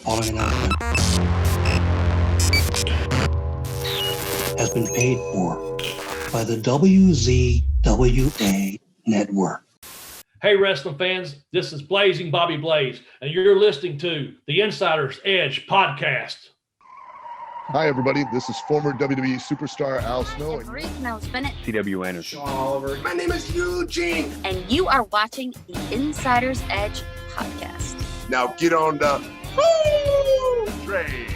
following announcement has been paid for by the WZWA Network. Hey, wrestling fans, this is Blazing Bobby Blaze, and you're listening to the Insider's Edge podcast. Hi, everybody. This is former WWE superstar Al Snow. Nels Bennett. T.W. Anderson. Sean Oliver. My name is Eugene. And you are watching the Insider's Edge podcast. Now get on the Train.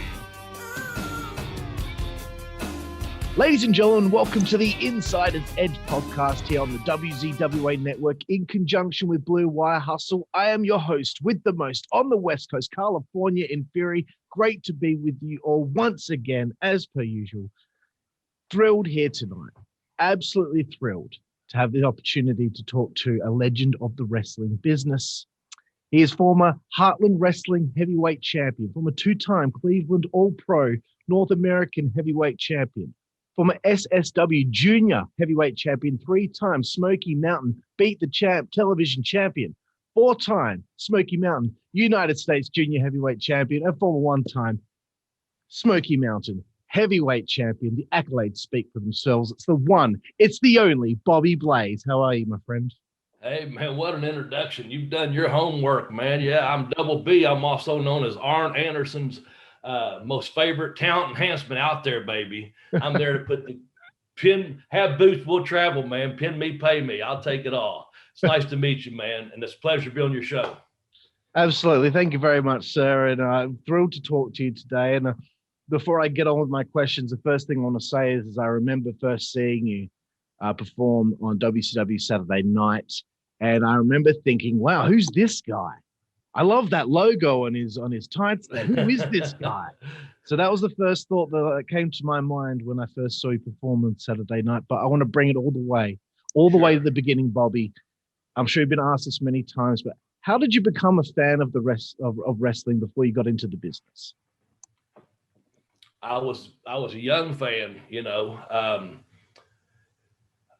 Ladies and gentlemen, welcome to the Insider's Edge podcast here on the WZWA Network in conjunction with Blue Wire Hustle. I am your host with the most on the West Coast, California in Fury. Great to be with you all once again, as per usual. Thrilled here tonight. Absolutely thrilled to have the opportunity to talk to a legend of the wrestling business. He is former Heartland Wrestling Heavyweight Champion, former two-time Cleveland All-Pro North American Heavyweight Champion, former SSW Junior Heavyweight Champion, three-time Smoky Mountain Beat the Champ Television Champion, four-time Smoky Mountain United States Junior Heavyweight Champion, and former one-time Smoky Mountain Heavyweight Champion. The accolades speak for themselves. It's the one, it's the only Bobby Blaze. How are you, my friend? Hey, man, what an introduction. You've done your homework, man. Yeah, I'm Double B. I'm also known as Arn Anderson's most favorite talent enhancement out there, baby. I'm there to put the pin, have boots, we'll travel, man. Pin me, pay me. I'll take it all. It's nice to meet you, man. And it's a pleasure to be on your show. Absolutely. Thank you very much, sir. And I'm thrilled to talk to you today. And before I get on with my questions, the first thing I want to say is I remember first seeing you perform on WCW Saturday Night. And I remember thinking, wow, who's this guy? I love that logo on his tights there. Who is this guy? So that was the first thought that came to my mind when I first saw you perform on Saturday Night. But I want to bring it all the way to the beginning, Bobby. I'm sure you've been asked this many times, but how did you become a fan of the rest of wrestling before you got into the business? I was a young fan, you know.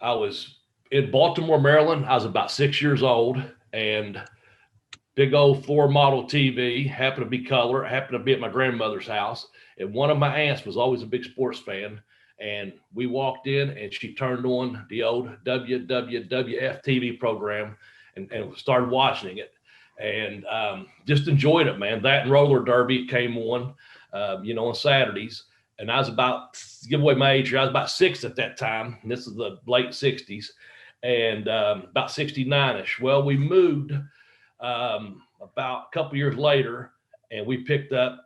I was in Baltimore, Maryland. I was about 6 years old, and big old floor model TV, happened to be color, happened to be at my grandmother's house. And one of my aunts was always a big sports fan. And we walked in and she turned on the old WWF TV program and started watching it. And just enjoyed it, man. That and roller derby came on, on Saturdays. And I was about, to give away my age here, I was about 6 at that time. And this is the late 60s and about 69-ish. Well, we moved about a couple years later, and we picked up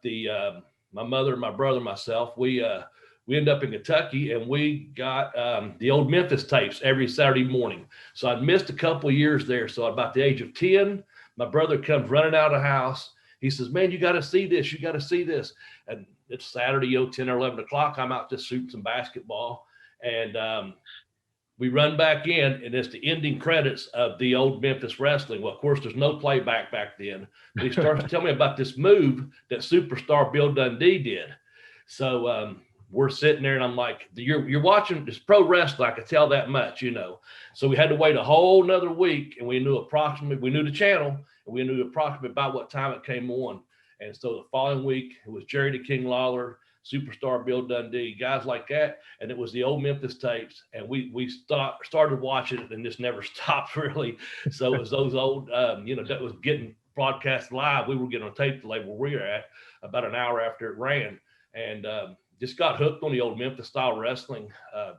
my mother, my brother, myself. We ended up in Kentucky, and we got the old Memphis tapes every Saturday morning. So I'd missed a couple of years there. So at about the age of 10, my brother comes running out of the house. He says, "Man, you got to see this. You got to see this." And it's Saturday, 10 or 11 o'clock. I'm out just shooting some basketball, and we run back in, and it's the ending credits of the old Memphis wrestling. Well, of course, there's no playback back then. But he starts to tell me about this move that superstar Bill Dundee did. So we're sitting there, and I'm like, you're watching this pro wrestling. I could tell that much, you know. So we had to wait a whole nother week, and we knew the channel, and we knew approximately about what time it came on. And so the following week, it was Jerry the King Lawler, superstar Bill Dundee, guys like that. And it was the old Memphis tapes. And we started watching it and just never stopped, really. So it was those old, that was getting broadcast live. We were getting on tape delay where we were at about an hour after it ran. And just got hooked on the old Memphis style wrestling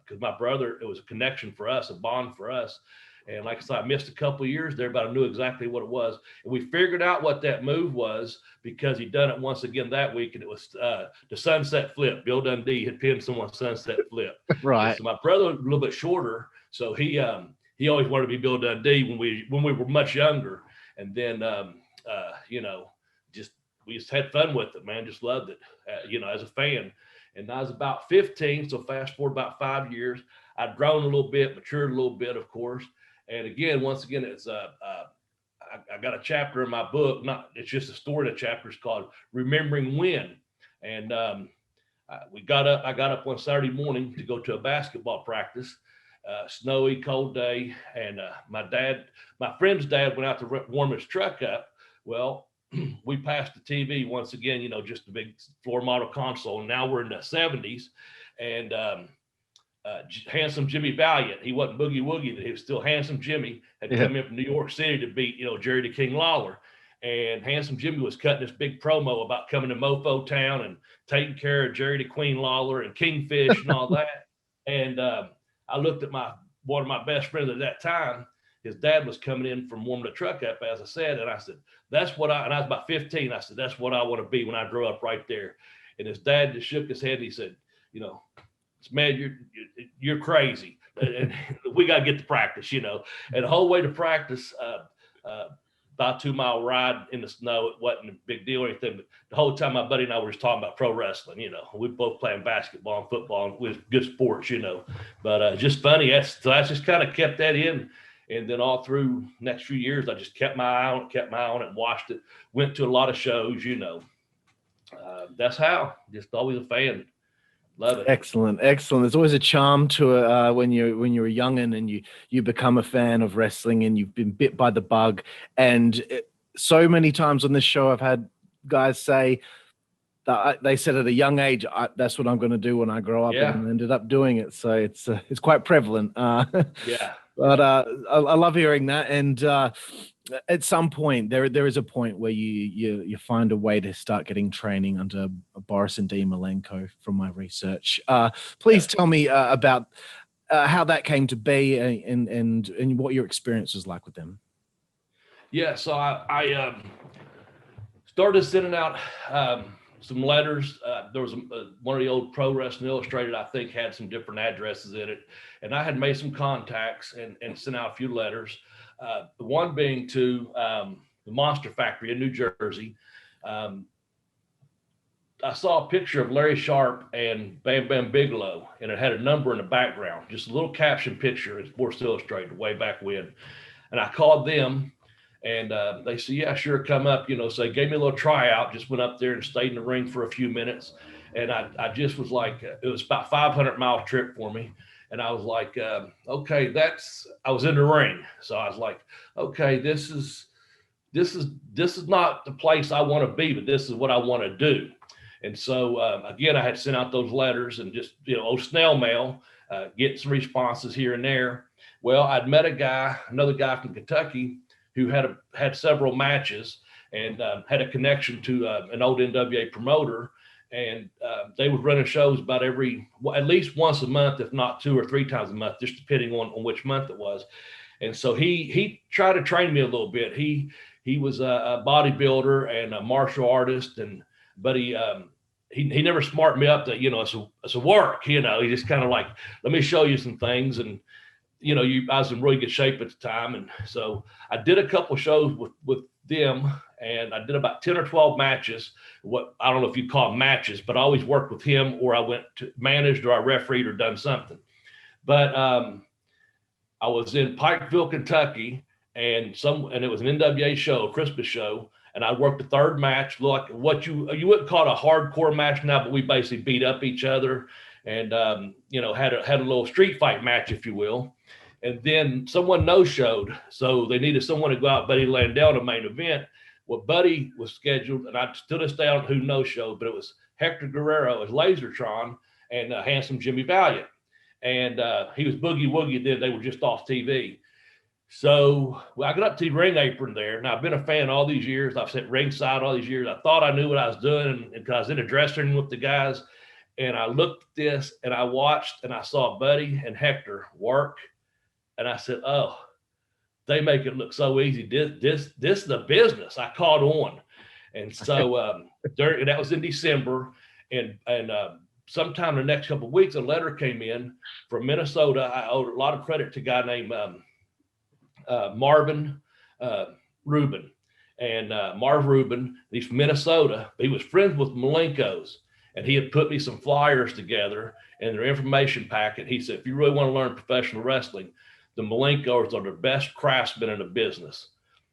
because my brother, it was a connection for us, a bond for us. And like I said, I missed a couple of years there, but I knew exactly what it was. And we figured out what that move was because he'd done it once again that week, and it was the sunset flip. Bill Dundee had pinned someone sunset flip. Right. So my brother was a little bit shorter, so he always wanted to be Bill Dundee when we were much younger. And then we just had fun with it, man. Just loved it, as a fan. And I was about 15, so fast forward about 5 years. I'd grown a little bit, matured a little bit, of course. And again, once again, it's I got a chapter in my book. It's just a story of the chapter. It's called Remembering When. And I got up one Saturday morning to go to a basketball practice. Snowy, cold day, and my friend's dad went out to warm his truck up. Well, we passed the TV once again, just a big floor model console. And now we're in the 70s, and Handsome Jimmy Valiant, he wasn't Boogie Woogie, he was still Handsome Jimmy, had come in from New York City to beat, Jerry the King Lawler. And Handsome Jimmy was cutting this big promo about coming to Mofo Town and taking care of Jerry the Queen Lawler and Kingfish and all that. And I looked at one of my best friends at that time. His dad was coming in from warming the truck up, as I said. And I said, and I was about 15. I said, that's what I want to be when I grow up, right there. And his dad just shook his head and he said, man, you're crazy. And we got to get to practice, And the whole way to practice, about a 2-mile ride in the snow. It wasn't a big deal or anything, but the whole time my buddy and I were just talking about pro wrestling, we both playing basketball and football, and with good sports, but just funny. So I just kind of kept that in. And then all through next few years, I just kept my eye on it, and watched it, went to a lot of shows, that's how, just always a fan. Love it. Excellent. There's always a charm to it when you're a youngin' and you become a fan of wrestling and you've been bit by the bug. And so many times on this show, I've had guys say that they said at a young age, that's what I'm going to do when I grow up, and ended up doing it. So it's quite prevalent. Yeah. But I love hearing that. And at some point, there is a point where you find a way to start getting training under Boris and Dean Malenkos from my research. Please tell me about how that came to be and what your experience was like with them. Yeah, so I started sending out some letters. There was one of the old Pro Wrestling Illustrated, I think, had some different addresses in it. And I had made some contacts and sent out a few letters. The one being to the Monster Factory in New Jersey. I saw a picture of Larry Sharp and Bam Bam Bigelow, and it had a number in the background, just a little caption picture in Sports Illustrated way back when. And I called them, and they said, yeah, sure, come up, So they gave me a little tryout, just went up there and stayed in the ring for a few minutes. And I just was like, it was about 500-mile trip for me. And I was like, okay, I was in the ring. So I was like, okay, this is not the place I want to be, but this is what I want to do. And so, again, I had sent out those letters and just, old snail mail, getting some responses here and there. Well, I'd met another guy from Kentucky who had several matches and had a connection to an old NWA promoter. And they were running shows about at least once a month, if not 2 or 3 times a month, just depending on which month it was. And so he tried to train me a little bit. He was a bodybuilder and a martial artist, but he never smartened me up that, it's a work, he just kind of like, let me show you some things. And, I was in really good shape at the time. And so I did a couple of shows with them, and I did about 10 or 12 matches. What, I don't know if you call them matches, but I always worked with him, or I went to managed, or I refereed, or done something. But I was in Pikeville, Kentucky, and it was an NWA show, a Christmas show. And I worked the third match, like what you wouldn't call it a hardcore match now, but we basically beat up each other and, had a little street fight match, if you will. And then someone no-showed, so they needed someone to go out, Buddy Landell, the main event. Well, Buddy was scheduled, and I still this day on who no-showed, but it was Hector Guerrero as Lasertron and Handsome Jimmy Valiant. And he was Boogie Woogie then. They were just off TV. So I got up to the ring apron there. Now, I've been a fan all these years. I've sat ringside all these years. I thought I knew what I was doing, and I was in a dressing room with the guys. And I looked at this, and I watched, and I saw Buddy and Hector work. And I said, oh, they make it look so easy. This is a business. I caught on. And so that was in December. And sometime in the next couple of weeks, a letter came in from Minnesota. I owe a lot of credit to a guy named Marvin Rubin. And Marv Rubin, he's from Minnesota. He was friends with Malenkos. And he had put me some flyers together in their information packet. He said, if you really want to learn professional wrestling, the Malenkos are the best craftsmen in the business.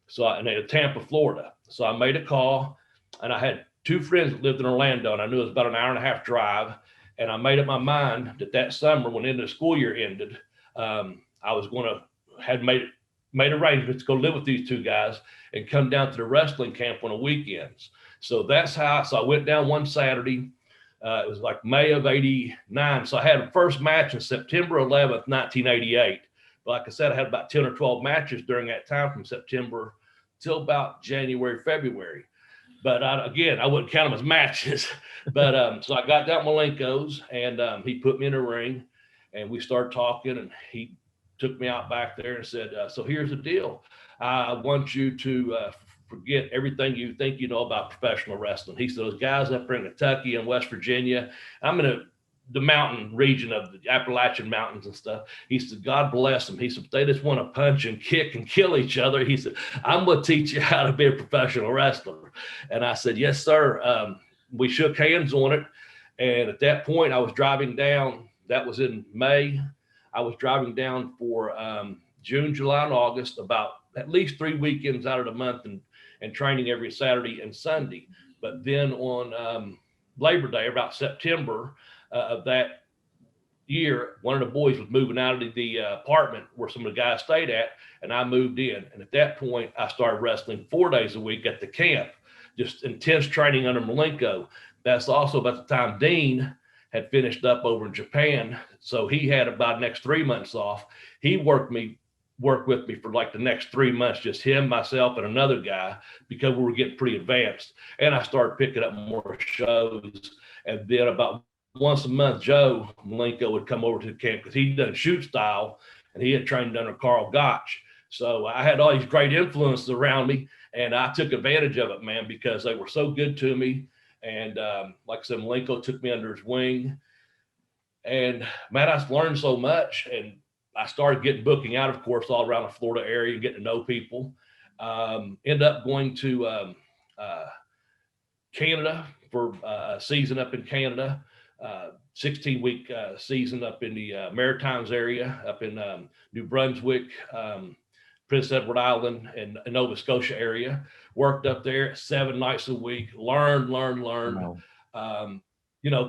So, and they're in Tampa, Florida. So I made a call, and I had 2 friends that lived in Orlando, and I knew it was about an hour-and-a-half drive. And I made up my mind that summer, when the end of the school year ended, I was going to had made made arrangements to go live with these two guys and come down to the wrestling camp on the weekends. So that's how. So I went down one Saturday. It was like May of '89. So I had a first match on September 11th, 1988. But like I said, I had about 10 or 12 matches during that time from September till about January, February. But I wouldn't count them as matches. But so I got down Malenkos, and he put me in a ring, and we started talking, and he took me out back there and said, so here's the deal. I want you to forget everything you think you know about professional wrestling. He said, those guys up there in Kentucky and West Virginia, I'm in the mountain region of the Appalachian Mountains and stuff. He said, God bless them. He said, they just want to punch and kick and kill each other. He said, I'm going to teach you how to be a professional wrestler. And I said, yes, sir. We shook hands on it. And at that point, I was driving down. That was in May. I was driving down for June, July, and August, about at least 3 weekends out of the month, and training every Saturday and Sunday. But then on Labor Day, about September of that year, one of the boys was moving out of the apartment where some of the guys stayed at, and I moved in. And at that point, I started wrestling 4 days a week at the camp, just intense training under Malenko. That's also about the time Dean had finished up over in Japan. So he had about the next 3 months off. He worked with me for like the next 3 months, just him, myself, and another guy, because we were getting pretty advanced. And I started picking up more shows. And then about once a month, Joe Malenko would come over to the camp because he'd done shoot style, and he had trained under Carl Gotch. So I had all these great influences around me, and I took advantage of it, man, because they were so good to me. And like I said, Malenko took me under his wing. And, man, I learned so much. And I started getting booking out, of course, all around the Florida area, getting to know people. Ended up going to Canada for a season up in Canada, 16-week season up in the Maritimes area, up in New Brunswick, Prince Edward Island, and Nova Scotia area. Worked up there 7 nights a week, learned. Wow.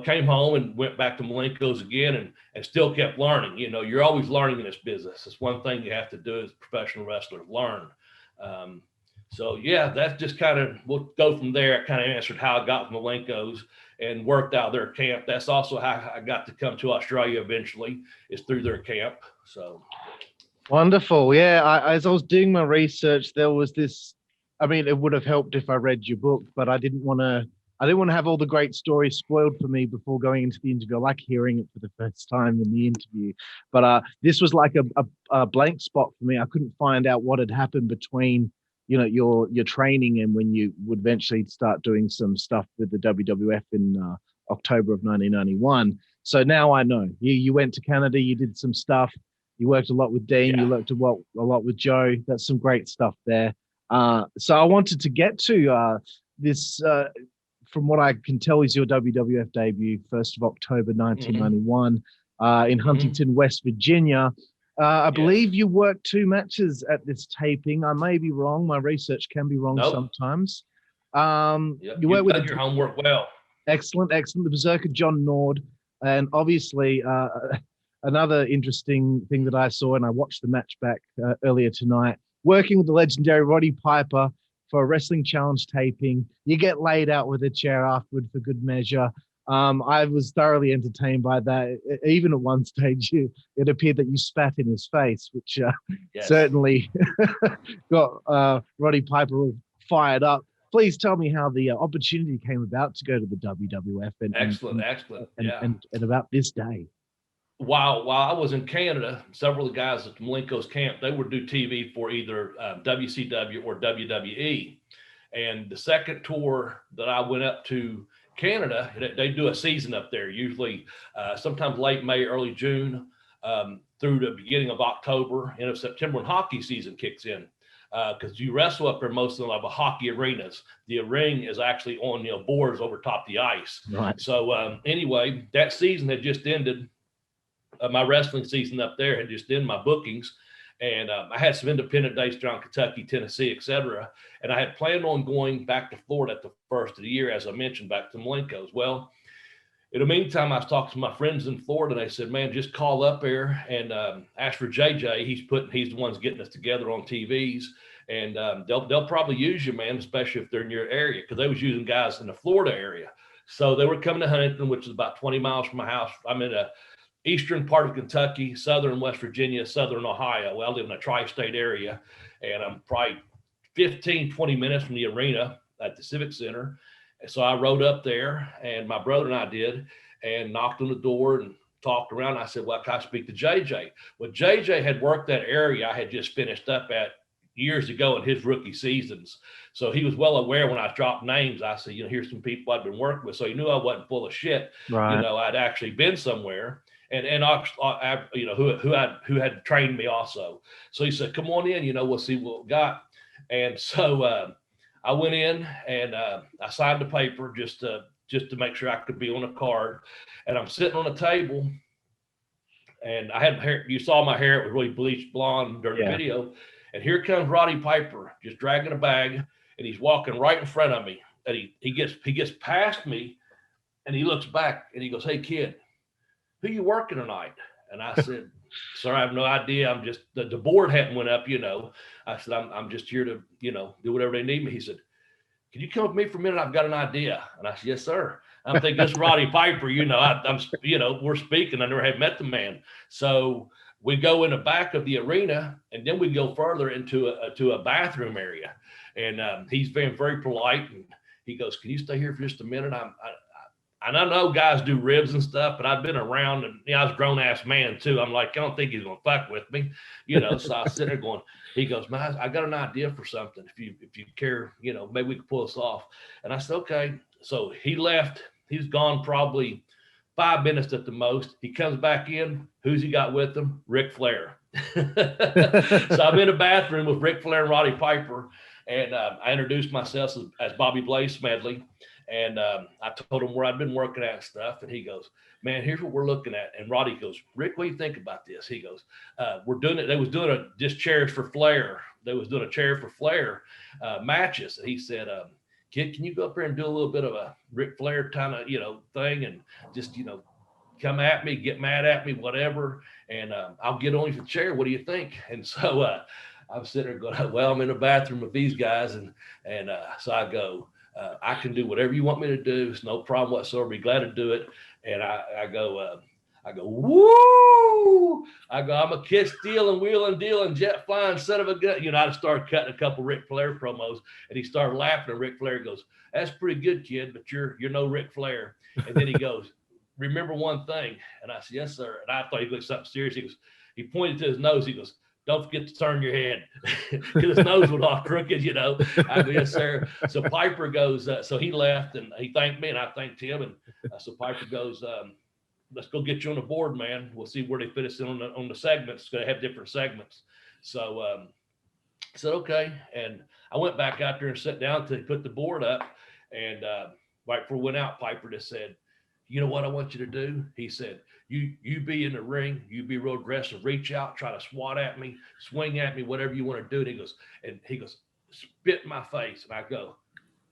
Came home and went back to Malenkos again and still kept learning. You're always learning in this business. It's one thing you have to do as a professional wrestler, learn. So yeah, that's just kind of, we'll go from there. I kind of answered how I got from Malenkos and worked out their camp. That's also how I got to come to Australia eventually, is through their camp. So. Wonderful. Yeah. As I was doing my research, there was this, it would have helped if I read your book, but I didn't want to have all the great stories spoiled for me before going into the interview. I like hearing it for the first time in the interview. But this was like a blank spot for me. I couldn't find out what had happened between, your training and when you would eventually start doing some stuff with the WWF in October of 1991. So now I know. You went to Canada, you did some stuff. You worked a lot with Dean. Yeah. You worked a lot with Joe. That's some great stuff there. So I wanted to get to this. From what I can tell, is your WWF debut, 1st of October, 1991, in Huntington, West Virginia. I believe you worked 2 matches at this taping. I may be wrong. My research can be wrong sometimes. You worked with your homework well. Excellent. The Berserker John Nord, and obviously another interesting thing that I saw, and I watched the match back earlier tonight, working with the legendary Roddy Piper for a Wrestling Challenge taping. You get laid out with a chair afterward for good measure. I was thoroughly entertained by that. Even at one stage, it appeared that you spat in his face, which certainly got Roddy Piper fired up. Please tell me how the opportunity came about to go to the WWF. Excellent. And about this day. While I was in Canada, several of the guys at Malenko's camp, they would do TV for either WCW or WWE. And the second tour that I went up to Canada, they do a season up there, usually sometimes late May, early June, through the beginning of October, end of September, when hockey season kicks in. Because you wrestle up there most of the hockey arenas. The ring is actually on boards over top the ice. Right. So anyway, that season had just ended. My wrestling season up there had just ended, my bookings, and I had some independent dates around Kentucky, Tennessee, etc. And I had planned on going back to Florida at the first of the year, as I mentioned, back to Malenkos. Well, In the meantime, I was talking to my friends in Florida. And they said, man, just call up there and ask for JJ. He's the one's getting us together on TVs. And they'll probably use you, man, especially if they're in your area, because they was using guys in the Florida area. So they were coming to Huntington, which is about 20 miles from my house. I'm in a eastern part of Kentucky, southern West Virginia, southern Ohio. Well, I live in a tri-state area, and I'm probably 15, 20 minutes from the arena at the Civic Center. And so I rode up there, and my brother and I did, and knocked on the door and talked around. I said, well, can I speak to JJ? Well, JJ had worked that area I had just finished up at years ago in his rookie seasons. So he was well aware when I dropped names. I said, here's some people I'd been working with. So he knew I wasn't full of shit. Right. I'd actually been somewhere. And I who had trained me also. So he said, come on in, we'll see what we got. And so I went in and I signed the paper just to make sure I could be on a card. And I'm sitting on a table, and I had hair. You saw my hair; it was really bleached blonde during the video. And here comes Roddy Piper, just dragging a bag, and he's walking right in front of me. And he gets past me, and he looks back, and he goes, "Hey kid, who you working tonight?" And I said, "Sir, I have no idea. I'm just the board hadn't went up, I said, I'm just here to, do whatever they need me." He said, "Can you come with me for a minute? I've got an idea." And I said, "Yes, sir." I'm thinking, this Roddy Piper, I'm we're speaking. I never had met the man. So we go in the back of the arena, and then we go further into a bathroom area. And he's being very polite, and he goes, "Can you stay here for just a minute?" And I know guys do ribs and stuff, but I've been around, and I was a grown ass man too. I'm like, I don't think he's gonna fuck with me, So I sit there going. He goes, "Man, I got an idea for something. If you care, maybe we can pull this off." And I said, "Okay." So he left. He's gone probably 5 minutes at the most. He comes back in. Who's he got with him? Ric Flair. So I'm in a bathroom with Ric Flair and Roddy Piper, and I introduced myself as Bobby Blaze Smedley. And I told him where I'd been working at and stuff. And he goes, "Man, here's what we're looking at." And Roddy goes, "Rick, what do you think about this?" He goes, "We're doing it." They was doing just chairs for Flair. They was doing a chair for Flair matches. And he said, "Kid, can you go up there and do a little bit of a Ric Flair kind of, thing, and just, come at me, get mad at me, whatever. And I'll get on your chair. What do you think?" And so I'm sitting there going, "Well, I'm in the bathroom with these guys." And so I go, "I can do whatever you want me to do. It's no problem whatsoever. Be glad to do it." And I go, "Woo!" I go, "I'm a kiss stealing, wheeling, dealing, jet flying son of a gun." I started cutting a couple Ric Flair promos, and he started laughing. And Ric Flair goes, "That's pretty good, kid, but you're no Ric Flair." And then he goes, "Remember one thing." And I said, "Yes, sir." And I thought he looked something serious. He pointed to his nose. He goes, "Don't forget to turn your head," because his nose was all crooked, I go, "Yes, sir." So Piper goes, so he left, and he thanked me, and I thanked him. And so Piper goes, "Let's go get you on the board, man. We'll see where they fit us in on the segments. It's going to have different segments." So I said, "Okay." And I went back out there and sat down to put the board up. And right before we went out, Piper just said, "You know what I want you to do?" He said, You be in the ring, you be real aggressive, reach out, try to swat at me, swing at me, whatever you want to do." And he goes, "Spit in my face." And I go,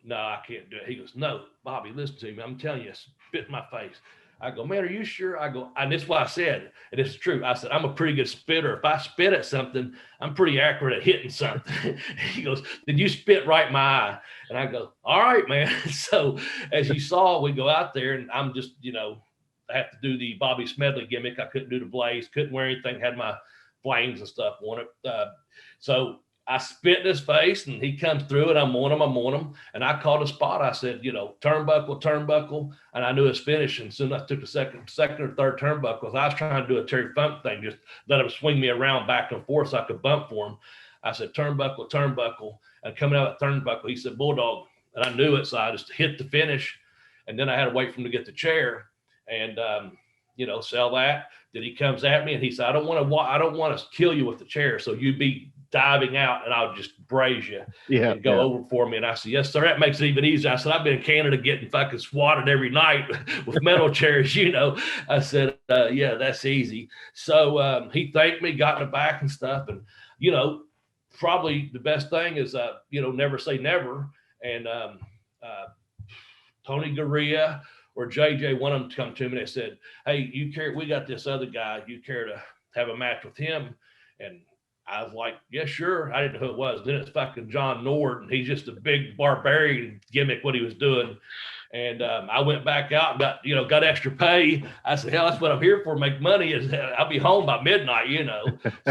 "No, I can't do it." He goes, "No, Bobby, listen to me. I'm telling you, spit in my face." I go, "Man, are you sure?" I go, and this is what I said, and it's true. I said, "I'm a pretty good spitter. If I spit at something, I'm pretty accurate at hitting something." He goes, "Did you spit right in my eye?" And I go, "All right, man." So as you saw, we go out there, and I'm just, I have to do the Bobby Smedley gimmick. I couldn't do the blaze, couldn't wear anything, had my flames and stuff on it. So I spit in his face, and he comes through, and I'm on him. And I called a spot. I said, turnbuckle. And I knew his finish. And soon I took the second or third turnbuckle. I was trying to do a Terry Funk thing, just let him swing me around back and forth so I could bump for him. I said, turnbuckle. And coming out of turnbuckle, he said, "Bulldog." And I knew it. So I just hit the finish. And then I had to wait for him to get the chair. And sell that. Then he comes at me and he said, I don't want to kill you with the chair. So you be diving out and I'll just braze you and go over for me." And I said, "Yes, sir. That makes it even easier." I said, "I've been in Canada getting fucking swatted every night with metal chairs, I said, "Yeah, that's easy." So he thanked me, got in the back and stuff. And, probably the best thing is, never say never. And Tony Gurria, or JJ, one of them come to me and they said, hey, we got this other guy, you care to have a match with him? And I was like, yeah, sure. I didn't know who it was. Then it's fucking John Nord, and he's just a big barbarian gimmick, what he was doing. And I went back out and got extra pay. I said, hell, that's what I'm here for, make money. I'll be home by midnight,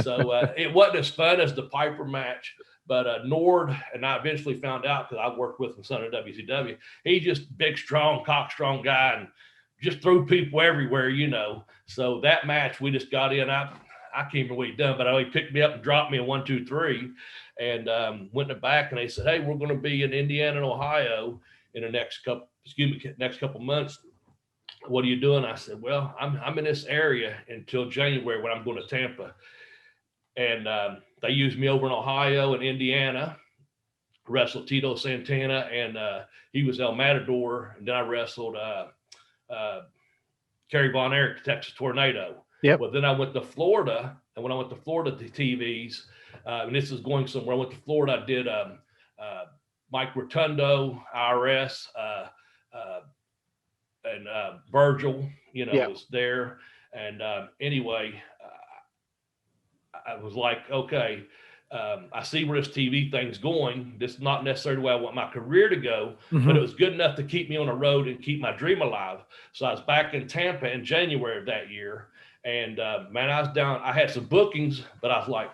So it wasn't as fun as the Piper match. But Nord, and I eventually found out because I worked with him son of WZW, he's just big, strong, cock-strong guy and just threw people everywhere, So that match, we just got in. I can't remember what he done, but he picked me up and dropped me in 1, 2, 3 and went in the back, and they said, hey, we're going to be in Indiana and Ohio in the next couple months. What are you doing? I said, well, I'm in this area until January when I'm going to Tampa. And they used me over in Ohio and Indiana, wrestled Tito Santana, and he was El Matador. And then I wrestled Kerry Von Erich, the Texas Tornado. Yep. Well, then I went to Florida, and when I went to Florida, the TVs, and this is going somewhere. I went to Florida. I did Mike Rotundo, IRS, and Virgil, was there. And anyway, I was like, okay, I see where this TV thing's going. This is not necessarily where I want my career to go, but it was good enough to keep me on the road and keep my dream alive. So I was back in Tampa in January of that year. And man, I was down. I had some bookings, but I was like,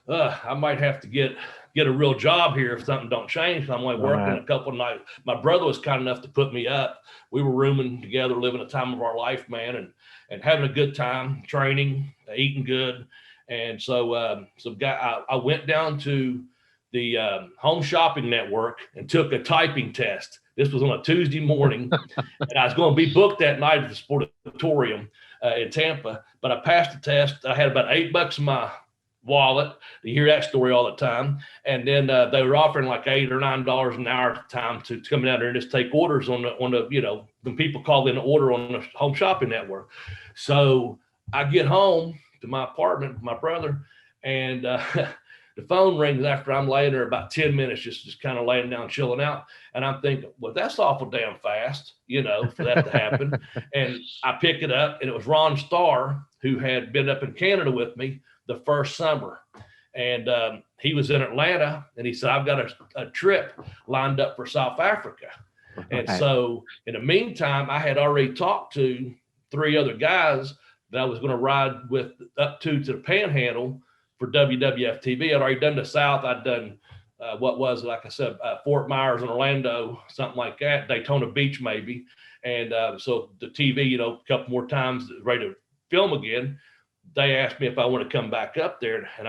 I might have to get a real job here if something don't change. I'm only working a couple of nights. My brother was kind enough to put me up. We were rooming together, living the time of our life, man, and having a good time, training, eating good. And so I went down to the Home Shopping Network and took a typing test. This was on a Tuesday morning, and I was going to be booked that night at the Sportatorium in Tampa, but I passed the test. I had about $8 in my wallet. You hear that story all the time. And then they were offering like $8 or $9 an hour at the time to come down there and just take orders on the when people call in an order on the Home Shopping Network. So I get home to my apartment with my brother, and the phone rings after I'm laying there about 10 minutes, just kind of laying down, chilling out. And I'm thinking, well, that's awful damn fast, for that to happen. And I pick it up, and it was Ron Starr, who had been up in Canada with me the first summer. And he was in Atlanta, and he said, I've got a trip lined up for South Africa. And so in the meantime, I had already talked to 3 other guys that I was going to ride with up to the Panhandle for WWF TV. I'd already done the South. I'd done like I said, Fort Myers and Orlando, something like that, Daytona Beach maybe. And so the TV, a couple more times, ready to film again. They asked me if I want to come back up there, and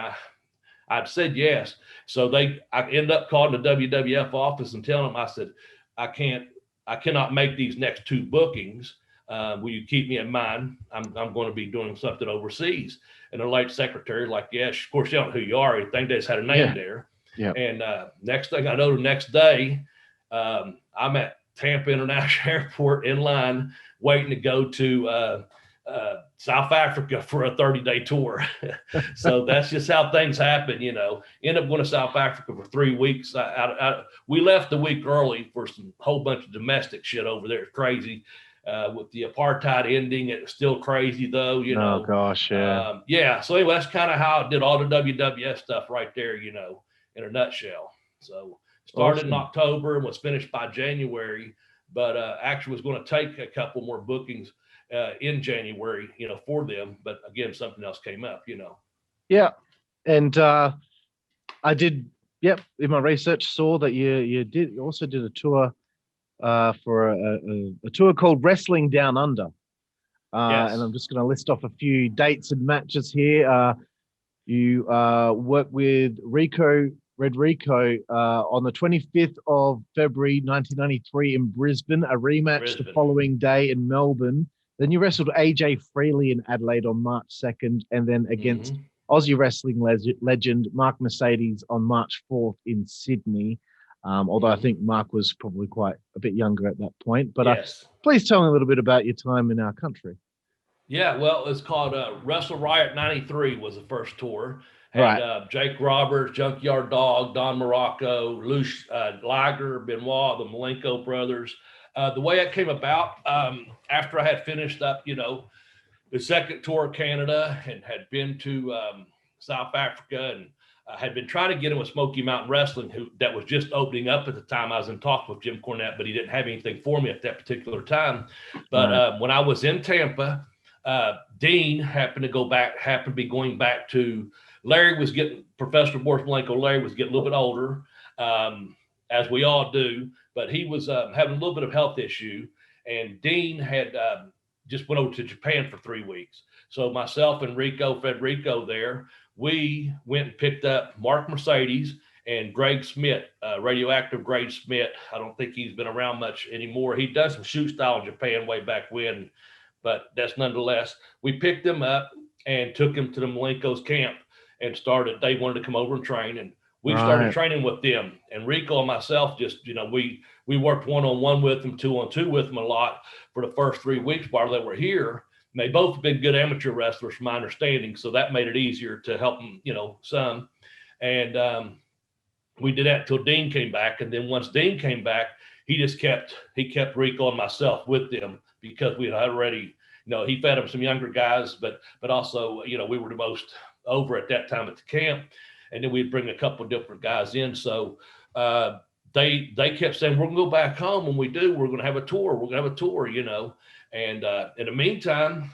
I'd said yes. So I ended up calling the WWF office and telling them, I said, I cannot make these next 2 bookings. Will you keep me in mind? I'm going to be doing something overseas. And the late secretary, like, yes, of course, you don't know who you are. I think they just had a name there. Yeah. And next thing I know, the next day, I'm at Tampa International Airport in line, waiting to go to South Africa for a 30-day tour. So that's just how things happen, End up going to South Africa for 3 weeks. We left a week early for some whole bunch of domestic shit over there. It's crazy. With the apartheid ending, it was still crazy though, Oh gosh, yeah. So anyway, that's kind of how I did all the WWF stuff right there, in a nutshell. So started in October and was finished by January, but actually was going to take a couple more bookings in January, for them. But again, something else came up, Yeah. And I did, in my research saw that you also did a tour for a tour called Wrestling Down Under. Yes. And I'm just going to list off a few dates and matches here. You worked with Red Rico on the 25th of February 1993 in Brisbane, a rematch the following day in Melbourne. Then you wrestled AJ Freely in Adelaide on March 2nd, and then against Aussie wrestling legend Mark Mercedes on March 4th in Sydney. Although I think Mark was probably quite a bit younger at that point. But please tell me a little bit about your time in our country. Yeah, well, it's called Wrestle Riot 93 was the first tour. Had Jake Roberts, Junkyard Dog, Don Morocco, Luce Liger, Benoit, the Malenkos brothers. The way it came about, after I had finished up, the second tour of Canada and had been to South Africa, and I had been trying to get in with Smoky Mountain Wrestling, that was just opening up at the time. I was in talks with Jim Cornette, but he didn't have anything for me at that particular time. But when I was in Tampa, Dean happened to be going back to, Larry was getting, Professor Boris Malenkos, Larry was getting a little bit older, as we all do, but he was having a little bit of health issue, and Dean had just went over to Japan for 3 weeks. So myself and Federico there, we went and picked up Mark Mercedes and Greg Smith, radioactive Greg Smith. I don't think he's been around much anymore. He'd done some shoot style in Japan way back when, but that's nonetheless, we picked them up and took him to the Malenkos camp and started. They wanted to come over and train, and we started training with them. And Rico and myself just, we worked one-on-one with them, two-on-two with them a lot for the first 3 weeks while they were here. And they both have been good amateur wrestlers from my understanding, so that made it easier to help them, some. And we did that till Dean came back. And then once Dean came back, he kept Rico and myself with them, because we had already, he fed them some younger guys, but also, we were the most over at that time at the camp. And then we'd bring a couple of different guys in. So they kept saying, we're gonna go back home. When we do, we're gonna have a tour. And in the meantime,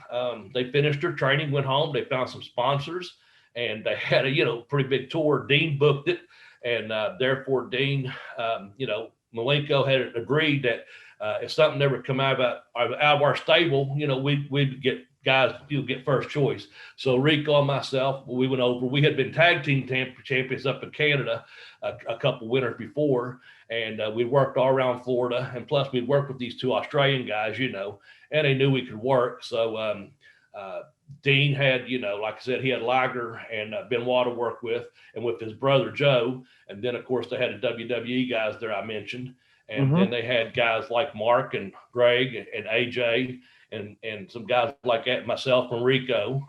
they finished their training, went home, they found some sponsors, and they had a, pretty big tour. Dean booked it. And therefore Dean, Malenkos had agreed that if something ever come out of our stable, we'd get guys, get first choice. So Rico and myself, we went over. We had been tag team champions up in Canada a couple winters before, and we worked all around Florida. And plus, we'd worked with these two Australian guys, and they knew we could work. So Dean had, like I said, he had Liger and Benoit to work with, and with his brother Joe. And then, of course, they had the WWE guys there I mentioned. And then they had guys like Mark and Greg and AJ and some guys like that, myself and Rico,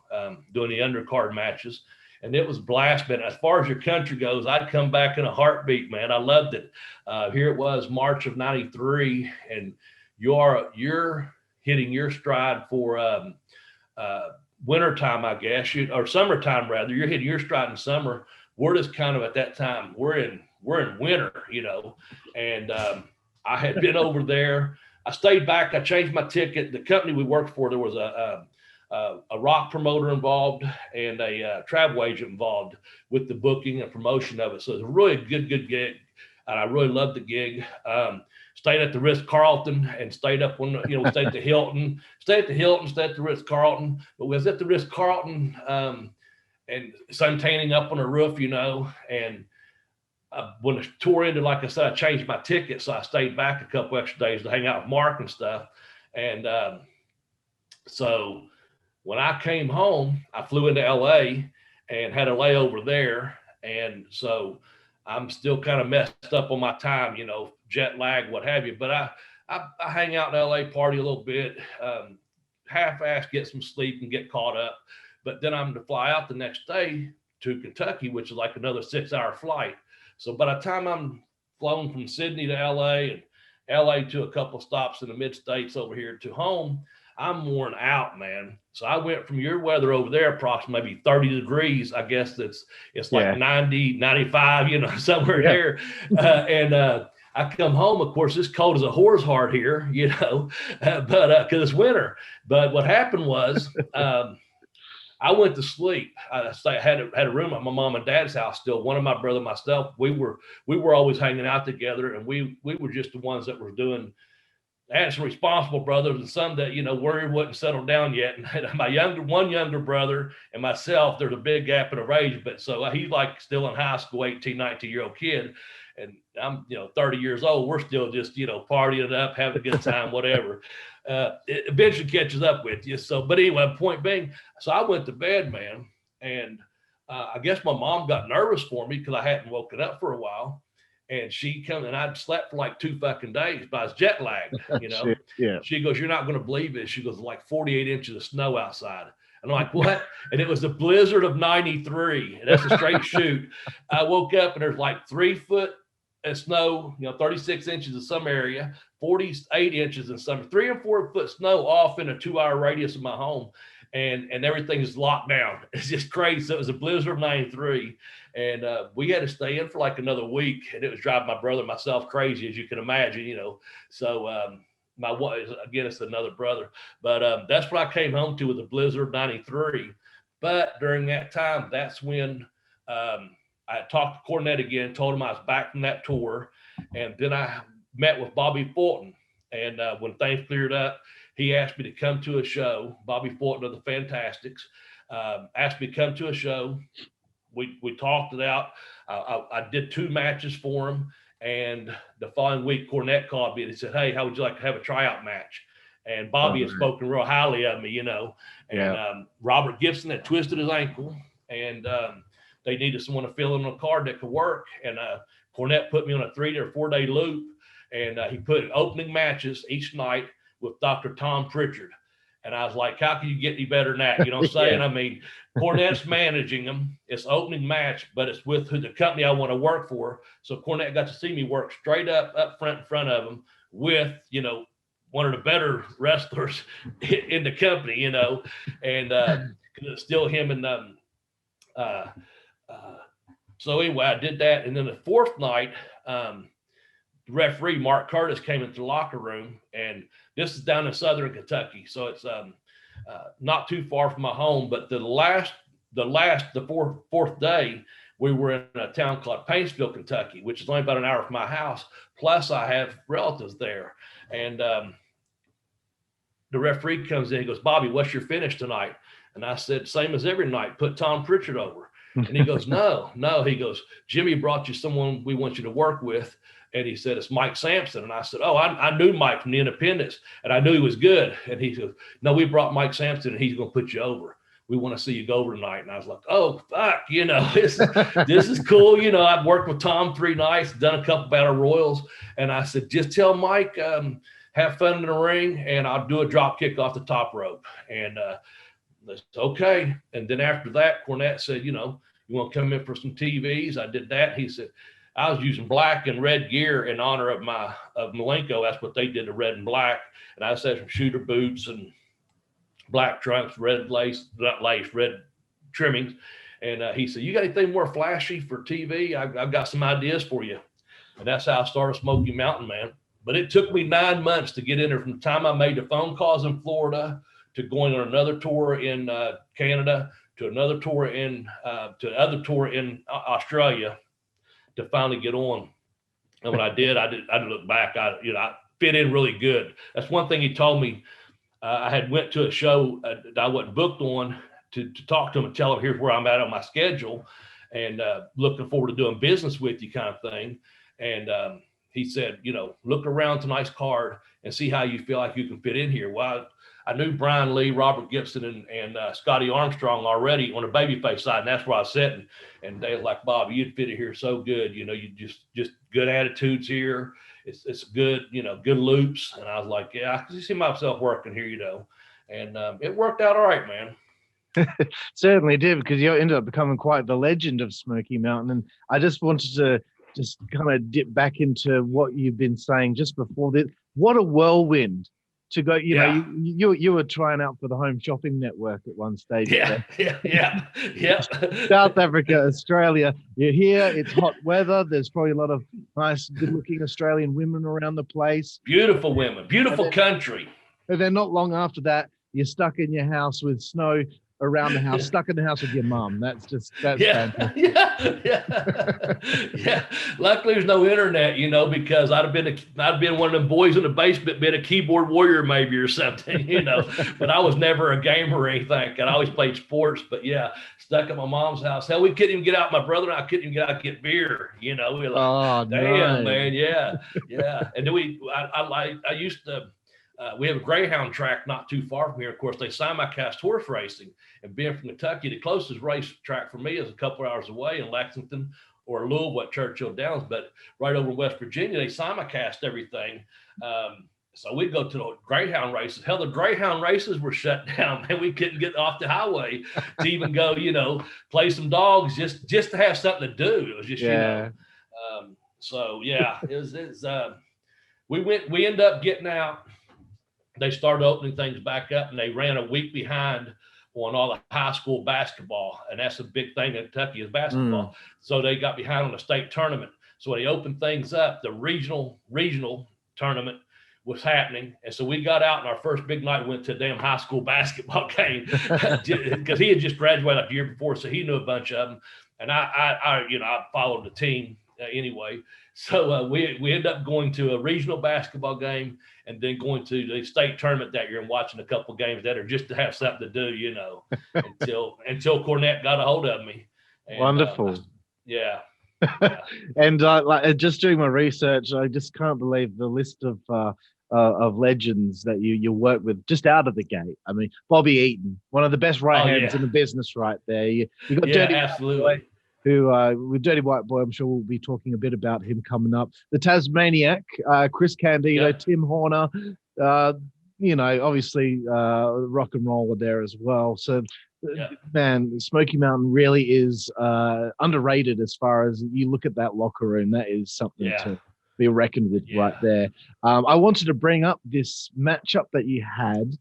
doing the undercard matches. And it was blast. But as far as your country goes, I'd come back in a heartbeat, man. I loved it. Here it was, March of '93, and you're hitting your stride for wintertime, I guess, or summertime rather. You're hitting your stride in summer. We're just kind of at that time. We're in winter, and I had been over there. I stayed back. I changed my ticket. The company we worked for, there was a rock promoter involved and a travel agent involved with the booking and promotion of it. So it was a really good gig, and I really loved the gig. Stayed at the Ritz-Carlton and stayed up on, we stayed at the Hilton, stayed at the Ritz-Carlton. But we was at the Ritz-Carlton and suntaining up on the roof, and when the tour ended, like I said, I changed my ticket, so I stayed back a couple extra days to hang out with Mark and stuff. And so when I came home, I flew into LA and had a layover there. And so I'm still kind of messed up on my time, jet lag, what have you. But I hang out in LA, party a little bit, half-ass, get some sleep and get caught up. But then I'm to fly out the next day to Kentucky, which is like another 6-hour flight. So by the time I'm flown from Sydney to LA and LA to a couple stops in the mid-states over here to home, I'm worn out, man. So I went from your weather over there, approximately maybe 30 degrees. I guess it's like 90, 95, somewhere there. And I come home, of course, it's cold as a whore's heart here, but because it's winter. But what happened was, I went to sleep. I had a room at my mom and dad's house still. One of my brother and myself, we were always hanging out together, and we were just the ones that were doing. I had some responsible brothers and some that, worry wasn't settled down yet. And my one younger brother and myself, there's a big gap in our age, but so he's like still in high school, 18, 19-year-old kid. And I'm, 30 years old. We're still just, partying it up, having a good time, whatever. It eventually catches up with you. So, but anyway, point being, so I went to bed, man. And I guess my mom got nervous for me because I hadn't woken up for a while. And she come and I'd slept for like 2 fucking days, but I was jet lagged, Yeah. She goes, "You're not going to believe it." She goes, "Like 48 inches of snow outside." And I'm like, "What?" And it was a blizzard of 93. And that's a straight shoot. I woke up and there's like 3 foot snow, 36 inches in some area, 48 inches in some, 3 or 4 foot snow off in a 2-hour radius of my home. And everything is locked down. It's just crazy. So it was a blizzard of 93. And we had to stay in for like another week. And it was driving my brother and myself crazy, as you can imagine, So my wife, again, it's another brother. But that's what I came home to, with the blizzard of 93. But during that time, that's when I talked to Cornette again, told him I was back from that tour. And then I met with Bobby Fulton. And when things cleared up, he asked me to come to a show. Bobby Fulton of the Fantastics asked me to come to a show. We talked it out. I did 2 matches for him. And the following week, Cornette called me and he said, "Hey, how would you like to have a tryout match?" And Bobby had spoken real highly of me, And Robert Gibson had twisted his ankle, and they needed someone to fill in a card that could work. And Cornette put me on a 3 or 4 day loop, and he put opening matches each night with Dr. Tom Pritchard. And I was like, how can you get any better than that? You know what I'm saying? I mean, Cornette's managing them. It's opening match, but it's with the company I want to work for. So Cornette got to see me work straight up front in front of him with, one of the better wrestlers in the company, and it's still him. And so anyway, I did that. And then the 4th night, the referee, Mark Curtis, came into the locker room, and this is down in southern Kentucky. So it's not too far from my home. But the fourth day, we were in a town called Paintsville, Kentucky, which is only about an hour from my house. Plus I have relatives there. And the referee comes in, he goes, "Bobby, what's your finish tonight?" And I said, "Same as every night, put Tom Pritchard over." And he goes, no. He goes, "Jimmy brought you someone we want you to work with." And he said, "It's Mike Sampson." And I said, "Oh, I knew Mike from the Independents, and I knew he was good." And he goes, "No, we brought Mike Sampson, and he's going to put you over. We want to see you go over tonight." And I was like, "Oh, fuck, this is cool." I've worked with Tom 3 nights, done a couple battle royals. And I said, "Just tell Mike, have fun in the ring, and I'll do a drop kick off the top rope." And that's okay. And then after that, Cornette said, "You want to come in for some TVs?" I did that. He said, I was using black and red gear in honor of Malenkos. That's what they did, the red and black. And I just had some shooter boots and black trunks, red trimmings. And he said, "You got anything more flashy for TV? I've got some ideas for you." And that's how I started Smoky Mountain, man. But it took me 9 months to get in there, from the time I made the phone calls in Florida to going on another tour in Canada, to another tour in Australia, to finally get on. And when I did, I didn't look back. I fit in really good. That's one thing he told me. I had went to a show that I wasn't booked on to talk to him and tell him, "Here's where I'm at on my schedule, and looking forward to doing business with you," kind of thing. And he said, "Look around tonight's card and see how you feel like you can fit in here." Well, I knew Brian Lee, Robert Gibson, and Scotty Armstrong already on the babyface side, and that's where I was sitting. And they was like, "Bob, you'd fit it here so good. You just good attitudes here. It's good, good loops." And I was like, "Yeah, I can see myself working here, And it worked out all right, man. Certainly did, because you ended up becoming quite the legend of Smoky Mountain. And I just wanted to kind of dip back into what you've been saying just before that. What a whirlwind to go, you were trying out for the Home Shopping Network at one stage. Yeah. South Africa, Australia. You're here. It's hot weather. There's probably a lot of nice, good-looking Australian women around the place. Beautiful women. Beautiful country. And then not long after that, you're stuck in your house with snow around the house, stuck in the house with your mom. That's fantastic. Yeah. Luckily, there's no internet, because I'd have been one of them boys in the basement, been a keyboard warrior maybe or something, But I was never a gamer or anything. I always played sports, but yeah, stuck at my mom's house. Hell, we couldn't even get out. My brother and I couldn't even get out to get beer. We were like, "Oh, damn, man, yeah." And then I used to. We have a Greyhound track not too far from here. Of course, they simulcast horse racing. And being from Kentucky, the closest race track for me is a couple of hours away in Lexington or Louisville at Churchill Downs. But right over in West Virginia, they simulcast everything. So we'd go to the Greyhound races. Hell, the Greyhound races were shut down, man. We couldn't get off the highway to even go, play some dogs just to have something to do. It was just, So yeah, we ended up getting out. They started opening things back up, and they ran a week behind on all the high school basketball. And that's a big thing in Kentucky is basketball. So they got behind on the state tournament. So when they opened things up, the regional tournament was happening. And so we got out, and our first big night went to a damn high school basketball game because he had just graduated like the year before. So he knew a bunch of them. And I followed the team anyway. So we ended up going to a regional basketball game and then going to the state tournament that year and watching a couple of games that are just to have something to do, until Cornette got a hold of me. And, Wonderful. Yeah. And just doing my research, I just can't believe the list of legends that you work with just out of the gate. I mean, Bobby Eaton, one of the best right hands in the business, right there. You got Dirty absolutely. White Boy, who with Dirty White Boy, I'm sure we'll be talking a bit about him coming up. The Tasmaniac, Chris Candido, Tim Horner, obviously rock and roll were there as well. So. Man, Smoky Mountain really is underrated as far as you look at that locker room. That is something to be reckoned with right there. I wanted to bring up this matchup that you had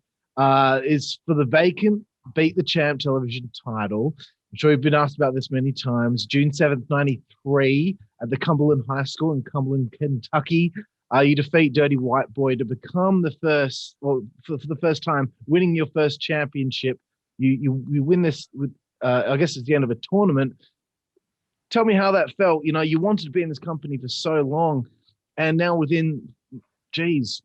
is for the vacant Beat the Champ television title. I'm sure you've been asked about this many times. June 7th, 93 at the Cumberland High School in Cumberland, Kentucky. You defeat Dirty White Boy to become the first, for the first time, winning your first championship. You win this with, I guess it's the end of a tournament. Tell me how that felt. You wanted to be in this company for so long, and now within,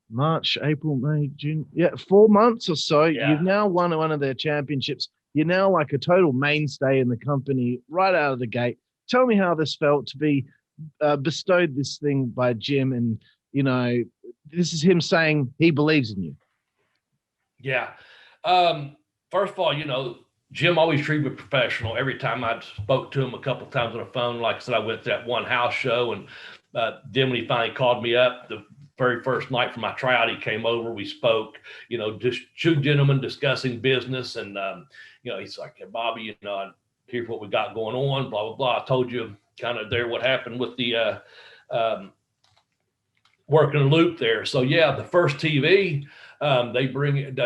March, April, May, June, 4 months or so, you've now won one of their championships. You're now like a total mainstay in the company right out of the gate. Tell me how this felt to be bestowed this thing by Jim, and this is him saying he believes in you. Yeah. First of all, Jim always treated me professional. Every time I spoke to him a couple of times on the phone, like I said, I went to that one house show, and then when he finally called me up, the very first night for my tryout, he came over, we spoke, just two gentlemen discussing business. And, he's like, hey, Bobby, here's what we got going on, blah, blah, blah. I told you kind of there what happened with the working a loop there. So, the first TV, they bring it,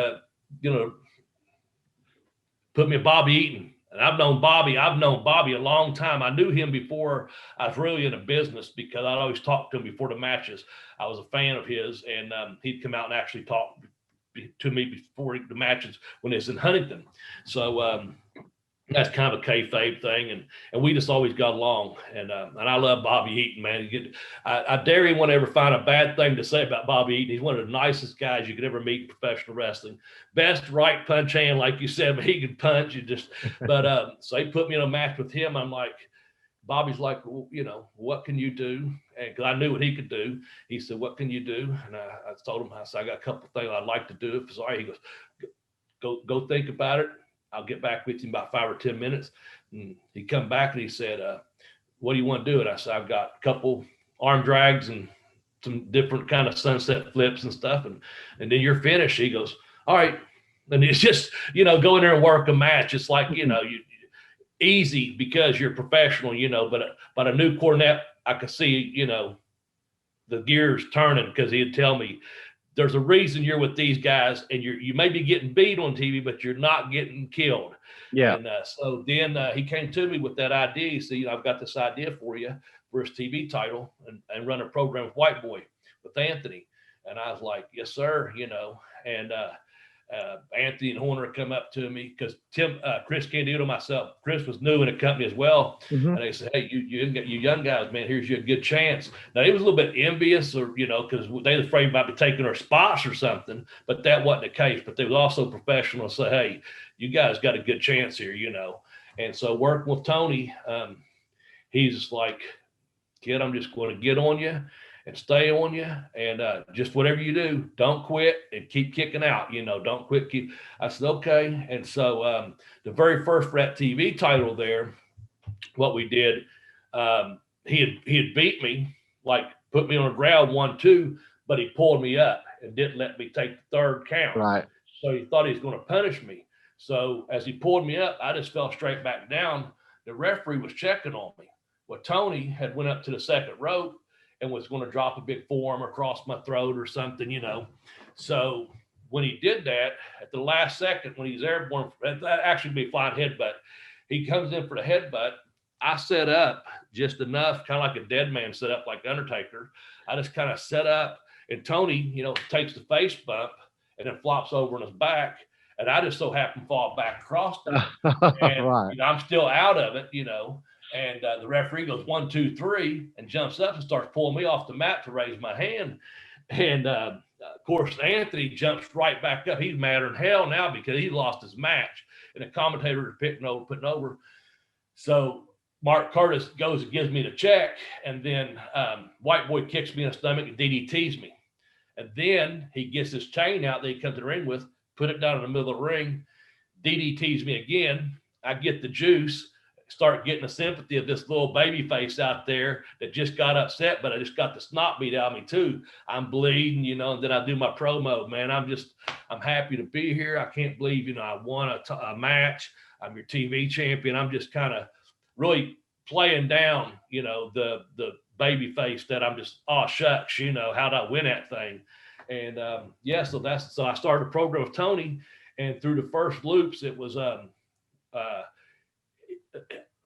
put me a Bobby Eaton. And I've known Bobby a long time. I knew him before I was really in the business because I'd always talked to him before the matches. I was a fan of his, and he'd come out and actually talk to me before the matches when it was in Huntington. So that's kind of a kayfabe thing, and we just always got along. And I love Bobby Eaton, man. I dare anyone ever find a bad thing to say about Bobby Eaton. He's one of the nicest guys you could ever meet in professional wrestling. Best right punch hand, like you said, but he could punch. So they put me in a match with him. I'm like, Bobby's like, well, what can you do? And because I knew what he could do, he said, what can you do? And I told him, I said, I got a couple of things I'd like to do. If it's all right, he goes, go think about it. I'll get back with you in about 5 or 10 minutes. And he come back and he said, what do you want to do? And I said, I've got a couple arm drags and some different kind of sunset flips and stuff. And then you're finished. He goes, all right. And it's just, go in there and work a match. It's like, easy because you're professional, but a new Cornette, I could see, the gears turning because he'd tell me, there's a reason you're with these guys, and you may be getting beat on TV, but you're not getting killed. Yeah. And so then he came to me with that idea. He said, I've got this idea for you for his TV title and run a program with White Boy, with Anthony. And I was like, yes, sir. And Anthony and Horner come up to me because Chris Candido, myself, Chris was new in the company as well. Mm-hmm. And they said, hey, you young guys, man, here's your good chance. Now, he was a little bit envious or, because they were afraid about me taking our spots or something, but that wasn't the case. But they was also professional and say, hey, you guys got a good chance here, And so working with Tony, he's like, kid, I'm just going to get on you and stay on you, and just whatever you do, don't quit and keep kicking out. Don't quit. I said, okay. And so the very first Rat TV title there, what we did, he had beat me, like put me on the ground 1-2, but he pulled me up and didn't let me take the third count. Right. So he thought he was going to punish me. So as he pulled me up, I just fell straight back down. The referee was checking on me. Well, Tony had went up to the second rope, and was going to drop a big forearm across my throat or something, So when he did that at the last second, when he's airborne, that actually be a flying headbutt. He comes in for the headbutt. I set up just enough, kind of like a dead man set up, like Undertaker. I just kind of set up, and Tony, takes the face bump and then flops over on his back. And I just so happen to fall back across it. And Right. I'm still out of it, and the referee goes 1, 2, 3 and jumps up and starts pulling me off the mat to raise my hand. And of course, Anthony jumps right back up. He's madder than hell now because he lost his match. And the commentator is putting over. So Mark Curtis goes and gives me the check. And then White Boy kicks me in the stomach and DDTs me. And then he gets his chain out that he comes to the ring with, put it down in the middle of the ring, DDTs me again. I get the juice, start getting the sympathy of this little baby face out there that just got upset, but I just got the snot beat out of me too. I'm bleeding, and then I do my promo, man. I'm happy to be here. I can't believe, I won a match. I'm your TV champion. I'm just kind of really playing down, the baby face that I'm just, oh shucks, how'd I win that thing? And so I started a program with Tony, and through the first loops, it was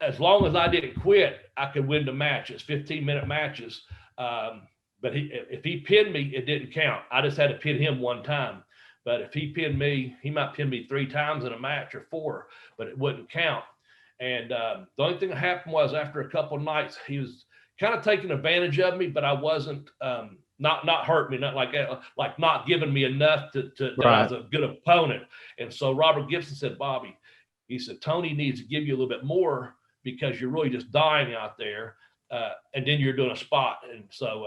as long as I didn't quit, I could win the matches, 15-minute matches. But if he pinned me, it didn't count. I just had to pin him one time. But if he pinned me, he might pin me 3 times in a match or 4, but it wouldn't count. And the only thing that happened was after a couple of nights, he was kind of taking advantage of me, but I wasn't not hurt me, not like not giving me enough to that I was a good opponent. And so Robert Gibson said, Bobby, he said, Tony needs to give you a little bit more because you're really just dying out there. And then you're doing a spot. And so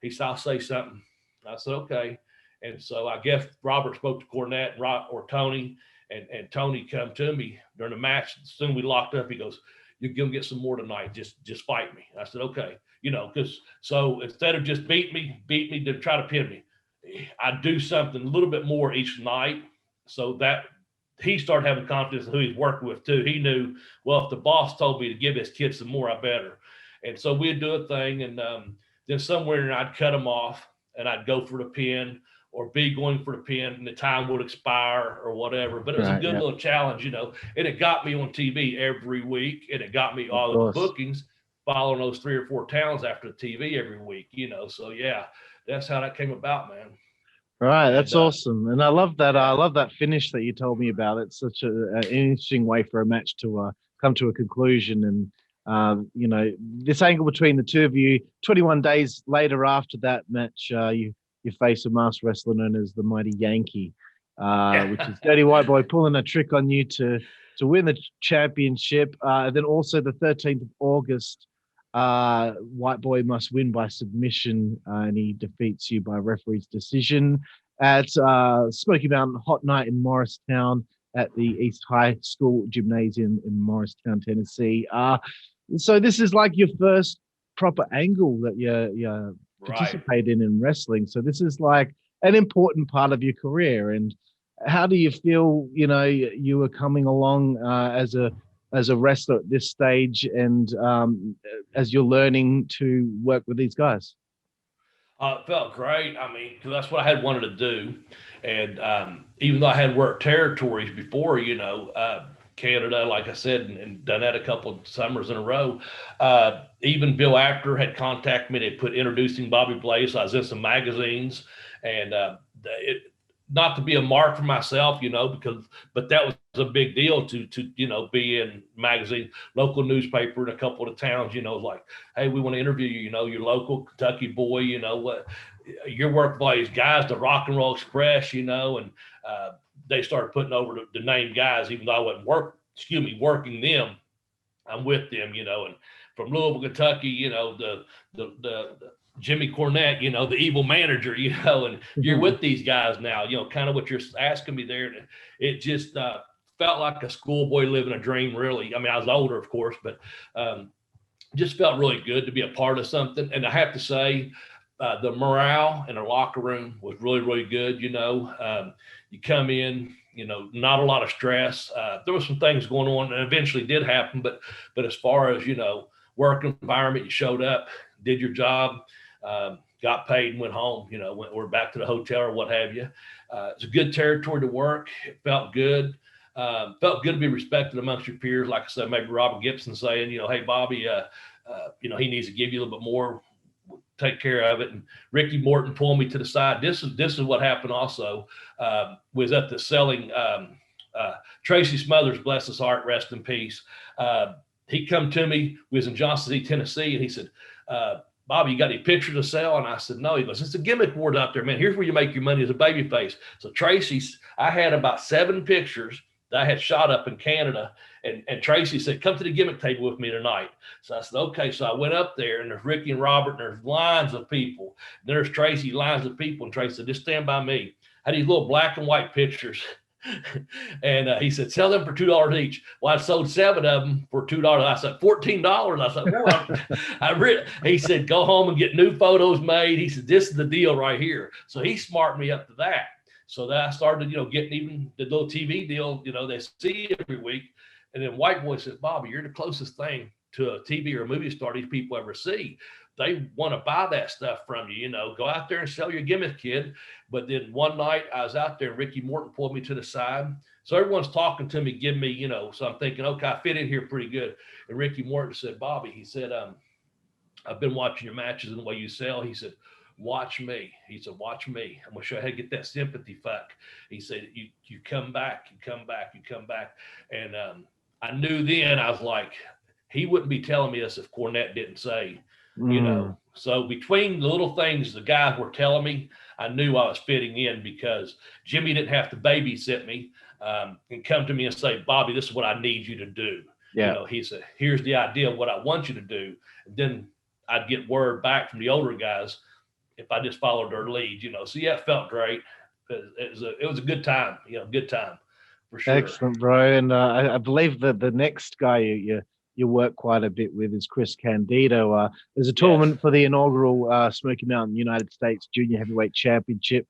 he said, I'll say something. I said, okay. And so I guess Robert spoke to Cornette or Tony, and Tony come to me during the match. As soon as we locked up, he goes, you're going to get some more tonight. Just fight me. I said, okay. Because so instead of just beat me to try to pin me, I do something a little bit more each night, so that he started having confidence in who he's working with too. He knew, well, if the boss told me to give his kid some more, I better. And so we'd do a thing, and then somewhere I'd cut him off, and I'd go for the pin or be going for the pin, and the time would expire or whatever. But it was a good little challenge, and it got me on TV every week, and it got me all of the bookings, following those 3 or 4 towns after the TV every week, So yeah, that's how that came about, man. Right, that's awesome, and I love that. I love that finish that you told me about. It's such an interesting way for a match to come to a conclusion, and this angle between the two of you. 21 days later, after that match, you face a masked wrestler known as the Mighty Yankee, which is Dirty White Boy pulling a trick on you to win the championship. And then also the 13th of August. White Boy must win by submission, and he defeats you by referee's decision at Smoky Mountain Hot Night in Morristown at the East High School Gymnasium in Morristown, Tennessee. So this is like your first proper angle that you participate in wrestling. So this is like an important part of your career. And how do you feel, you were coming along as a wrestler at this stage, and as you're learning to work with these guys? It felt great. I mean, because that's what I had wanted to do. And even though I had worked territories before, Canada, like I said, and done that a couple of summers in a row. Even Bill Apter had contacted me. They put Introducing Bobby Blaze. I was in some magazines, and not to be a mark for myself, but that was a big deal to be in magazine, local newspaper in a couple of towns, like, hey, we want to interview you, you're local Kentucky boy, what your work by these guys, the Rock and Roll Express, and they started putting over the name guys, even though I wasn't working them. I'm with them, and from Louisville, Kentucky, the Jimmy Cornette, the evil manager, and you're with these guys now, kind of what you're asking me there. It just felt like a schoolboy living a dream, really. I mean, I was older, of course, but just felt really good to be a part of something. And I have to say, the morale in the locker room was really, really good. You come in, not a lot of stress. There was some things going on, and eventually did happen. But as far as, work environment, you showed up, did your job. got paid and went home. We're back to the hotel or what have you. It's a good territory to work. It felt good. Felt good to be respected amongst your peers. Like I said, maybe Robert Gibson saying, hey, Bobby, he needs to give you a little bit more. Take care of it. And Ricky Morton pulled me to the side. This is what happened also. Was at the selling Tracy Smothers, bless his heart, rest in peace. He come to me, we was in Johnson City, Tennessee, and he said, Bobby, you got any pictures to sell? And I said, no. He goes, it's a gimmick ward out there, man. Here's where you make your money as a babyface. So Tracy's, I had about 7 pictures that I had shot up in Canada. And Tracy said, come to the gimmick table with me tonight. So I said, okay. So I went up there, and there's Ricky and Robert, and there's lines of people. And there's Tracy, lines of people. And Tracy said, just stand by me. I had these little black and white pictures. And he said, sell them for $2 each. Well, I sold 7 of them for $2. I said, $14. I said, well, he said, go home and get new photos made. He said, this is the deal right here. So he smarted me up to that. So that I started, getting even the little TV deal, they see every week. And then White Boy said, Bobby, you're the closest thing to a TV or a movie star these people ever see. They want to buy that stuff from you, go out there and sell your gimmick, kid. But then one night I was out there and Ricky Morton pulled me to the side. So everyone's talking to me, give me, so I'm thinking, okay, I fit in here pretty good. And Ricky Morton said, Bobby, he said, I've been watching your matches and the way you sell. He said, watch me. He said, watch me. I'm going to show you how to get that sympathy fuck. He said, you come back, you come back, you come back. And I knew then, I was like, he wouldn't be telling me this if Cornette didn't say, So between the little things the guys were telling me, I knew I was fitting in because Jimmy didn't have to babysit me and come to me and say, Bobby, this is what I need you to do. Yeah. He said, here's the idea of what I want you to do. And then I'd get word back from the older guys if I just followed their lead, So yeah, it felt great. It was a good time, good time for sure. Excellent, bro. And I believe that the next guy you work quite a bit with is Chris Candido. There's a tournament for the inaugural Smoky Mountain United States Junior Heavyweight Championship.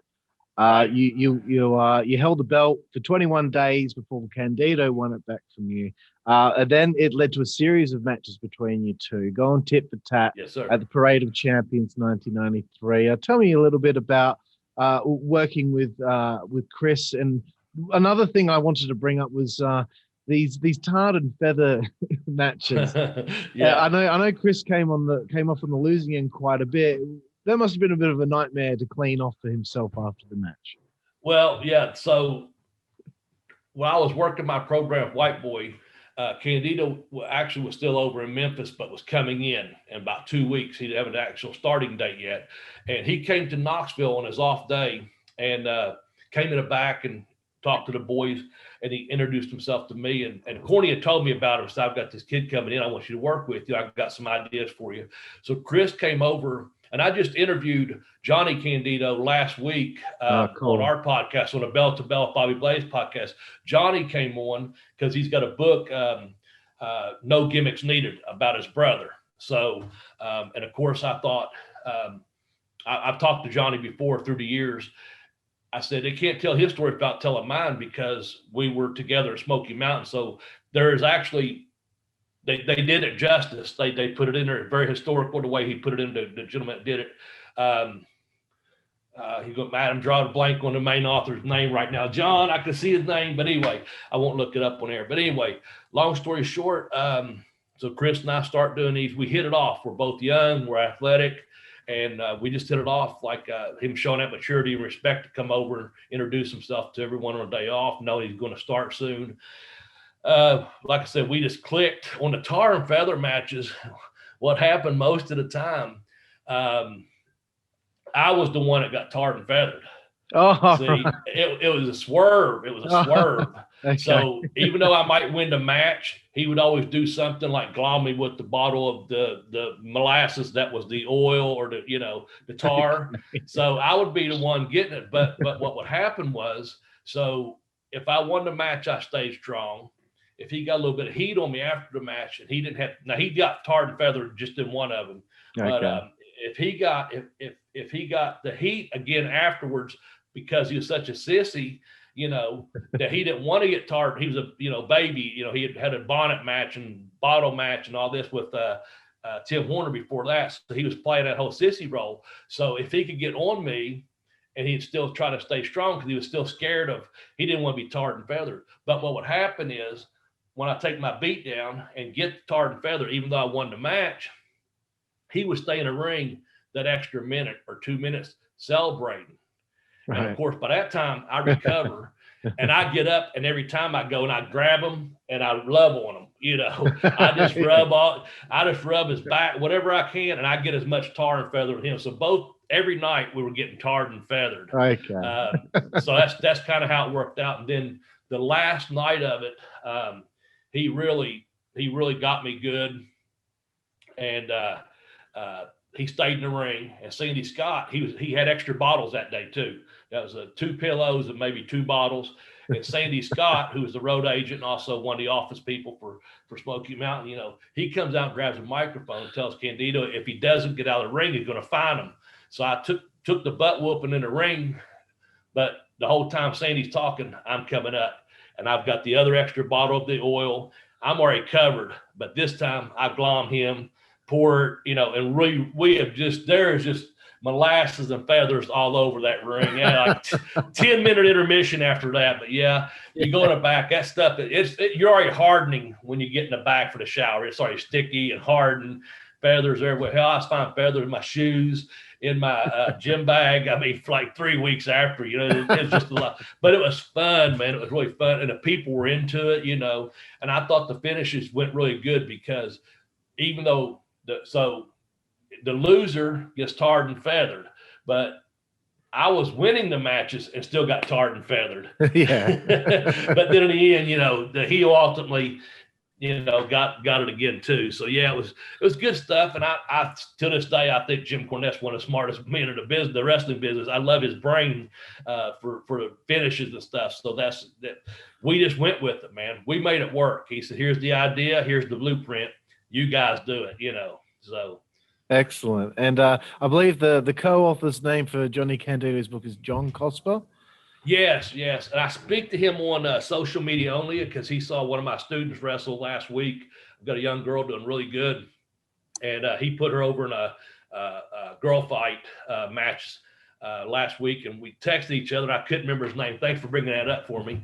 You held the belt for 21 days before Candido won it back from you. And then it led to a series of matches between you two, going tit for tat at the Parade of Champions 1993. Tell me a little bit about working with Chris. And another thing I wanted to bring up was these tarred and feather matches. Yeah, I know Chris came off on the losing end quite a bit. That must have been a bit of a nightmare to clean off for himself after the match. Well, yeah. So when I was working my program with White Boy, Candido actually was still over in Memphis, but was coming in about 2 weeks. He didn't have an actual starting date yet. And he came to Knoxville on his off day and came in the back and talked to the boys, and he introduced himself to me. And Corny had told me about him. So I've got this kid coming in. I want you to work with you. I've got some ideas for you. So Chris came over, and I just interviewed Johnny Candido last week on our podcast, on a Bell to Bell Bobby Blaze podcast. Johnny came on because he's got a book, No Gimmicks Needed, about his brother. So, and of course, I thought, I've talked to Johnny before through the years. I said, they can't tell his story without telling mine because we were together at Smoky Mountain. So there is actually, they did it justice. They put it in there very historical the way he put it in. The gentleman that did it. He go, Madam, draw a blank on the main author's name right now. John, I can see his name, but anyway, I won't look it up on air. But anyway, long story short, so Chris and I start doing these. We hit it off. We're both young, we're athletic, and we just hit it off like him showing that maturity and respect to come over and introduce himself to everyone on a day off, knowing he's going to start soon. Like I said, we just clicked on the tar and feather matches. What happened most of the time, I was the one that got tarred and feathered. Oh, see, right. it was a swerve. It was a swerve. Okay. So even though I might win the match, he would always do something like glom me with the bottle of the molasses that was the oil or the tar. So I would be the one getting it. But what would happen was, so if I won the match, I stayed strong. If he got a little bit of heat on me after the match, and he didn't have, now he got tarred and feathered just in one of them. Okay. But if he got the heat again afterwards, because he was such a sissy, that he didn't want to get tarred. He was a, baby, he had a bonnet match and bottle match and all this with Tim Horner before that. So he was playing that whole sissy role. So if he could get on me, and he'd still try to stay strong because he was still scared he didn't want to be tarred and feathered. But what would happen is when I take my beat down and get tarred and feathered, even though I won the match, he would stay in the ring that extra minute or 2 minutes celebrating. Right. And of course, by that time I recover and I get up, and every time I go and I grab him and I rub on him, I just rub his back, whatever I can. And I get as much tar and feather with him. So every night we were getting tarred and feathered. Okay. So that's kind of how it worked out. And then the last night of it, he really got me good. And he stayed in the ring. And Sandy Scott, he had extra bottles that day too. That was 2 pillows and maybe 2 bottles. And Sandy Scott, who was the road agent and also one of the office people for Smoky Mountain, he comes out and grabs a microphone and tells Candido if he doesn't get out of the ring, he's going to fine him. So I took the butt whooping in the ring, but the whole time Sandy's talking, I'm coming up, and I've got the other extra bottle of the oil. I'm already covered, but this time I glom him, pour it, and we have there's just molasses and feathers all over that ring. Yeah, like 10-minute intermission after that. But yeah, you go in the back, that stuff, you're already hardening when you get in the back for the shower. It's already sticky and hardened, feathers everywhere. Hell, I find feathers in my shoes, in my gym bag. I mean, for like 3 weeks after, it's just a lot. But it was fun, man. It was really fun. And the people were into it, And I thought the finishes went really good because even though the loser gets tarred and feathered, but I was winning the matches and still got tarred and feathered. Yeah. But then in the end, the heel ultimately, got it again too. So yeah, it was good stuff. And I to this day, I think Jim Cornette's one of the smartest men in the business, the wrestling business. I love his brain for the finishes and stuff. So that we just went with it, man. We made it work. He said, "Here's the idea. Here's the blueprint. You guys do it." So. Excellent. And I believe the co-author's name for Johnny Candido's book is John Cosper. Yes. And I speak to him on social media only because he saw one of my students wrestle last week. I've got a young girl doing really good. And he put her over in a girl fight match last week, and we texted each other. I couldn't remember his name. Thanks for bringing that up for me.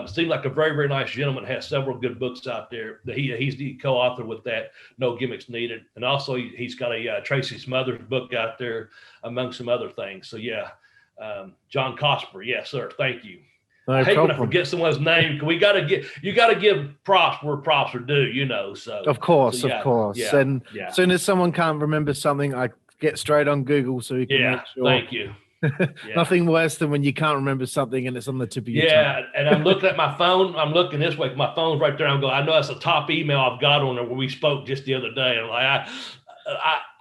Seemed like a very, very nice gentleman. Has several good books out there. He's the co-author with that, No Gimmicks Needed. And also he's got a Tracy Smothers book out there, among some other things. So yeah, John Cosper. Yes, sir. Thank you. I hate when I forget someone's name. You got to give props where props are due, So of course. Yeah, and as soon as someone can't remember something, I get straight on Google so you can make sure. Thank you. Nothing worse than when you can't remember something and it's on the tip of your tongue. Yeah, and I'm looking at my phone. I'm looking this way. My phone's right there. I'm going, I know that's the top email I've got on there where we spoke just the other day. I'm like,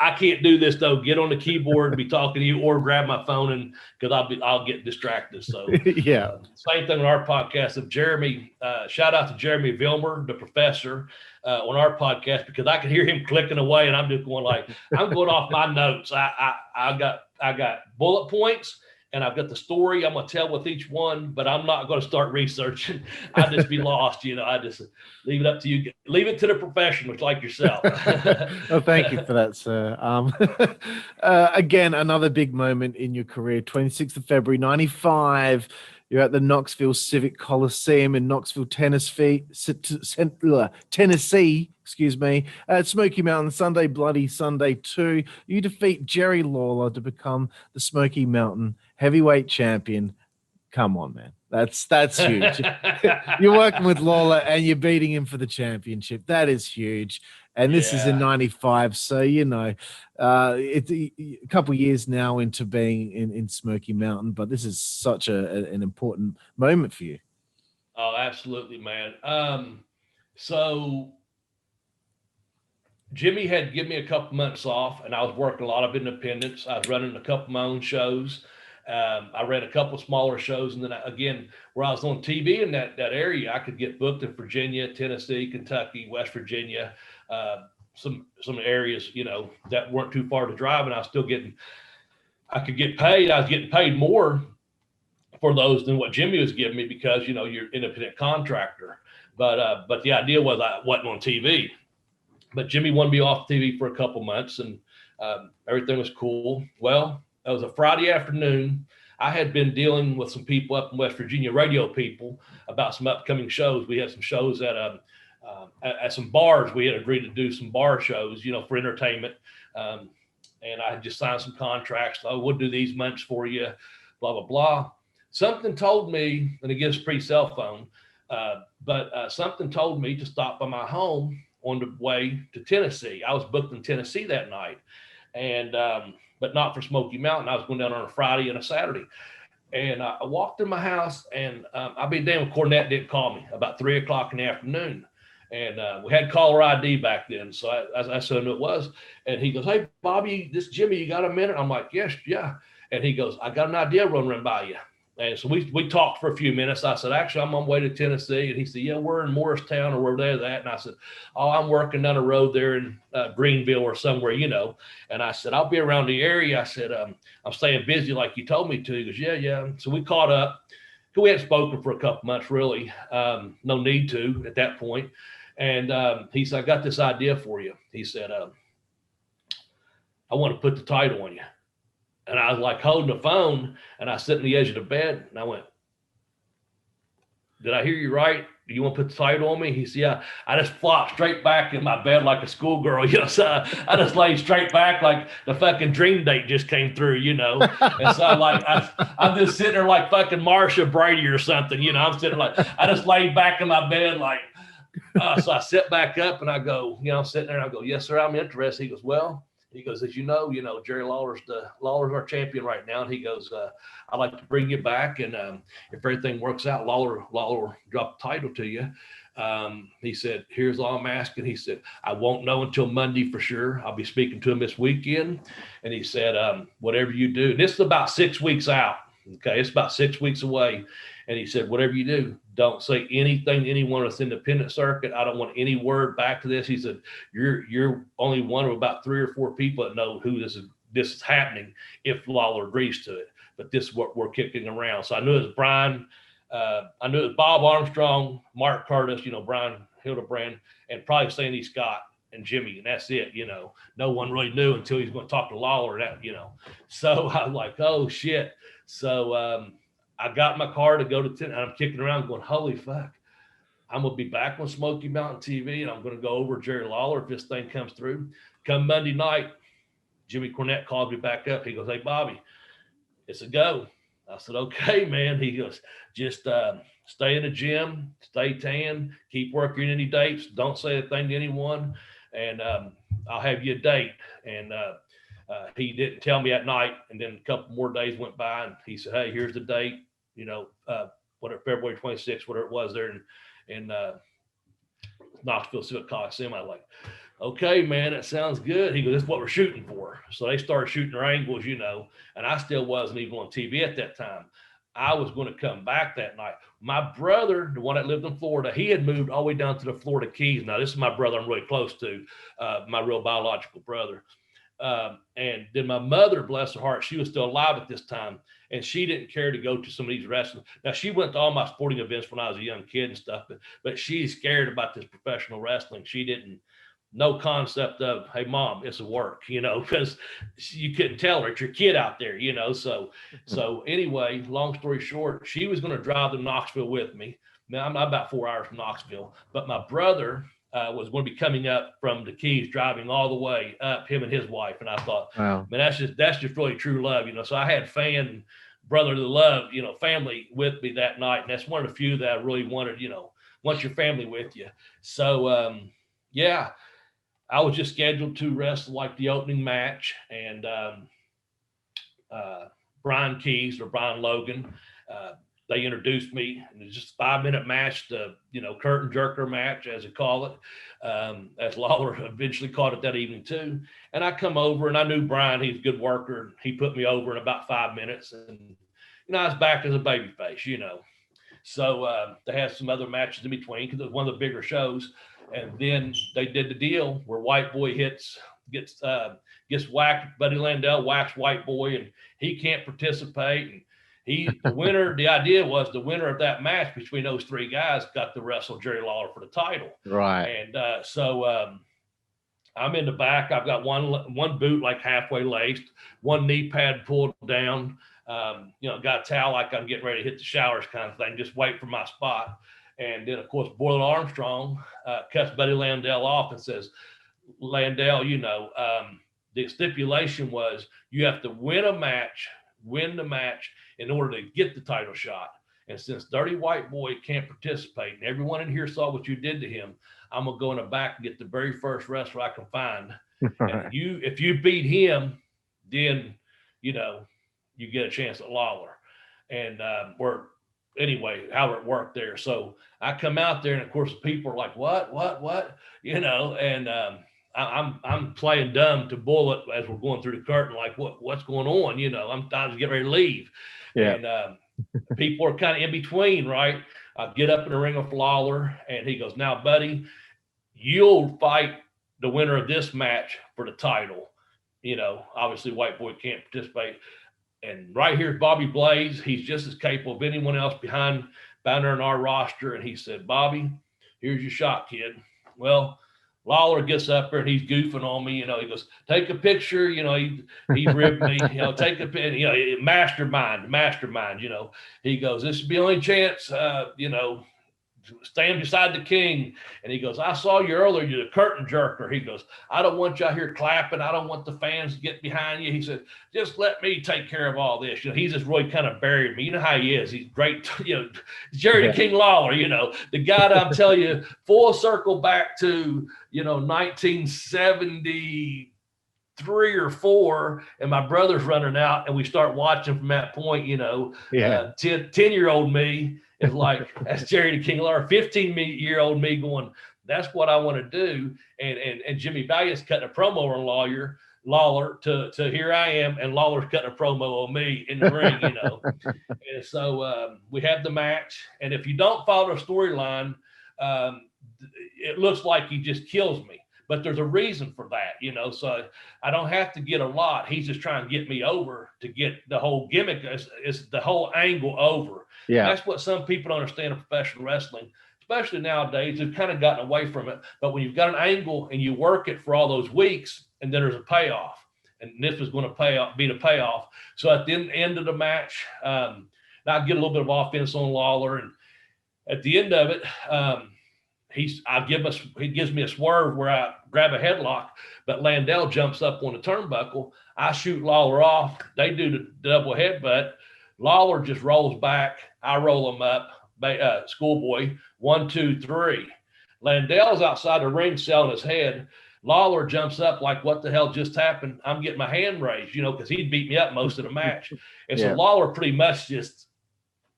I can't do this though. Get on the keyboard and be talking to you, or grab my phone and because I'll get distracted. So yeah. Same thing on our podcast of Jeremy. Shout out to Jeremy Vilmer, the professor, on our podcast, because I can hear him clicking away and I'm just going like, I'm going off my notes. I got bullet points and I've got the story I'm going to tell with each one, but I'm not going to start researching. I'd just be lost. I just leave it up to you. Leave it to the professionals like yourself. Oh, thank you for that, sir. Again, another big moment in your career, 26th of February, 95. You're at the Knoxville Civic Coliseum in Knoxville, Tennessee, at Smoky Mountain, Sunday Bloody Sunday 2. You defeat Jerry Lawler to become the Smoky Mountain Heavyweight Champion. Come on, man. That's huge. You're working with Lawler and you're beating him for the championship. That is huge. And this is in 95. So, it's a couple of years now into being in Smoky Mountain, but this is such an important moment for you. Oh, absolutely, man. So Jimmy had given me a couple months off, and I was working a lot of independents. I was running a couple of my own shows. I ran a couple smaller shows, and then again, where I was on TV in that area, I could get booked in Virginia, Tennessee, Kentucky, West Virginia, some areas, that weren't too far to drive, and I could get paid. I was getting paid more for those than what Jimmy was giving me because, you're an independent contractor. But the idea was I wasn't on TV. but Jimmy wanted me off TV for a couple months, and everything was cool. Well, it was a Friday afternoon. I had been dealing with some people up in West Virginia, radio people, about some upcoming shows. We had some shows at some bars. We had agreed to do some bar shows, for entertainment. And I had just signed some contracts. So I would do these months for you, blah, blah, blah. Something told me, and it gives free cell phone, but something told me to stop by my home on the way to Tennessee. I was booked in Tennessee that night, and but not for Smoky Mountain. I was going down on a Friday and a Saturday. And I walked in my house, and I'll be damned, Cornette didn't call me about 3 o'clock in the afternoon. And we had caller ID back then, so I said who it was. And he goes, "Hey, Bobby, this is Jimmy. You got a minute?" I'm like, "Yes, yeah." And he goes, "I got an idea run by you." And so we talked for a few minutes. I said, "Actually, I'm on my way to Tennessee." And he said, "Yeah, we're in Morristown or where they're at." And I said, "Oh, I'm working down the road there in Greenville or somewhere, And I said, "I'll be around the area." I said, "I'm staying busy like you told me to." He goes, "Yeah." So we caught up. We hadn't spoken for a couple months, really. No need to at that point. And he said, "I got this idea for you." He said, "I want to put the title on you." And I was like holding the phone, and I sit on the edge of the bed, and I went, "Did I hear you right? Do you want to put the title on me?" He said, "Yeah." I just flopped straight back in my bed like a schoolgirl, So I just laid straight back like the fucking dream date just came through, And so I'm just sitting there like fucking Marsha Brady or something, I'm sitting like, I just laid back in my bed like, so I sit back up and I go, I'm sitting there and I go, "Yes, sir, I'm interested." He goes, "Well," he goes, "as you know, Jerry Lawler's our champion right now." And he goes, "I'd like to bring you back. And if everything works out, Lawler will drop the title to you." He said, "Here's all I'm asking." He said, "I won't know until Monday for sure. I'll be speaking to him this weekend." And he said, "Whatever you do," and this is about 6 weeks out. Okay. It's about 6 weeks away. And he said, "Whatever you do, don't say anything to anyone that's independent circuit. I don't want any word back to this." He said, You're only one of about 3 or 4 people that know who this is happening if Lawler agrees to it. But this is what we're kicking around." So I knew it was Brian. I knew it was Bob Armstrong, Mark Curtis, Brian Hildebrand, and probably Sandy Scott and Jimmy. And that's it. No one really knew until he's going to talk to Lawler. So I'm like, oh shit. So, I got in my car to go to and I'm kicking around going, holy fuck, I'm going to be back on Smoky Mountain TV, and I'm going to go over Jerry Lawler if this thing comes through. Come Monday night, Jimmy Cornette called me back up. He goes, "Hey, Bobby, it's a go." I said, "Okay, man." He goes, "Just stay in the gym, stay tan, keep working any dates. Don't say a thing to anyone, and I'll have you a date." And he didn't tell me at night, and then a couple more days went by, and he said, "Hey, here's the date, whatever, February 26th, whatever it was there in Knoxville Civic Coliseum." I was like, "Okay, man, that sounds good." He goes, "This is what we're shooting for." So they started shooting their angles, and I still wasn't even on TV at that time. I was going to come back that night. My brother, the one that lived in Florida, he had moved all the way down to the Florida Keys. Now, this is my brother I'm really close to, my real biological brother. And then my mother, bless her heart, she was still alive at this time, and she didn't care to go to some of these wrestling. Now, she went to all my sporting events when I was a young kid and stuff, but she's scared about this professional wrestling. She didn't, no concept of, "Hey, Mom, it's a work," because you couldn't tell her, it's your kid out there, So anyway, long story short, she was going to drive to Knoxville with me. Now, I'm about 4 hours from Knoxville, but my brother was going to be coming up from the Keys, driving all the way up, him and his wife. And I thought, wow, man, that's just really true love, So I had brotherly love, family with me that night. And that's one of the few that I really wanted, want your family with you. So, yeah, I was just scheduled to wrestle like the opening match. And Brian Keys or Brian Logan, they introduced me, and it's just a 5-minute match, the curtain jerker match, as they call it, as Lawler eventually called it that evening too. And I come over, and I knew Brian, he's a good worker. He put me over in about 5 minutes, and I was back as a babyface, So they had some other matches in between because it was one of the bigger shows. And then they did the deal where White Boy gets whacked. Buddy Landell whacks White Boy, and he can't participate. And the winner, the idea was the winner of that match between those 3 guys got to wrestle Jerry Lawler for the title. Right. And so I'm in the back. I've got one boot like halfway laced, one knee pad pulled down. Got a towel like I'm getting ready to hit the showers kind of thing, just wait for my spot. And then, of course, Boiler Armstrong cuts Buddy Landell off and says, Landell, the stipulation was you have to win the match in order to get the title shot. And since Dirty White Boy can't participate, and everyone in here saw what you did to him, I'm going to go in the back and get the very first wrestler I can find. And if you beat him, then, you get a chance at Lawler. And however it worked there. So I come out there, and of course, the people are like, what, and I'm playing dumb to Bullet as we're going through the curtain, like, what's going on? I'm just getting ready to leave. Yeah. And people are kind of in between, right? I get up in the ring with Lawler, and he goes, now, buddy, you'll fight the winner of this match for the title. Obviously White Boy can't participate. And right here's Bobby Blaze. He's just as capable of anyone else behind there in our roster. And he said, Bobby, here's your shot, kid. Well, Lawler gets up there and he's goofing on me. He goes, take a picture. He ripped me. Take a picture. Mastermind. He goes, this is the only chance. Stand beside the king. And he goes, I saw you earlier. You're the curtain jerker. He goes, I don't want you out here clapping. I don't want the fans to get behind you. He said, just let me take care of all this. He's just really kind of buried me. You know how he is. He's great. Jerry the King Lawler, the guy that I'm telling you, full circle back to, 1973 or 4, and my brother's running out, and we start watching from that point, 10-year-old me is like, that's Jerry the King Lawler. 15-year-old me going, that's what I want to do. And Jimmy Valiant's cutting a promo on Lawler to here I am, and Lawler's cutting a promo on me in the ring, And so we have the match, and if you don't follow the storyline, it looks like he just kills me. But there's a reason for that, so I don't have to get a lot. He's just trying to get me over to get the whole gimmick, is the whole angle over. Yeah. And that's what some people don't understand of professional wrestling, especially nowadays. They've kind of gotten away from it. But when you've got an angle and you work it for all those weeks, and then there's a payoff, and this was going to be the payoff. So at the end of the match, I get a little bit of offense on Lawler, and at the end of it, he gives me a swerve where I grab a headlock, but Landell jumps up on the turnbuckle. I shoot Lawler off. They do the double headbutt. Lawler just rolls back. I roll him up. Schoolboy, 1, 2, 3. Landell's outside the ring selling his head. Lawler jumps up like, what the hell just happened? I'm getting my hand raised, because he'd beat me up most of the match. And so Lawler pretty much just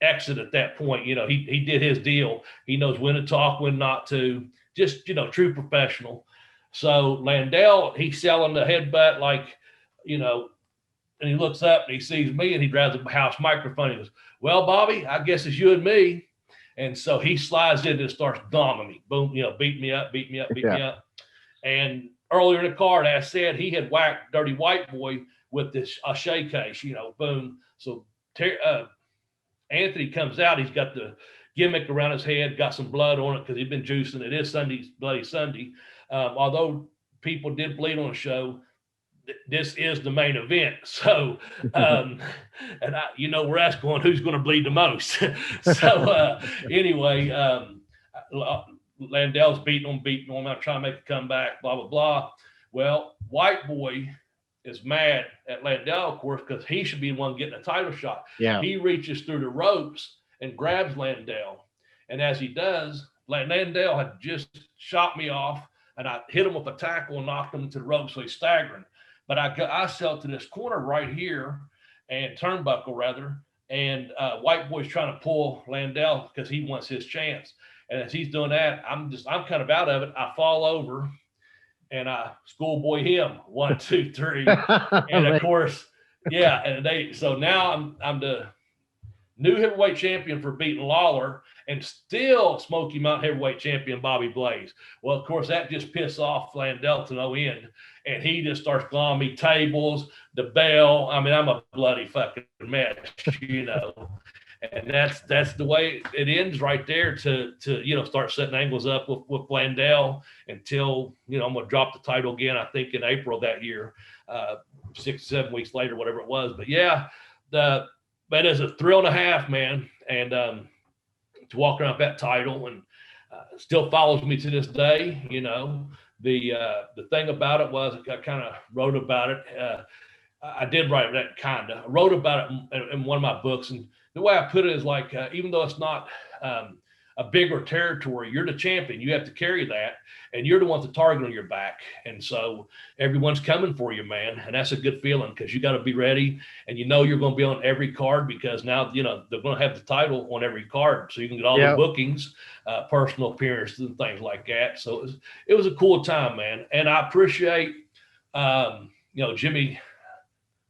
exit at that point. He did his deal. He knows when to talk, when not to. Just, true professional. So Landell, he's selling the headbutt like, and he looks up and he sees me and he grabs a house microphone. He goes, well, Bobby, I guess it's you and me. And so he slides in and starts dominating me. Boom, beat me up. And earlier in the card, as I said, he had whacked Dirty White Boy with this shake case, boom. So Anthony comes out. He's got the gimmick around his head, got some blood on it because he'd been juicing. It is Bloody Sunday. Although people did bleed on the show, this is the main event. So, and where that's going, who's going to bleed the most? So anyway, Landell's beating on. I'm trying to make a comeback, blah, blah, blah. Well, White Boy is mad at Landell, of course, because he should be the one getting a title shot. Yeah. He reaches through the ropes and grabs Landell. And as he does, Landell had just shot me off, and I hit him with a tackle and knocked him into the ropes, so he's staggering. But I sell to this corner right here, and turnbuckle rather, and White Boy's trying to pull Landell because he wants his chance. And as he's doing that, I'm kind of out of it. I fall over, and I schoolboy him 1, 2, 3, and of course, so now I'm the new heavyweight champion for beating Lawler, and still Smoky Mountain heavyweight champion Bobby Blaze. Well, of course, that just pissed off Landell to no end, and he just starts clawing me tables, the bell. I mean, I'm a bloody fucking mess, And that's the way it ends right there to start setting angles up with Blandell until, I'm going to drop the title again, I think in April that year, 6-7 weeks later, whatever it was. But yeah, that is a thrill and a half, man. And to walk around with that title and still follows me to this day. The thing about it was I kind of wrote about it. I did write that kind of. I wrote about it in one of my books, and the way I put it is like, even though it's not a bigger territory, you're the champion. You have to carry that, and you're the one with the target on your back. And so everyone's coming for you, man. And that's a good feeling because you got to be ready, and you're going to be on every card because now, they're going to have the title on every card. So you can get all the bookings, personal appearances and things like that. So it was a cool time, man. And I appreciate, Jimmy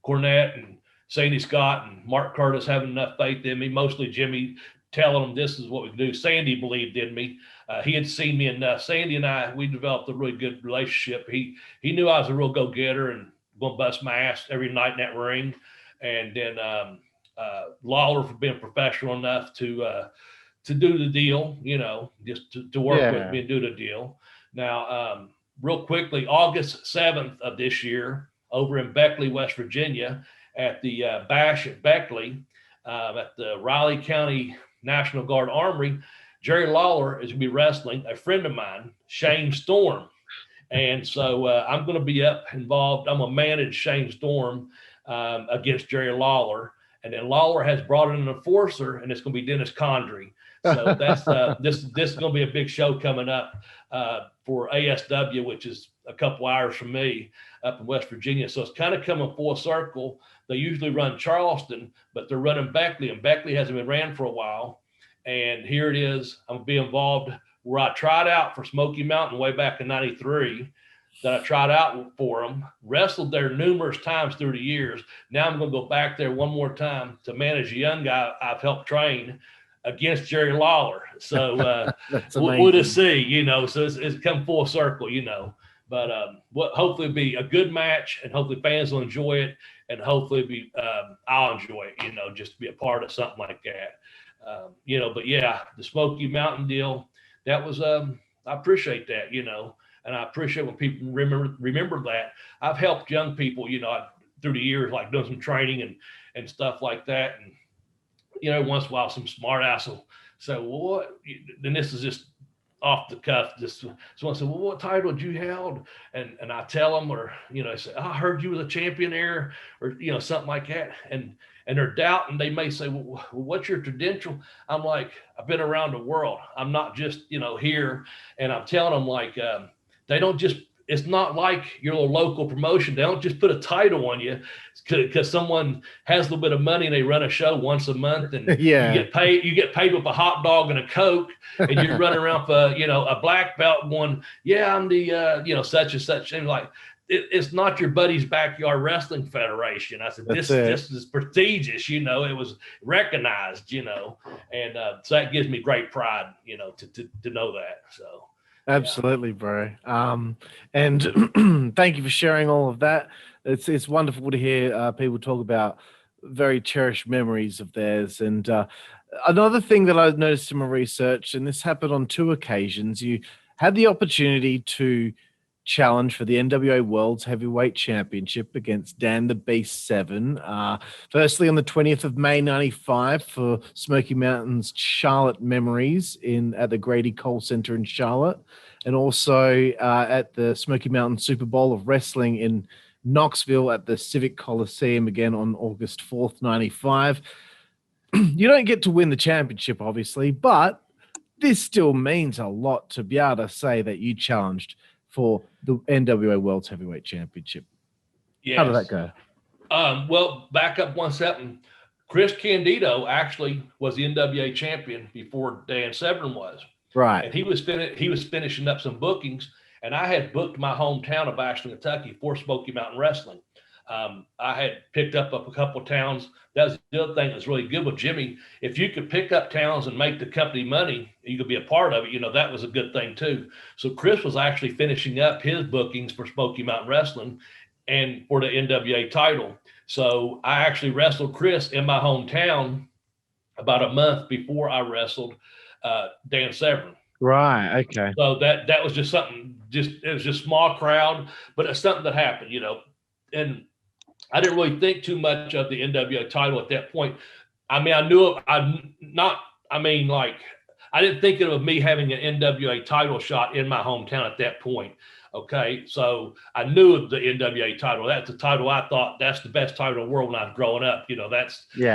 Cornette and Sandy Scott and Mark Curtis having enough faith in me, mostly Jimmy telling them this is what we do. Sandy believed in me. He had seen me enough. Sandy and we developed a really good relationship. He knew I was a real go-getter and going to bust my ass every night in that ring. And then Lawler for being professional enough to do the deal, just to work with me and do the deal. Now, real quickly, August 7th of this year, over in Beckley, West Virginia, at the Bash at Beckley, at the Riley County National Guard Armory, Jerry Lawler is going to be wrestling a friend of mine, Shane Storm. And so I'm going to be involved. I'm going to manage Shane Storm against Jerry Lawler. And then Lawler has brought in an enforcer, and it's going to be Dennis Condrey. So that's this is going to be a big show coming up for ASW, which is a couple hours from me up in West Virginia. So it's kind of coming full circle. They usually run Charleston, but they're running Beckley, and Beckley hasn't been ran for a while. And here it is. I'm going to be involved where I tried out for Smoky Mountain way back in '93. That I tried out for them, wrestled there numerous times through the years. Now I'm going to go back there one more time to manage a young guy I've helped train against Jerry Lawler. So we'll just see, so it's come full circle, but hopefully it'll be a good match, and hopefully fans will enjoy it, and hopefully I'll enjoy it, just to be a part of something like that. But yeah, the Smoky Mountain deal, that was, I appreciate that, and I appreciate when people remember that. I've helped young people, through the years, like doing some training and stuff like that. And, once in a while, some smart ass will say, well, what? Then this is just off the cuff. Someone said, well, what title did you held? And I tell them, or, I say, I heard you was a champion there, or, something like that. And they're doubting. They may say, well, what's your credential? I'm like, I've been around the world. I'm not just, here. And I'm telling them, like, they don't just, it's not like your local promotion. They don't just put a title on you because someone has a little bit of money and they run a show once a month, and you get paid with a hot dog and a Coke, and you're running around for, a black belt going, yeah, I'm the, such and such. And like, it's not your buddy's backyard wrestling federation. I said, this is prestigious, it was recognized, and so that gives me great pride, to know that. So. Absolutely, bro. And thank you for sharing all of that. It's wonderful to hear people talk about very cherished memories of theirs. And another thing that I noticed in my research, and this happened on 2 occasions, you had the opportunity to challenge for the NWA Worlds Heavyweight Championship against Dan the Beast Severn. Firstly, on the 20th of May, 95 for Smoky Mountain's Charlotte Memories at the Grady Cole Center in Charlotte, and also at the Smoky Mountain Super Bowl of Wrestling in Knoxville at the Civic Coliseum again on August 4th, 95. You don't get to win the championship, obviously, but this still means a lot to be able to say that you challenged for the NWA Worlds Heavyweight Championship. Yes. How did that go? Well, back up 1 second. Chris Candido actually was the NWA champion before Dan Severn was. Right. And he was finishing up some bookings, and I had booked my hometown of Ashland, Kentucky for Smoky Mountain Wrestling. I had picked up a couple of towns. That was the other thing that's really good with Jimmy. If you could pick up towns and make the company money, you could be a part of it. That was a good thing too. So Chris was actually finishing up his bookings for Smoky Mountain Wrestling and for the NWA title. So I actually wrestled Chris in my hometown about a month before I wrestled Dan Severn. Right. Okay. So that was just something, it was just small crowd, but it's something that happened, and I didn't really think too much of the NWA title at that point. I mean, I knew it, I didn't think of me having an NWA title shot in my hometown at that point. Okay. So I knew of the NWA title. That's the title I thought that's the best title in the world when I was growing up.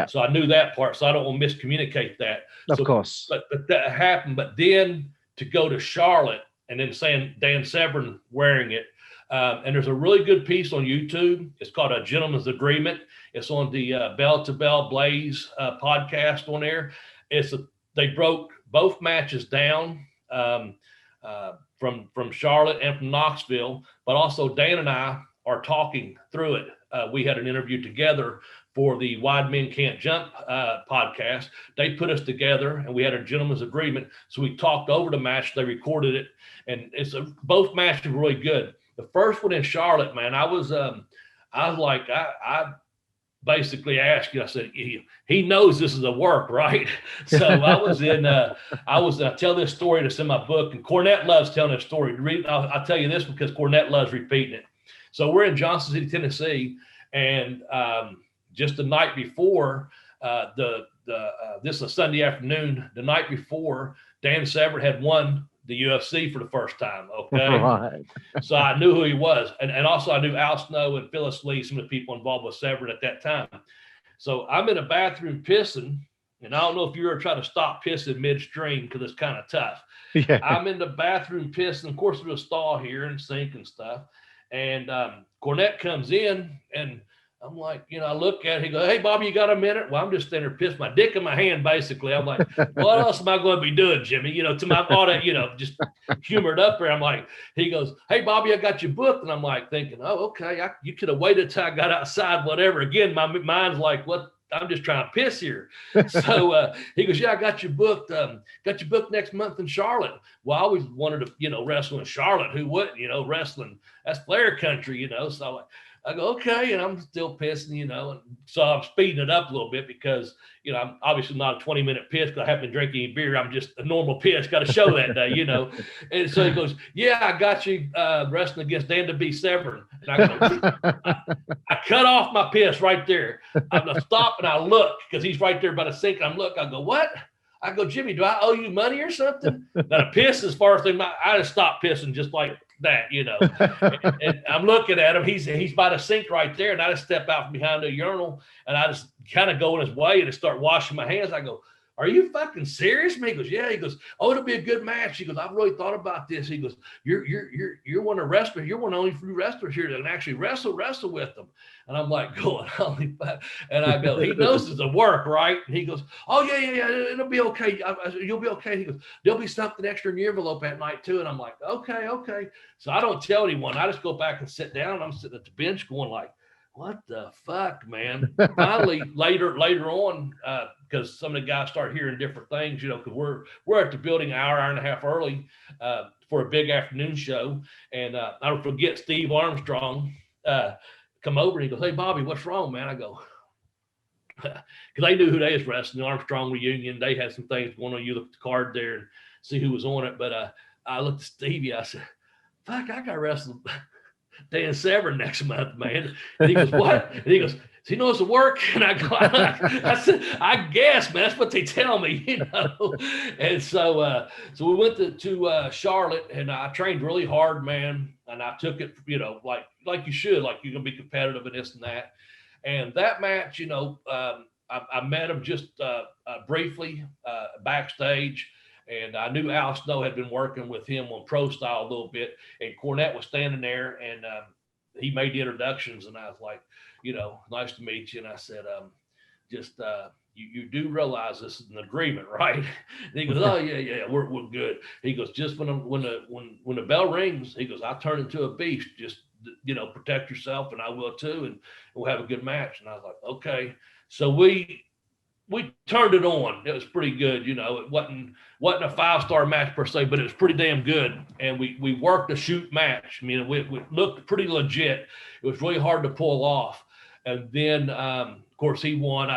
So I knew that part. So I don't want to miscommunicate that. Of course. But that happened. But then to go to Charlotte and then saying Dan Severn wearing it. And there's a really good piece on YouTube. It's called A Gentleman's Agreement. It's on the Bell to Bell Blaze podcast on there. They broke both matches down from Charlotte and from Knoxville, but also Dan and I are talking through it. We had an interview together for the Wide Men Can't Jump podcast. They put us together and we had a gentleman's agreement. So we talked over the match. They recorded it, and both matches were really good. The first one in Charlotte, man, I basically asked you, I said, he knows this is a work, right? So I tell this story that's in my book, and Cornette loves telling this story. I'll tell you this because Cornette loves repeating it. So we're in Johnson City, Tennessee, and just the night before, this is a Sunday afternoon, the night before, Dan Severn had won the UFC for the first time. Okay. Right. So I knew who he was. And also I knew Al Snow and Phyllis Lee, some of the people involved with Severn at that time. So I'm in a bathroom pissing, and I don't know if you ever try to stop pissing midstream because it's kind of tough. Yeah. I'm in the bathroom pissing. Of course, there's a stall here and sink and stuff. And Cornette comes in, and I'm like, I look at it. He goes, "Hey, Bobby, you got a minute?" Well, I'm just standing there pissing my dick in my hand, basically. I'm like, what else am I going to be doing, Jimmy? To my audit, just humored up there. I'm like, he goes, "Hey, Bobby, I got your book." And I'm like thinking, oh, okay. You could have waited till I got outside, whatever. Again, my mind's like, what? I'm just trying to piss here. So he goes, "Yeah, I got your book. Got your book next month in Charlotte." Well, I always wanted to, wrestle in Charlotte. Who wouldn't? Wrestling, that's Flair country, So I go, okay, and I'm still pissing, and so I'm speeding it up a little bit because, I'm obviously not a 20-minute piss because I haven't been drinking any beer. I'm just a normal piss, got to show that day, And so he goes, "Yeah, I got you wrestling against Dan Severn." And I go, I cut off my piss right there. I'm going to stop and I look because he's right there by the sink. I go, "What?" I go, "Jimmy, do I owe you money or something?" Now the piss, as far as I just stopped pissing just like that, and I'm looking at him. He's by the sink right there, and I just step out from behind the urinal, and I just kind of go in his way and just start washing my hands. I go, "Are you fucking serious?" And he goes, "Yeah." He goes, "Oh, it'll be a good match." He goes, "I've really thought about this." He goes, You're one of the wrestlers. You're one of the only few wrestlers here that can actually wrestle with them." And I'm like going, "Holy fuck!" And I go, "He knows it's a work, right?" And he goes, "Oh yeah, it'll be okay. You'll be okay." He goes, "There'll be something extra in your envelope at night too." And I'm like, "Okay." So I don't tell anyone. I just go back and sit down. I'm sitting at the bench going like, what the fuck, man? Finally, later on, because some of the guys start hearing different things, because we're at the building an hour and a half early for a big afternoon show. And I don't forget Steve Armstrong come over and he goes, "Hey, Bobby, what's wrong, man?" I go, because they knew who they was wrestling, the Armstrong reunion. They had some things going on. You look at the card there and see who was on it. But I looked at Stevie. I said, "Fuck, I got wrestled Dan Severn next month, man." And he goes, "What?" And he goes, "Does he know it's a work?" And I go, I said, "I guess, man, that's what they tell me, And so we went to Charlotte, and I trained really hard, man. And I took it, like you should, like you're gonna be competitive and this and that. And that match, I met him just briefly backstage. And I knew Al Snow had been working with him on Pro Style a little bit, and Cornette was standing there, and he made the introductions, and I was like, "Nice to meet you." And I said, you do realize this is an agreement, right?" And he goes, "Oh yeah, we're good." He goes, "Just when the bell rings," he goes, "I turn into a beast. Just protect yourself, and I will too, and we'll have a good match." And I was like, "Okay." So we turned it on. It was pretty good. It wasn't a 5-star match per se, but it was pretty damn good. And we worked a shoot match. I mean, we looked pretty legit. It was really hard to pull off. And then, of course, he won.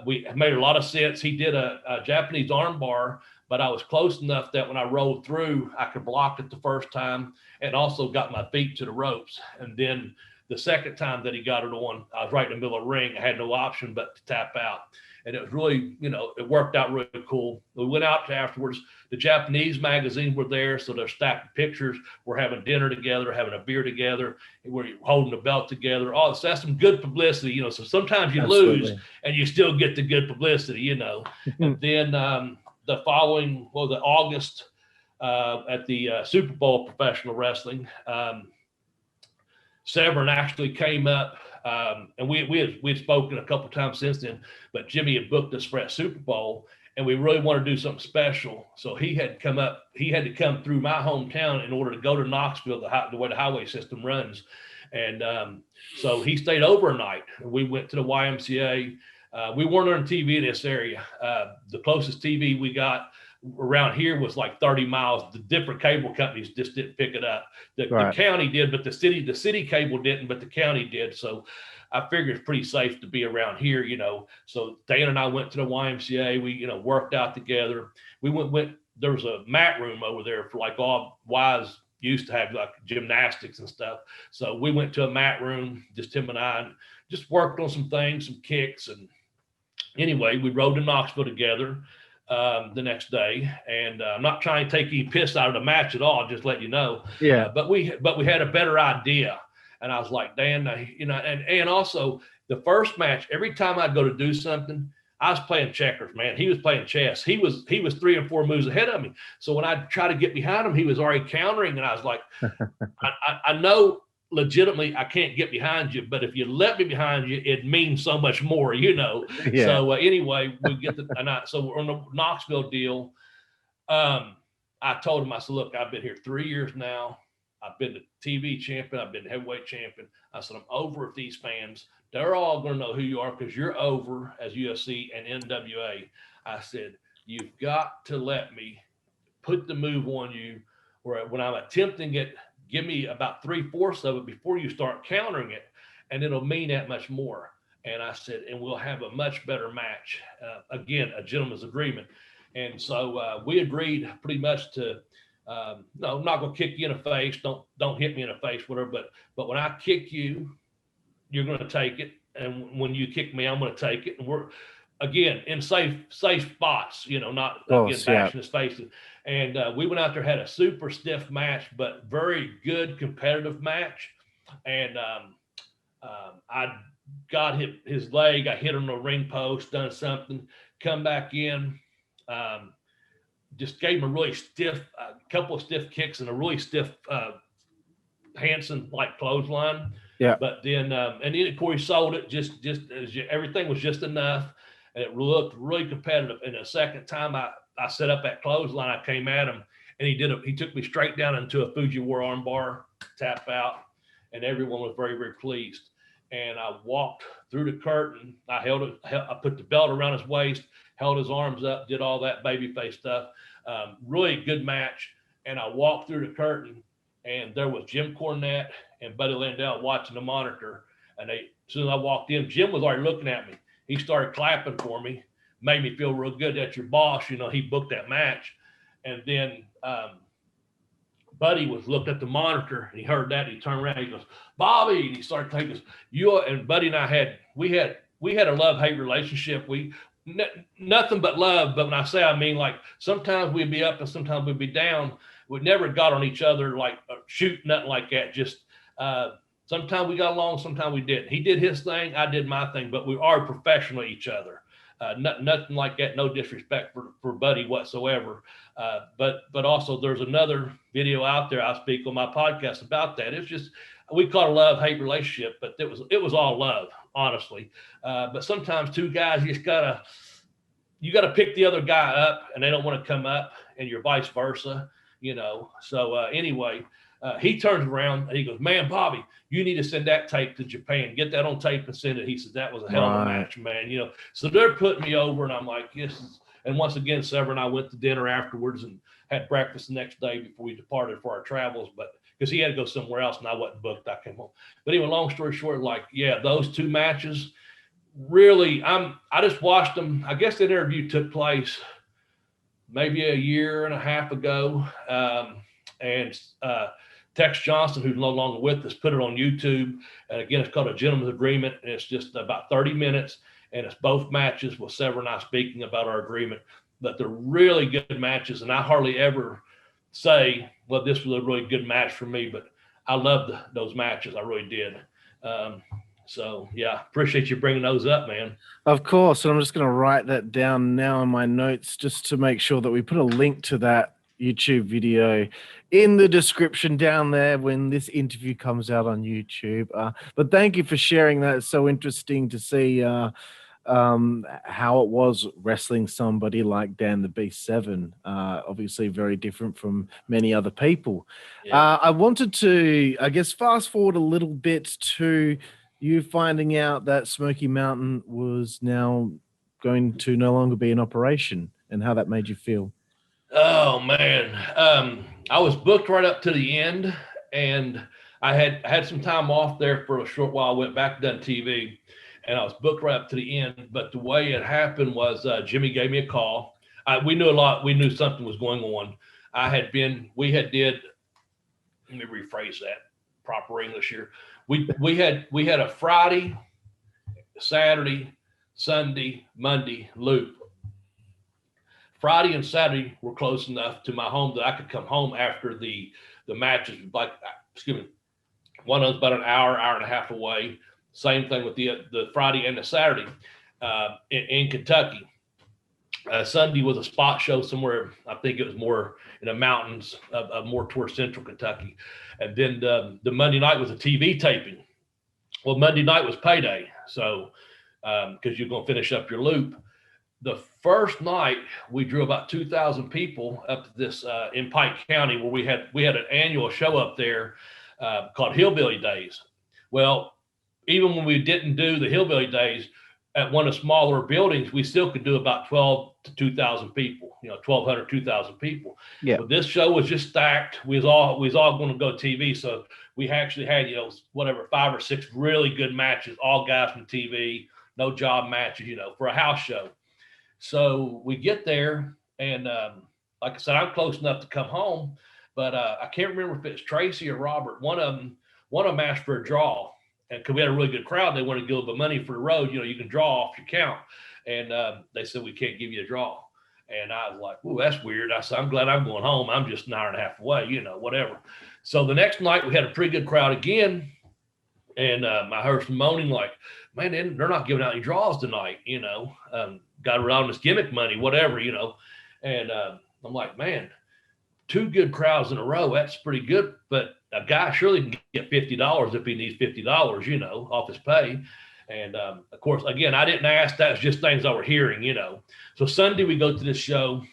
we made a lot of sense. He did a Japanese arm bar, but I was close enough that when I rolled through, I could block it the first time and also got my feet to the ropes. And then the second time that he got it on, I was right in the middle of the ring. I had no option but to tap out. And it was really, it worked out really cool. We went out afterwards. The Japanese magazine were there, so they're stacking pictures. We're having dinner together, having a beer together. We're holding the belt together. Oh, so that's some good publicity, So sometimes you lose and you still get the good publicity, And then the following, the August at the Super Bowl Professional Wrestling, Severn actually came up. And we had spoken a couple times since then, but Jimmy had booked us for that Super Bowl, and we really wanted to do something special. So he had to come through my hometown in order to go to Knoxville, the way the highway system runs. And so he stayed overnight. We went to the YMCA. We weren't on TV in this area. The closest TV we got around here was like 30 miles. The different cable companies just didn't pick it up. The county did, but the city cable didn't, but the county did. So I figured it's pretty safe to be around here, So Dan and I went to the YMCA. We, worked out together. We went, there was a mat room over there for like all Y's used to have like gymnastics and stuff. So we went to a mat room, just him and I, and just worked on some things, some kicks. And anyway, we rode to Knoxville together the next day, and I'm not trying to take any piss out of the match at all, just let you know. Yeah. But we had a better idea, and I was like, Dan, and also the first match, every time I'd go to do something, I was playing checkers, man. He was playing chess. He was 3 and 4 moves ahead of me. So when I try to get behind him, he was already countering, and I was like, I know legitimately I can't get behind you, but if you let me behind you, it means so much more, Yeah. So anyway, we get so we're on the Knoxville deal. I told him, I said, look, I've been here 3 years now. I've been the TV champion. I've been the heavyweight champion. I said, I'm over with these fans. They're all going to know who you are because you're over as UFC and NWA. I said, you've got to let me put the move on you, where when I'm attempting it, give me about 3/4 of it before you start countering it, and it'll mean that much more. And I said, and we'll have a much better match. Again, a gentleman's agreement. And so we agreed pretty much to, no, I'm not going to kick you in the face. Don't hit me in the face, whatever. But when I kick you, you're going to take it. And when you kick me, I'm going to take it. And we're, again, in safe spots, not again bashing his face. And we went out there, had a super stiff match, but very good competitive match. And I got his leg. I hit him on the ring post, done something, come back in, just gave him a really stiff, couple of stiff kicks and a really stiff Hansen-like clothesline. Yeah. But then, and then Corey sold it. Just everything was just enough. And it looked really competitive. And the second time I set up that clothesline, I came at him, and he took me straight down into a Fujiwara arm bar, tap out, and everyone was very, very pleased. And I walked through the curtain. I put the belt around his waist, held his arms up, did all that babyface stuff. Really good match. And I walked through the curtain, and there was Jim Cornette and Buddy Landell watching the monitor. And as soon as I walked in, Jim was already looking at me. He started clapping for me, made me feel real good. That's your boss. He booked that match. And then Buddy looked at the monitor, and he heard that. He turned around. He goes, Bobby. And he started taking us. And Buddy and I had a love-hate relationship. Nothing but love. But when I say, I mean, like, sometimes we'd be up and sometimes we'd be down. We never got on each other, like shoot, nothing like that. Just sometimes we got along, sometimes we didn't. He did his thing, I did my thing, but we are professional to each other. Nothing like that. No disrespect for Buddy whatsoever. But also there's another video out there. I speak on my podcast about that. It's just, we call it a love-hate relationship, but it was all love, honestly. But sometimes two guys, you gotta pick the other guy up, and they don't want to come up, and you're vice versa. So anyway, he turns around and he goes, man, Bobby, you need to send that tape to Japan. Get that on tape and send it. He said, that was a hell of a match, man. So they're putting me over, and I'm like, yes. And once again, Severn and I went to dinner afterwards and had breakfast the next day before we departed for our travels. But because he had to go somewhere else and I wasn't booked, I came home. But anyway, long story short, those two matches, really, I just watched them. I guess that interview took place maybe a year and a half ago. And Tex Johnson, who's no longer with us, put it on YouTube. And again, it's called A Gentleman's Agreement. And it's just about 30 minutes. And it's both matches with Severn and I speaking about our agreement. But they're really good matches. And I hardly ever say, well, this was a really good match for me. But I loved those matches. I really did. So, yeah, appreciate you bringing those up, man. Of course. And I'm just going to write that down now in my notes just to make sure that we put a link to that YouTube video in the description down there when this interview comes out on YouTube. But thank you for sharing that. It's so interesting to see how it was wrestling somebody like Dan the Beast Severn. Obviously very different from many other people. Yeah. I wanted to, I guess, fast forward a little bit to you finding out that Smoky Mountain was now going to no longer be in operation and how that made you feel. Oh, man. I was booked right up to the end, and I had some time off there for a short while. I went back to done TV, and I was booked right up to the end. But the way it happened was Jimmy gave me a call. We knew a lot. We knew something was going on. Let me rephrase that proper English here. We had a Friday, Saturday, Sunday, Monday loop. Friday and Saturday were close enough to my home that I could come home after the matches. Like, one of them's about an hour and a half away. Same thing with the Friday and the Saturday in Kentucky. Sunday was a spot show somewhere. I think it was more in the mountains, more towards central Kentucky. And then the Monday night was a TV taping. Well, Monday night was payday. So, because you're going to finish up your loop. The first night we drew about 2,000 people up to this in Pike County, where we had an annual show up there called Hillbilly Days. Well, even when we didn't do the Hillbilly Days at one of the smaller buildings, we still could do about 12 to 2,000 people, 1,200, 2,000 people. Yeah. But this show was just stacked. We was all going to go TV. So we actually had, 5 or 6 really good matches, all guys from TV, no job matches, for a house show. So we get there, and like I said, I'm close enough to come home, but I can't remember if it's Tracy or Robert. One of them asked for a draw, and because we had a really good crowd, they wanted to give a little bit of money for the road. You can draw off your count, and they said we can't give you a draw. And I was like, "Ooh, that's weird." I said, "I'm glad I'm going home. I'm just an hour and a half away, whatever." So the next night we had a pretty good crowd again, and I heard some moaning like, "Man, they're not giving out any draws tonight," got around this gimmick money, whatever, and I'm like, man, 2 good crowds in a row, that's pretty good. But a guy surely can get $50 if he needs $50, off his pay. And of course, again, I didn't ask. That was just things I were hearing, So Sunday we go to this show.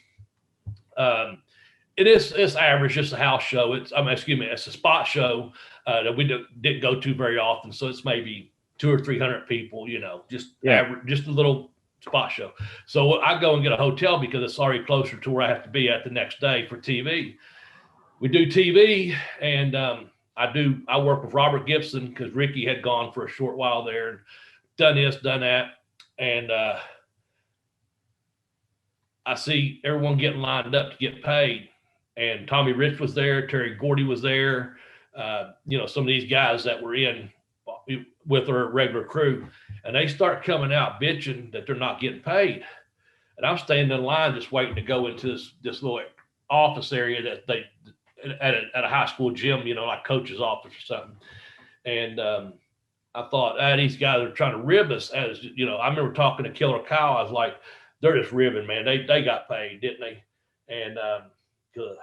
It's average, just a house show. It's a spot show that we didn't go to very often. So it's maybe 200 or 300 people, average, just a little spot show. So I go and get a hotel because it's already closer to where I have to be at the next day for TV. We do TV, and I work with Robert Gibson because Ricky had gone for a short while there and done this, done that. And I see everyone getting lined up to get paid. And Tommy Rich was there, Terry Gordy was there, some of these guys that were in with our regular crew, and they start coming out bitching that they're not getting paid. And I'm standing in line just waiting to go into this little office area that they at a high school gym, like coach's office or something. And I thought, these guys are trying to rib us. I remember talking to Killer Kyle. I was like, they're just ribbing, man. They got paid, didn't they? And good.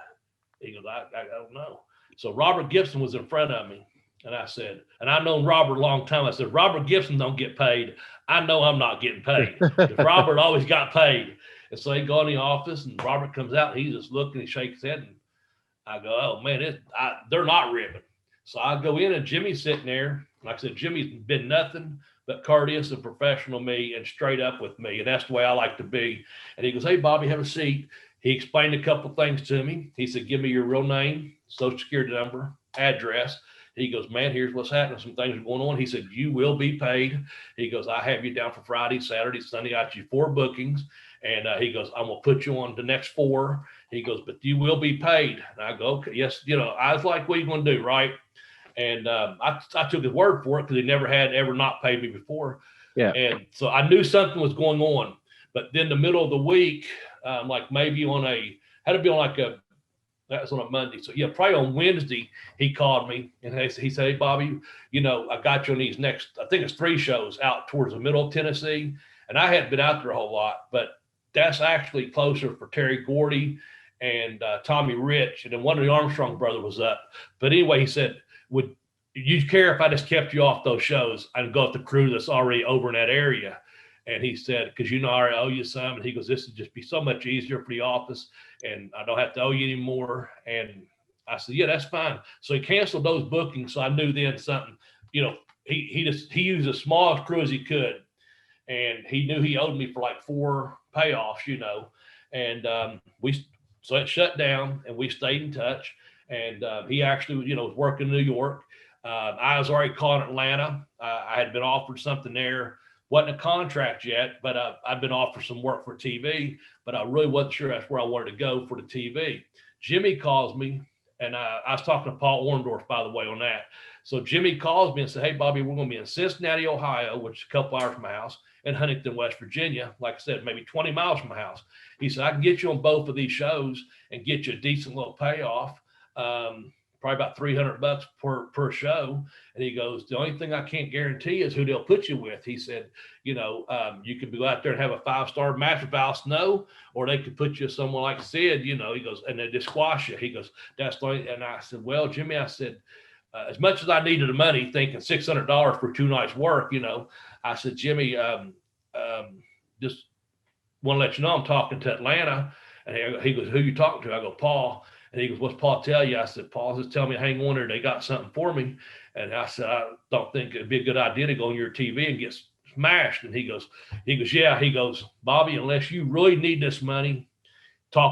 He goes, I don't know. So Robert Gibson was in front of me. And I said, and I've known Robert a long time. I said, Robert Gibson don't get paid. I know I'm not getting paid. Because Robert always got paid. And so they go in the office, and Robert comes out, and he's just looking, he shakes his head, and I go, oh, man, they're not ribbing. So I go in, and Jimmy's sitting there. Like I said, Jimmy's been nothing but courteous and professional to me and straight up with me. And that's the way I like to be. And he goes, hey, Bobby, have a seat. He explained a couple of things to me. He said, give me your real name, social security number, address. He goes, man, here's what's happening. Some things are going on. He said, you will be paid. He goes, I have you down for Friday, Saturday, Sunday. I got you 4 bookings. And he goes, I'm going to put you on the next 4. He goes, but you will be paid. And I go, okay, yes. I was like, what are you going to do, right? And I took his word for it because he never had ever not paid me before. Yeah. And so I knew something was going on. But then the middle of the week, like maybe that was on a Monday. So yeah, probably on Wednesday, he called me and he said, hey, Bobby, I got you on these next, I think it's 3 shows out towards the middle of Tennessee. And I hadn't been out there a whole lot, but that's actually closer for Terry Gordy and Tommy Rich. And then one of the Armstrong brothers was up. But anyway, he said, would you care if I just kept you off those shows and go with the crew that's already over in that area? And he said, because I already owe you some. And he goes, this would just be so much easier for the office and I don't have to owe you anymore. And I said, yeah, that's fine. So he canceled those bookings. So I knew then something, he used the smallest crew as he could. And he knew he owed me for like 4 payoffs, and so it shut down and we stayed in touch. And he actually, was working in New York. I was already calling Atlanta. I had been offered something there. Wasn't a contract yet, but I'd been offered some work for TV, but I really wasn't sure that's where I wanted to go for the TV. Jimmy calls me, and I was talking to Paul Orndorff, by the way, on that. So Jimmy calls me and said, hey, Bobby, we're going to be in Cincinnati, Ohio, which is a couple hours from my house, and Huntington, West Virginia, like I said, maybe 20 miles from my house. He said, I can get you on both of these shows and get you a decent little payoff, probably about $300 per show. And he goes, the only thing I can't guarantee is who they'll put you with. He said, you could go out there and have a 5-star match with Al Snow, or they could put you somewhere like Sid, he goes, and they just squash you. He goes, that's the only, and I said, well, Jimmy, I said, as much as I needed the money, thinking $600 for 2 nights work, I said, Jimmy, just want to let you know I'm talking to Atlanta. And he goes, who you talking to? I go, Paul. And he goes, what's Paul tell you? I said, Paul just tell me, hang on there. They got something for me. And I said, I don't think it'd be a good idea to go on your TV and get smashed. And he goes, yeah. He goes, Bobby, unless you really need this money,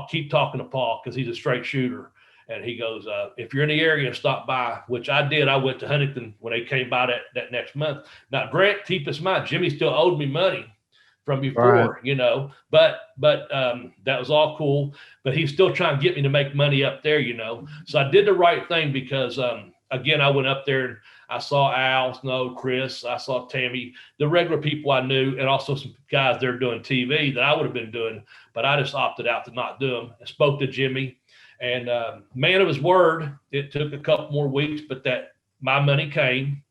keep talking to Paul, because he's a straight shooter. And he goes, if you're in the area, stop by, which I did. I went to Huntington when they came by that next month. Now, Grant, keep this in mind, Jimmy still owed me money from before, but that was all cool. But he's still trying to get me to make money up there, So I did the right thing because, again, I went up there and I saw Al, Snow, Chris, I saw Tammy, the regular people I knew, and also some guys there doing TV that I would have been doing, but I just opted out to not do them. I spoke to Jimmy. And man of his word, it took a couple more weeks, but that my money came.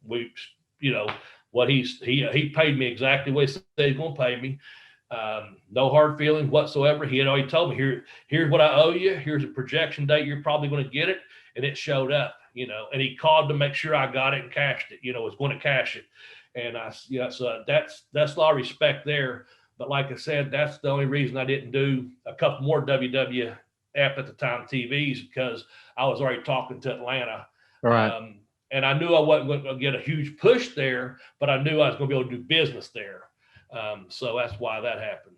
What he paid me exactly what he said he's going to pay me. No hard feelings whatsoever. He had already told me, here's what I owe you. Here's a projection date. You're probably going to get it. And it showed up, and he called to make sure I got it and cashed it, was going to cash it. And so that's a lot of respect there. But like I said, that's the only reason I didn't do a couple more WWF at the time TVs, because I was already talking to Atlanta. Right. And I knew I wasn't going to get a huge push there, but I knew I was going to be able to do business there. So that's why that happened.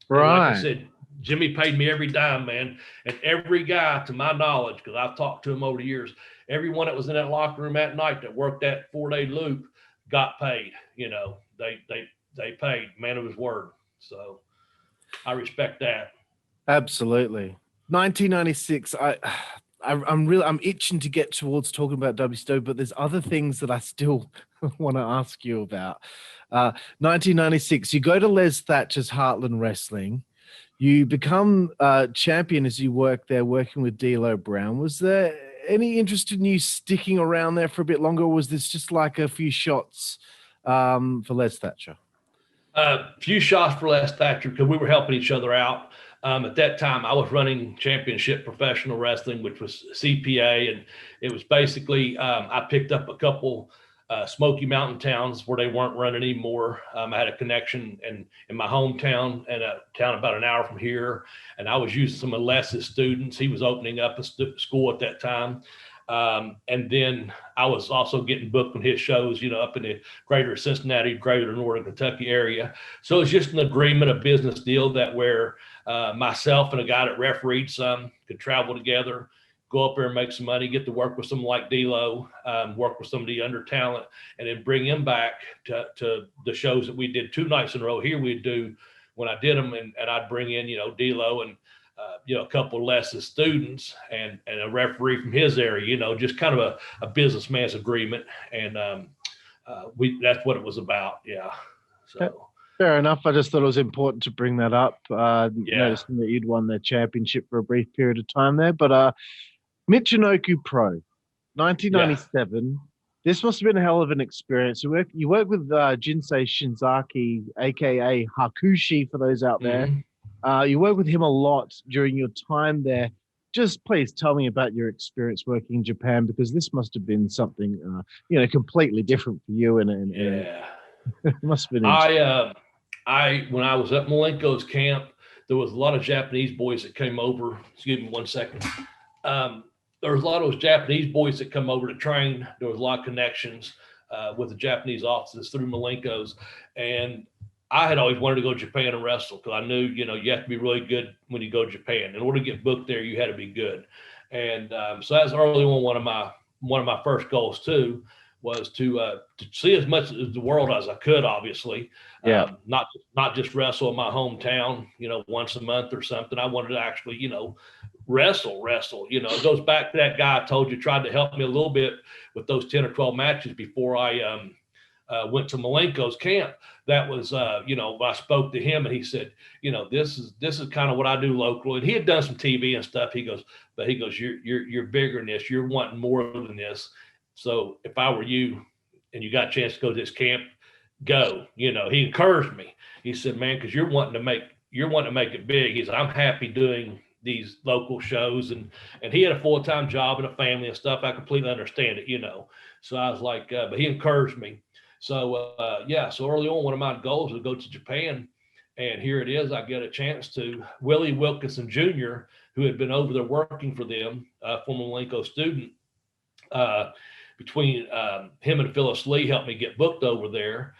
Right. And like I said, Jimmy paid me every dime, man. And every guy, to my knowledge, because I've talked to him over the years, everyone that was in that locker room that night that worked that 4-day loop got paid. They paid, man of his word. So I respect that. Absolutely. 1996. I'm itching to get towards talking about WCW, but there's other things that I still want to ask you about. 1996, you go to Les Thatcher's Heartland Wrestling. You become champion as you work there, working with D'Lo Brown. Was there any interest in you sticking around there for a bit longer, or was this just like a few shots for Les Thatcher? A few shots for Les Thatcher because we were helping each other out. At that time, I was running Championship Professional Wrestling, which was CPA, and it was basically I picked up a couple Smoky Mountain towns where they weren't running anymore. I had a connection in my hometown and a town about an hour from here, and I was using some of Les's students. He was opening up a school at that time. And then I was also getting booked on his shows, up in the greater Cincinnati, greater Northern Kentucky area. So it was just an agreement, a business deal that where myself and a guy that refereed some could travel together. go up there and make some money, get to work with someone like D-Lo, work with some of the under talent, and then bring him back to the shows that we did 2 nights in a row. Here we'd do when I did them, and I'd bring in, D-Lo and, a couple of lessons students and a referee from his area, just kind of a businessman's agreement. And that's what it was about. Yeah. So. Fair enough. I just thought it was important to bring that up. Noticing that you'd won the championship for a brief period of time there. But Michinoku Pro, 1997. This must have been a hell of an experience. You work with Jinsei Shinzaki, a.k.a. Hakushi, for those out there. Mm-hmm. You work with him a lot during your time there. Just please tell me about your experience working in Japan, because this must have been something, completely different for you. And yeah. It must have been. When I was at Malenkos camp, there was a lot of Japanese boys that came over. Excuse me 1 second. There was a lot of those Japanese boys that come over to train. There was a lot of connections with the Japanese offices through Malenkos. And I had always wanted to go to Japan and wrestle, because I knew, you have to be really good when you go to Japan. In order to get booked there, you had to be good. And so that's early on one of my first goals too, was to see as much of the world as I could, obviously. Yeah. Not just wrestle in my hometown, once a month or something. I wanted to actually, wrestle. It goes back to that guy I told you tried to help me a little bit with those 10 or 12 matches before I went to Malenkos camp. That was, I spoke to him and he said, this is kind of what I do locally. And he had done some TV and stuff. He goes, you're bigger than this. You're wanting more than this. So if I were you and you got a chance to go to this camp, go. He encouraged me. He said, man, because you're wanting to make it big. He said, I'm happy doing these local shows, and he had a full-time job and a family and stuff. I completely understand it, So I was like, but he encouraged me. So so early on, one of my goals was to go to Japan, and here it is. I get a chance to Willie Wilkinson Jr., who had been over there working for them, former Malenkos student. Between him and Phyllis Lee helped me get booked over there.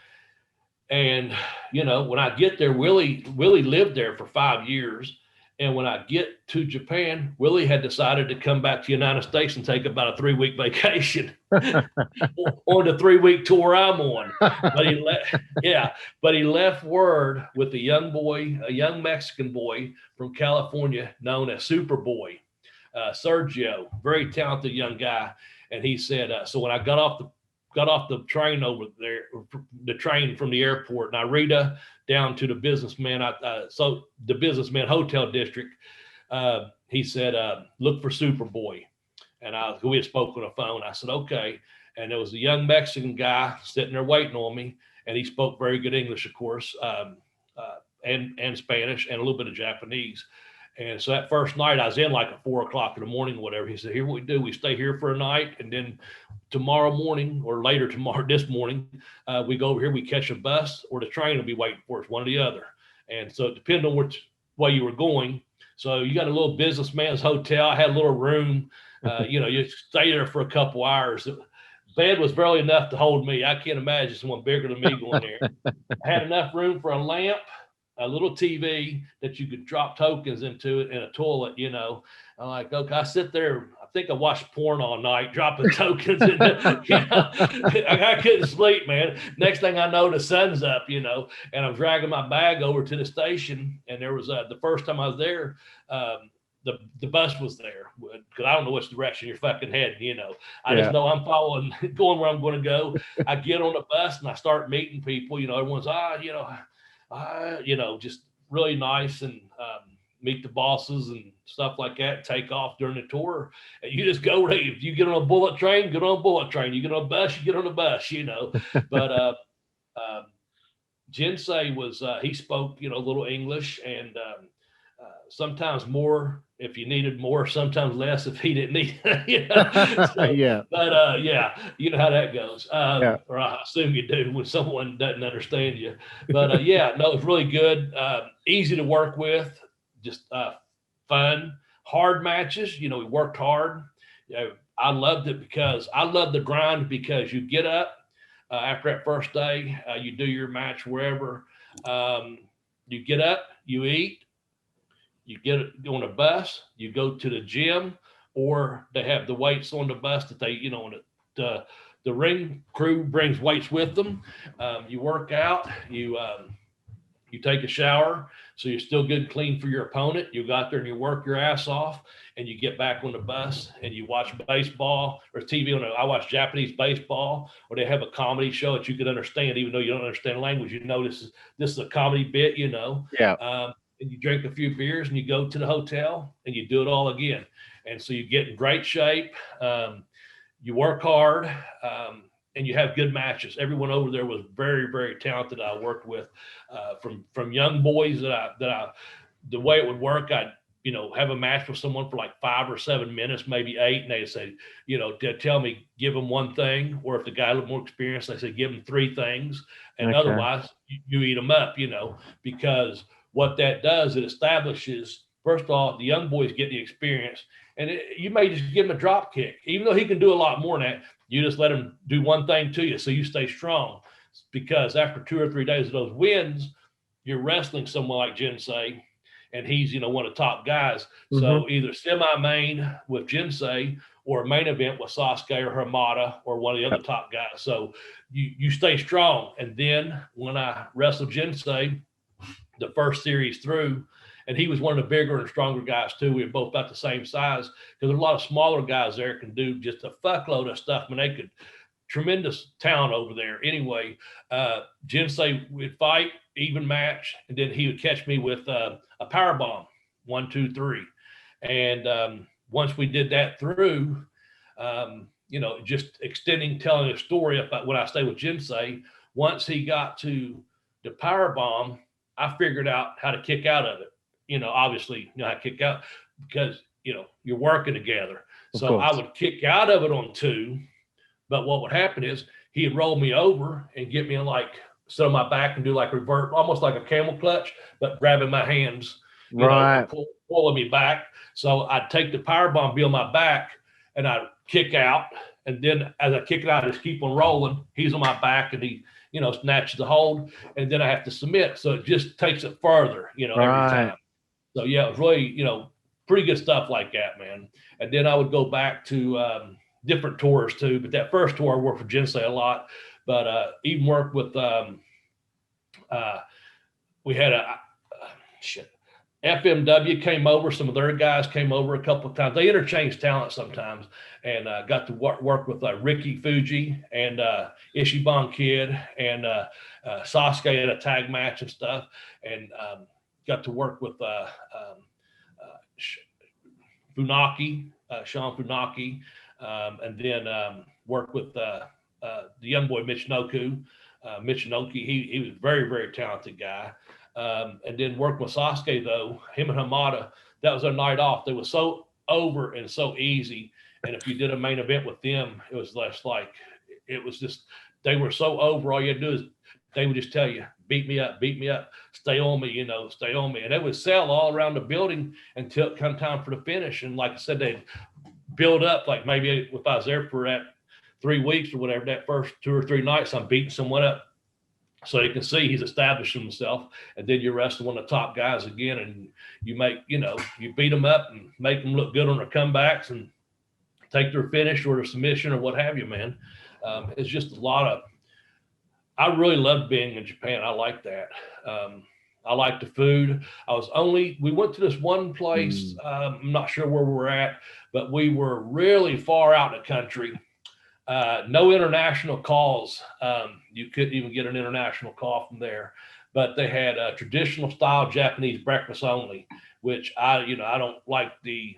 And, when I get there, Willie lived there for 5 years. And when I get to Japan, Willie had decided to come back to the United States and take about a 3-week vacation on the 3-week tour I'm on. But he left word with a young Mexican boy from California known as Superboy, Sergio, very talented young guy. And he said, so when I got off the train over there, the train from the airport, and Narita down to the businessman, the businessman hotel district, he said, look for Superboy. And we had spoken on the phone. I said, okay. And there was a young Mexican guy sitting there waiting on me. And he spoke very good English, of course, and Spanish and a little bit of Japanese. And so that first night I was in like at 4 o'clock in the morning or whatever. He said, here what we do, we stay here for a night, and then tomorrow morning or later this morning, we go over here, we catch a bus, or the train will be waiting for us, one or the other. And so it depended on which way you were going. So you got a little businessman's hotel. I had a little room, you stay there for a couple hours. The bed was barely enough to hold me. I can't imagine someone bigger than me going there. I had enough room for a lamp, a little TV that you could drop tokens into it, and a toilet, I'm like, okay, I sit there. I think I watched porn all night, dropping tokens. I couldn't sleep, man. Next thing I know, the sun's up, and I'm dragging my bag over to the station. And there was the first time I was there, the bus was there, because I don't know which direction you're fucking heading, I just know I'm following, going where I'm going to go. I get on the bus and I start meeting people, everyone's, just really nice, and meet the bosses and stuff like that, take off during the tour. And you just go, if you get on a bullet train, get on a bullet train. You get on a bus, you get on a bus, But Jinsei was, he spoke, a little English, and sometimes more if you needed more, sometimes less if he didn't need it. So, yeah. But you know how that goes. Or I assume you do when someone doesn't understand you. But it's really good. Easy to work with, just fun, hard matches. We worked hard. I loved it because I love the grind, because you get up after that first day, you do your match wherever. You get up, you eat, you get on a bus, you go to the gym or they have the weights on the bus that they, the ring crew brings weights with them. You work out, you take a shower, so you're still good and clean for your opponent. You go out there and you work your ass off, and you get back on the bus and you watch baseball or TV. I watch Japanese baseball, or they have a comedy show that you can understand, even though you don't understand language. This is a comedy bit, Yeah. And you drink a few beers and you go to the hotel and you do it all again. And so you get in great shape. You work hard, and you have good matches. Everyone over there was very, very talented. I worked with from young boys the way it would work. I'd have a match with someone for like 5 or 7 minutes, maybe 8, and they'd say, they'd tell me give them one thing, or if the guy a little more experienced, they say give them 3 things, and otherwise you eat them up, because what that does, it establishes, first off, the young boys get the experience. And you may just give him a drop kick, even though he can do a lot more than that. You just let him do one thing to you, so you stay strong. Because after 2 or 3 days of those wins, you're wrestling someone like Jinsei, and he's one of the top guys. Mm-hmm. So either semi-main with Jinsei, or a main event with Sasuke or Hamada or one of the other top guys. So you stay strong. And then when I wrestled Jinsei, the first series through, and he was one of the bigger and stronger guys too. We were both about the same size, because there's a lot of smaller guys there can do just a fuckload of stuff. I mean, they could, tremendous talent over there. Anyway, Jinsei would fight, even match, and then he would catch me with a power bomb, 1, 2, 3. And once we did that through, just extending, telling a story about when I stayed with Jinsei, once he got to the power bomb, I figured out how to kick out of it. Obviously, how to kick out, because, you're working together. So I would kick out of it on 2, but what would happen is he'd roll me over and get me sit on my back and do like revert, almost like a camel clutch, but grabbing my hands, pulling me back. So I'd take the power bomb, be on my back, and I'd kick out. And then as I kick it out, I just keep on rolling. He's on my back, and he, snatches the hold, and then I have to submit. So it just takes it further, every time. So yeah, it was really, pretty good stuff like that, man. And then I would go back to different tours too. But that first tour, I worked for Jinsei a lot, but even worked with, we had FMW came over. Some of their guys came over a couple of times. They interchanged talent sometimes, and got to work with Ricky Fuji and Ichiban Kid and Sasuke in a tag match and stuff. And got to work with Funaki, Sean Funaki, and then worked with the young boy Michinoku. He was a very, very talented guy. And then worked with Sasuke, though, him and Hamada, that was their night off. They were so over and so easy. And if you did a main event with them, it was they were so over. All you had to do is they would just tell you, beat me up, stay on me, stay on me. And they would sell all around the building until it come time for the finish. And like I said, they'd build up, like maybe if I was there for that 3 weeks or whatever, that first 2 or 3 nights, I'm beating someone up. So you can see he's established himself, and then you're wrestling one of the top guys again, and you make, you beat them up and make them look good on their comebacks and take their finish or their submission or what have you, man. It's just I really loved being in Japan. I like that. I like the food. We went to this one place. I'm not sure where we're at, but we were really far out in the country. No international calls. You couldn't even get an international call from there, but they had a traditional style Japanese breakfast only, which I don't like the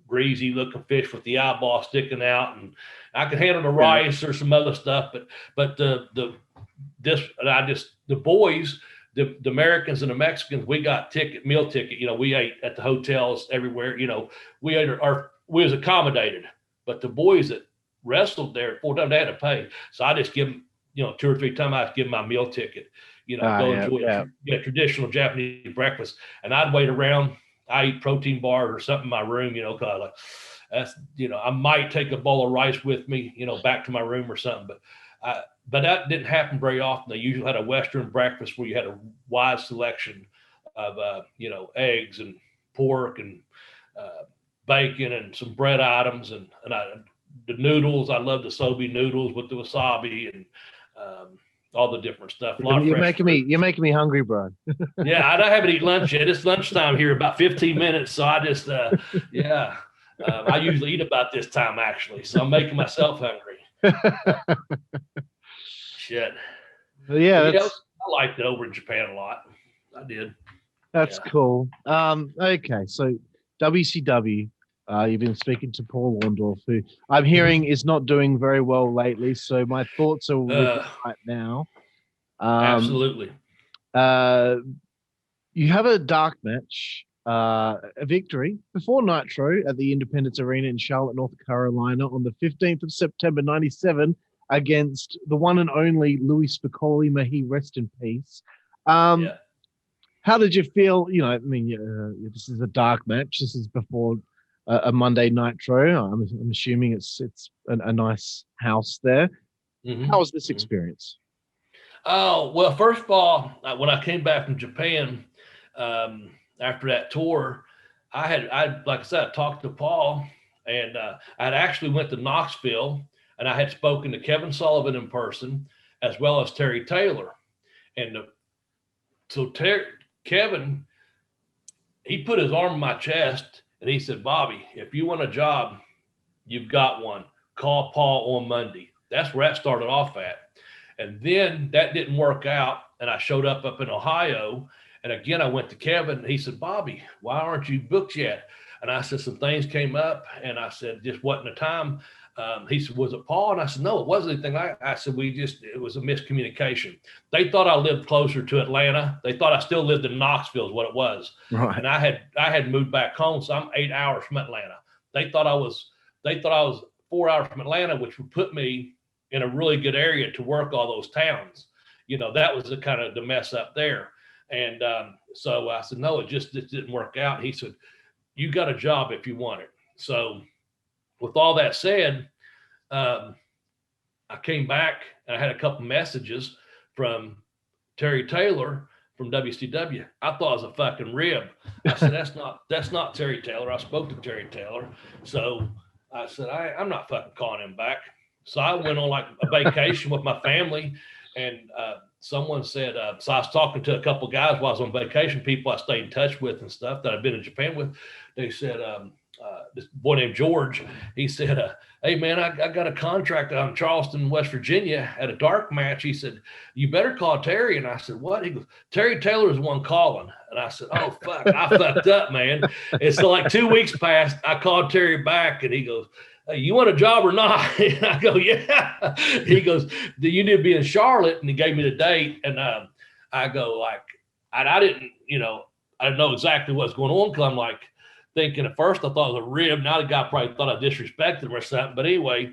greasy looking fish with the eyeball sticking out, and I can handle the rice or some other stuff, but the boys, the Americans and the Mexicans, we got meal ticket, we ate at the hotels everywhere, we was accommodated, but the boys that wrestled there 4 times, they had to pay. So I just give them, 2 or 3 times, I give them my meal ticket, enjoy traditional Japanese breakfast. And I'd wait around, I eat protein bars or something in my room, cause I might take a bowl of rice with me, back to my room or something, but that didn't happen very often. They usually had a Western breakfast where you had a wide selection of, eggs and pork and bacon and some bread items, and the noodles. I love the soba noodles with the wasabi and all the different stuff. You're making me hungry, bro. Yeah, I haven't eaten lunch yet. It's lunchtime here, about 15 minutes. So I just, I usually eat about this time actually. So I'm making myself hungry. Shit. Yeah, I liked it over in Japan a lot. I did. That's cool. Okay, so WCW. You've been speaking to Paul Orndorff, who I'm hearing is not doing very well lately. So my thoughts are with him right now. Absolutely. You have a dark match, a victory before Nitro at the Independence Arena in Charlotte, North Carolina on the 15th of September, 97 against the one and only Louis Spicoli. May he rest in peace. How did you feel? You know, I mean, this is a dark match. This is before a Monday Nitro. I'm assuming it's a nice house there. Mm-hmm. How was this experience? Oh, well, first of all, when I came back from Japan after that tour, I like I said, I talked to Paul, and I'd actually went to Knoxville, and I had spoken to Kevin Sullivan in person, as well as Terry Taylor. And so Kevin, he put his arm on my chest, and he said, Bobby, if you want a job, you've got one. Call Paul on Monday. That's where that started off at. And then that didn't work out, and I showed up in Ohio, and again, I went to Kevin, and he said, Bobby, why aren't you booked yet? And I said, some things came up, and I said, just wasn't the time. He said, was it Paul? And I said, no, it wasn't anything. I said, it was a miscommunication. They thought I lived closer to Atlanta. They thought I still lived in Knoxville is what it was. Right. And I had moved back home, so I'm 8 hours from Atlanta. They thought I was 4 hours from Atlanta, which would put me in a really good area to work all those towns. You know, that was the kind of the mess up there. And so I said, no, it didn't work out. He said, you got a job if you want it. So with all that said, I came back and I had a couple messages from Terry Taylor from WCW. I thought it was a fucking rib. I said, that's not Terry Taylor. I spoke to Terry Taylor. So I said, I'm not fucking calling him back. So I went on like a vacation with my family, and someone said, so I was talking to a couple of guys while I was on vacation, people I stayed in touch with and stuff that I've been in Japan with. They said, this boy named George, he said, hey man, I got a contract out in Charleston, West Virginia at a dark match. He said, you better call Terry. And I said, what? He goes, Terry Taylor is the one calling. And I said, oh fuck, I fucked up, man. And so like 2 weeks passed, I called Terry back, and he goes, hey, you want a job or not? And I go, yeah. He goes, do you need to be in Charlotte? And he gave me the date. And I go like, I didn't know exactly what's going on, because I'm like thinking at first I thought it was a rib. Now the guy probably thought I disrespected him or something. But anyway,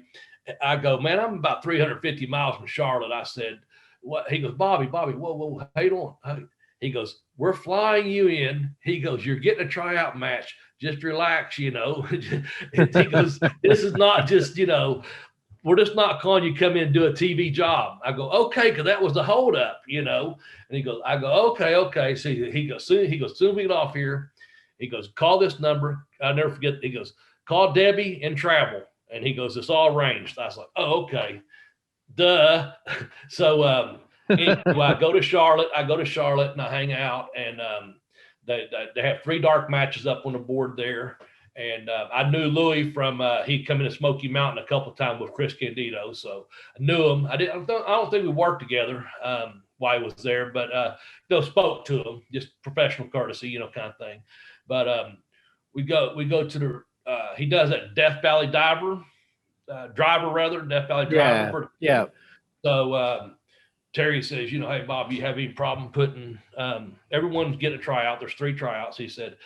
I go, man, I'm about 350 miles from Charlotte. I said, what? He goes, Bobby, whoa, hold on. Hey. He goes, we're flying you in. He goes, you're getting a tryout match. Just relax, He goes, this is not just, we're just not calling you come in and do a TV job. I go, okay, because that was the holdup, And he goes, I go, okay. So he goes, soon we get off here. He goes, call this number. I'll never forget. He goes, call Debbie and travel. And he goes, it's all arranged. I was like, oh, okay. Duh. So anyway, I go to Charlotte and I hang out, and they have 3 dark matches up on the board there. And I knew Louis from he'd come into Smoky Mountain a couple of times with Chris Candido, so I knew him. I don't think we worked together while he was there, but spoke to him, just professional courtesy, kind of thing. But we go to the he does that Death Valley Death Valley Driver. Yeah. So Terry says, hey, Bob, you have any problem putting everyone's getting a tryout? There's 3 tryouts. He said,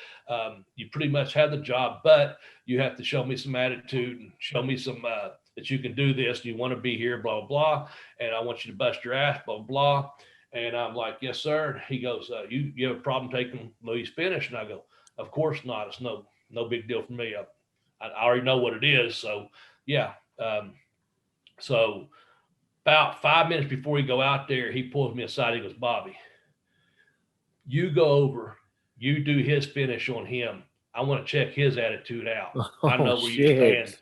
you pretty much have the job, but you have to show me some attitude and show me some that you can do this. You want to be here, blah, blah, blah. And I want you to bust your ass, blah, blah, blah. And I'm like, yes, sir. He goes, you have a problem taking Louis' finish? And I go, of course not. It's no big deal for me. I already know what it is. So, yeah. So about 5 minutes before we go out there, he pulls me aside. He goes, Bobby, you go over, you do his finish on him. I want to check his attitude out. Oh, I know where you stand.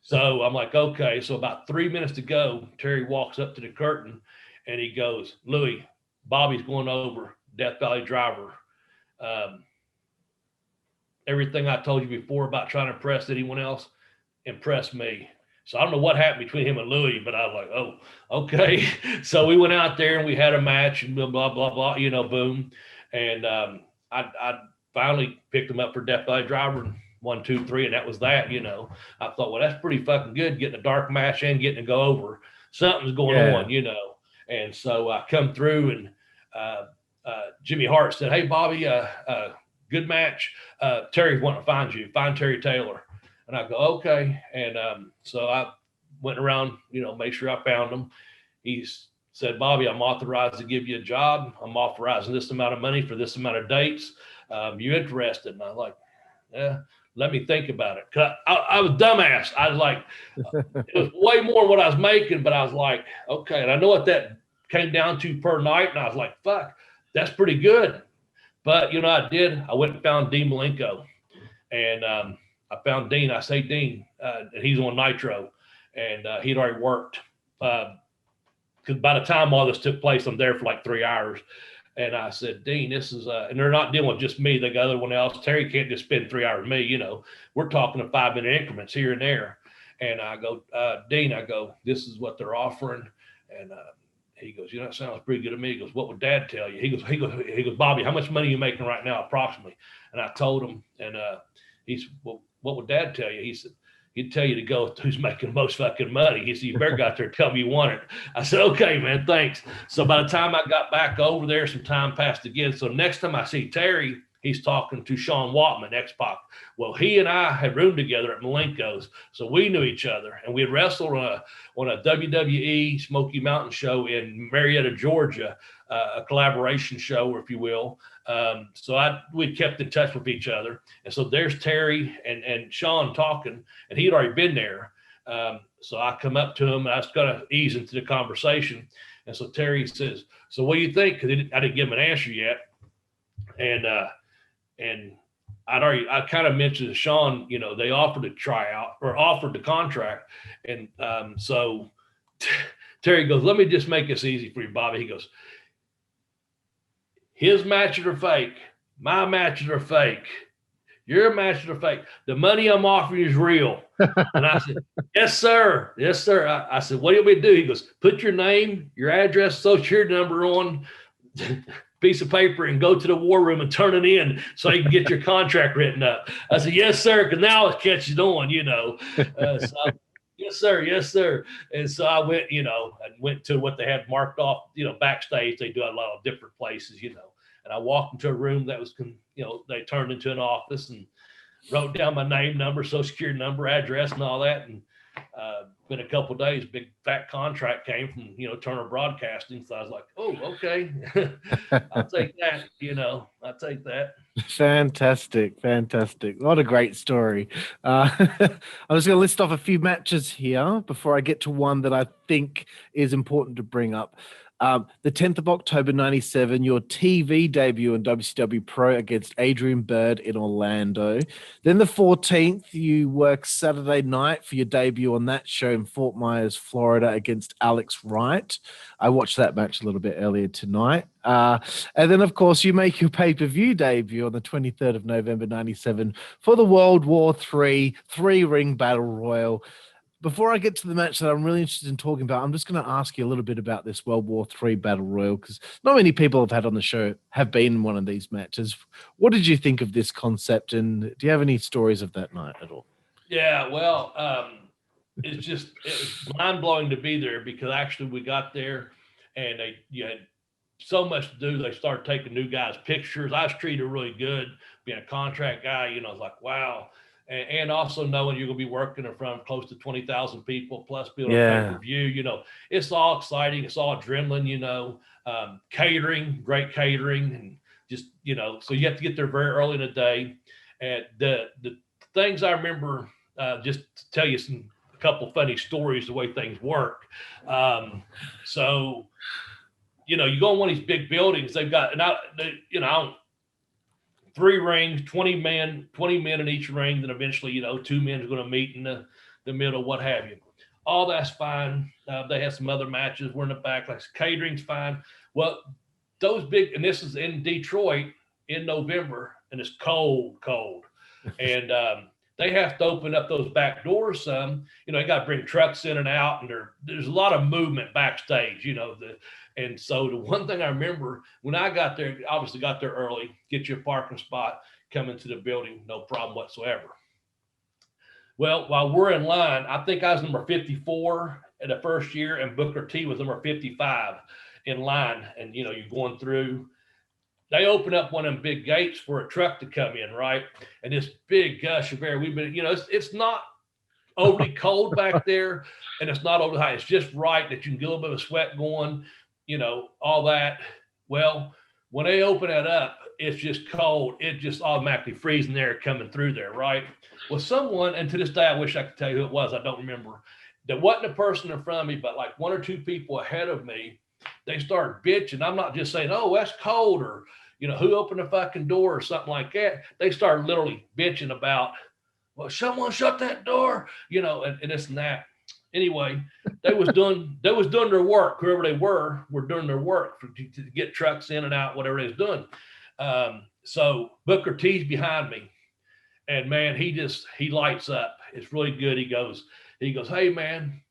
So I'm like, okay. So about 3 minutes to go, Terry walks up to the curtain and he goes, Louis, Bobby's going over Death Valley Driver. Everything I told you before about trying to impress anyone else, impress me. So I don't know what happened between him and Louis, but I was like, oh, okay. So we went out there and we had a match and blah, blah, blah, blah, boom. And I finally picked him up for Death Valley Driver and 1, 2, 3, and that was that. I thought, well, that's pretty fucking good, getting a dark match and getting to go over. Something's going on, And so I come through and Jimmy Hart said, hey, Bobby, good match. Terry's wanting to find you. Find Terry Taylor. And I go, okay. And so I went around, make sure I found him. He said, Bobby, I'm authorized to give you a job. I'm authorizing this amount of money for this amount of dates. You interested? And I was like, yeah, let me think about it. 'Cause I was dumbass. I was like, it was way more what I was making, but I was like, okay. And I know what that came down to per night. And I was like, fuck, that's pretty good. But, I did. I went and found Dean Malenkos. And I found Dean. I say, Dean, and he's on Nitro. And he'd already worked. Because by the time all this took place, I'm there for like 3 hours. And I said, Dean, this is, and they're not dealing with just me. They got everyone else. Terry can't just spend 3 hours with me. We're talking in 5-minute increments here and there. And I go, Dean, this is what they're offering. And he goes, that sounds pretty good to me. He goes, what would Dad tell you? He goes, Bobby, how much money are you making right now, approximately? And I told him, and he said, well, what would Dad tell you? He said, he'd tell you to go with who's making the most fucking money. He said, you better got there and tell me you want it. I said, okay, man, thanks. So by the time I got back over there, some time passed again. So next time I see Terry, he's talking to Sean Watman, X-Pac. Well, he and I had roomed together at Malenkos, so we knew each other. And we had wrestled on a WWE Smoky Mountain show in Marietta, Georgia, a collaboration show, if you will. So we kept in touch with each other. And so there's Terry and Sean talking, and he'd already been there. So I come up to him, and I was going to ease into the conversation. And so Terry says, so what do you think? Because I didn't give him an answer yet. And I kind of mentioned to Sean, they offered to try out or offered the contract. And so Terry goes, let me just make this easy for you, Bobby. He goes, his matches are fake. My matches are fake. Your matches are fake. The money I'm offering is real. And I said, yes, sir. Yes, sir. I said, what do you want me to do? He goes, put your name, your address, social security number on piece of paper and go to the war room and turn it in so you can get your contract written up. I said, yes, sir, because now it catches on, So, yes, sir. Yes, sir. And so I went, and went to what they had marked off, backstage. They do a lot of different places, And I walked into a room that was, they turned into an office and wrote down my name, number, social security number, address, and all that. And been a couple of days, big fat contract came from, Turner Broadcasting. So I was like, oh, okay. I'll take that, I'll take that. Fantastic. What a great story. I'm just going to list off a few matches here before I get to one that I think is important to bring up. The 10th of October, 97, your TV debut in WCW Pro against Adrian Bird in Orlando. Then the 14th, you work Saturday night for your debut on that show in Fort Myers, Florida against Alex Wright. I watched that match a little bit earlier tonight. And then, of course, you make your pay-per-view debut on the 23rd of November, 97 for the World War III three-ring battle royal. Before I get to the match that I'm really interested in talking about, I'm just going to ask you a little bit about this World War III Battle Royal, because not many people have had on the show have been in one of these matches. What did you think of this concept, and do you have any stories of that night at all? Yeah, well, it was mind-blowing to be there, because actually we got there and you had so much to do. They started taking new guys' pictures. I was treated really good being a contract guy. I was like, wow. And also knowing you're going to be working in front of close to 20,000 people, plus being on pay-per-view, it's all exciting. It's all adrenaline, catering, great catering. And just, so you have to get there very early in the day. And the things I remember, just to tell you a couple funny stories, the way things work. You go in one of these big buildings, they've got, and I don't 3 rings, 20 men in each ring. Then eventually, 2 men are going to meet in the middle, what have you. All that's fine. They have some other matches. We're in the back. Like catering's fine. Well, those big, and this is in Detroit in November, and it's cold. And they have to open up those back doors some. They got to bring trucks in and out, and there's a lot of movement backstage, and so the one thing I remember when I got there, obviously got there early, get your parking spot, come into the building, no problem whatsoever. Well, while we're in line, I think I was number 54 in the first year, and Booker T was number 55 in line. And, you're going through, they open up one of them big gates for a truck to come in, right? And this big gush of air, we've been, it's not overly cold back there, and it's not overly high. It's just right that you can get a little bit of sweat going, all that. Well, when they open it up, it's just cold. It just automatically freezing air coming through there, right? Well, someone, and to this day, I wish I could tell you who it was. I don't remember. There wasn't a person in front of me, but like 1 or 2 people ahead of me, they started bitching. I'm not just saying, oh, that's cold, or, who opened the fucking door or something like that. They started literally bitching about, well, someone shut that door, and this and that. Anyway, they was doing their work. Whoever they were doing their work to get trucks in and out, whatever they was doing. So Booker T's behind me, and man, he lights up. It's really good. He goes, hey man,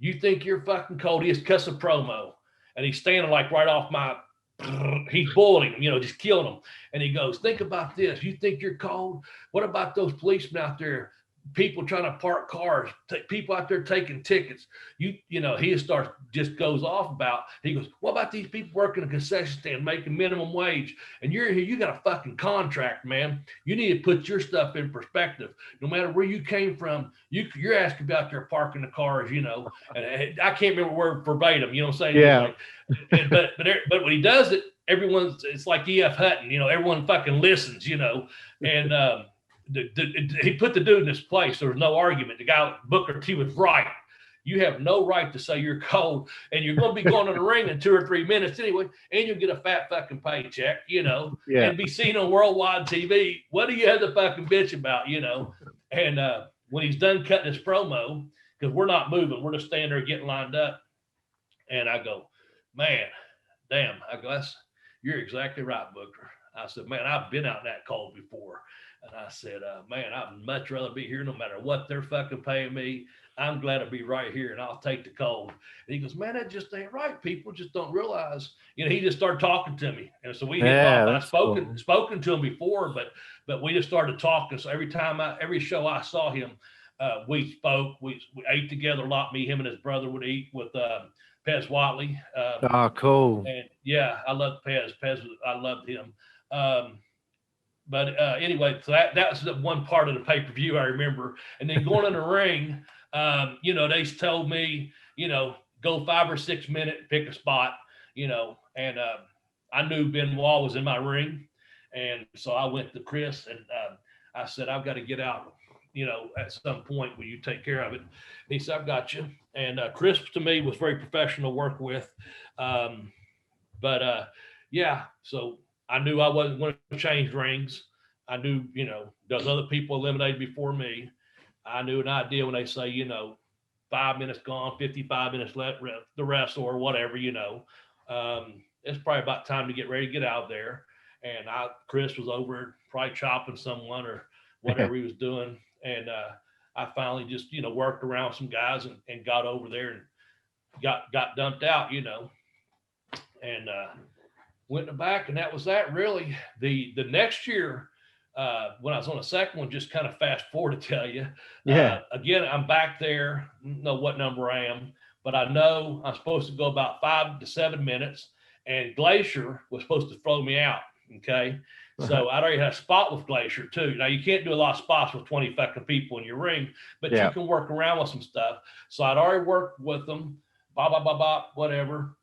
you think you're fucking cold? He just cuss a promo, and he's standing like right off my, he's bullying him, just killing him. And he goes, think about this. You think you're cold? What about those policemen out there? People trying to park cars, people out there taking tickets. He just goes off about, he goes, what about these people working a concession stand making minimum wage? And you're here, you got a fucking contract, man. You need to put your stuff in perspective. No matter where you came from, you're asking about there parking the cars, and I can't remember word verbatim, what I'm saying? Yeah. But when he does it, it's like E.F. Hutton, everyone fucking listens, and he put the dude in his place. There was no argument. The guy, Booker T, was right. You have no right to say you're cold, and you're going to be going to the ring in 2 or 3 minutes anyway, and you'll get a fat fucking paycheck, and be seen on worldwide TV. What do you have to fucking bitch about, And when he's done cutting his promo, because we're not moving, we're just standing there getting lined up, and I go, man, damn. I go, you're exactly right, Booker. I said, man, I've been out in that cold before. And I said, man, I'd much rather be here no matter what they're fucking paying me. I'm glad to be right here, and I'll take the cold. And he goes, man, that just ain't right. People just don't realize. He just started talking to me. And so we had I've spoken to him before, but we just started talking. So every show I saw him, we spoke. We ate together a lot. Me, him, and his brother would eat with Pez Watley. Cool. And yeah, I loved Pez. I loved him. But anyway, so that was the one part of the pay-per-view I remember. And then going in the ring, they told me, go 5 or 6 minutes, pick a spot, and I knew Benoit was in my ring. And so I went to Chris, and I said, I've got to get out, at some point. Will you take care of it? And he said, I've got you. And Chris, to me, was very professional to work with. Yeah, so I knew I wasn't going to change rings. I knew, those other people eliminated before me. I knew an idea when they say, 5 minutes gone, 55 minutes left, the rest or whatever, it's probably about time to get ready to get out of there. And Chris was over probably chopping someone or whatever he was doing. And I finally just, worked around some guys and got over there and got dumped out, and went in the back, and that was that really. The next year, when I was on the second one, just kind of fast forward to tell you. Yeah. Again, I'm back there, know what number I am, but I know I'm supposed to go about 5 to 7 minutes, and Glacier was supposed to throw me out. Okay. So I'd already had a spot with Glacier too. Now you can't do a lot of spots with 20 fucking people in your ring, but you can work around with some stuff. So I'd already worked with them, whatever,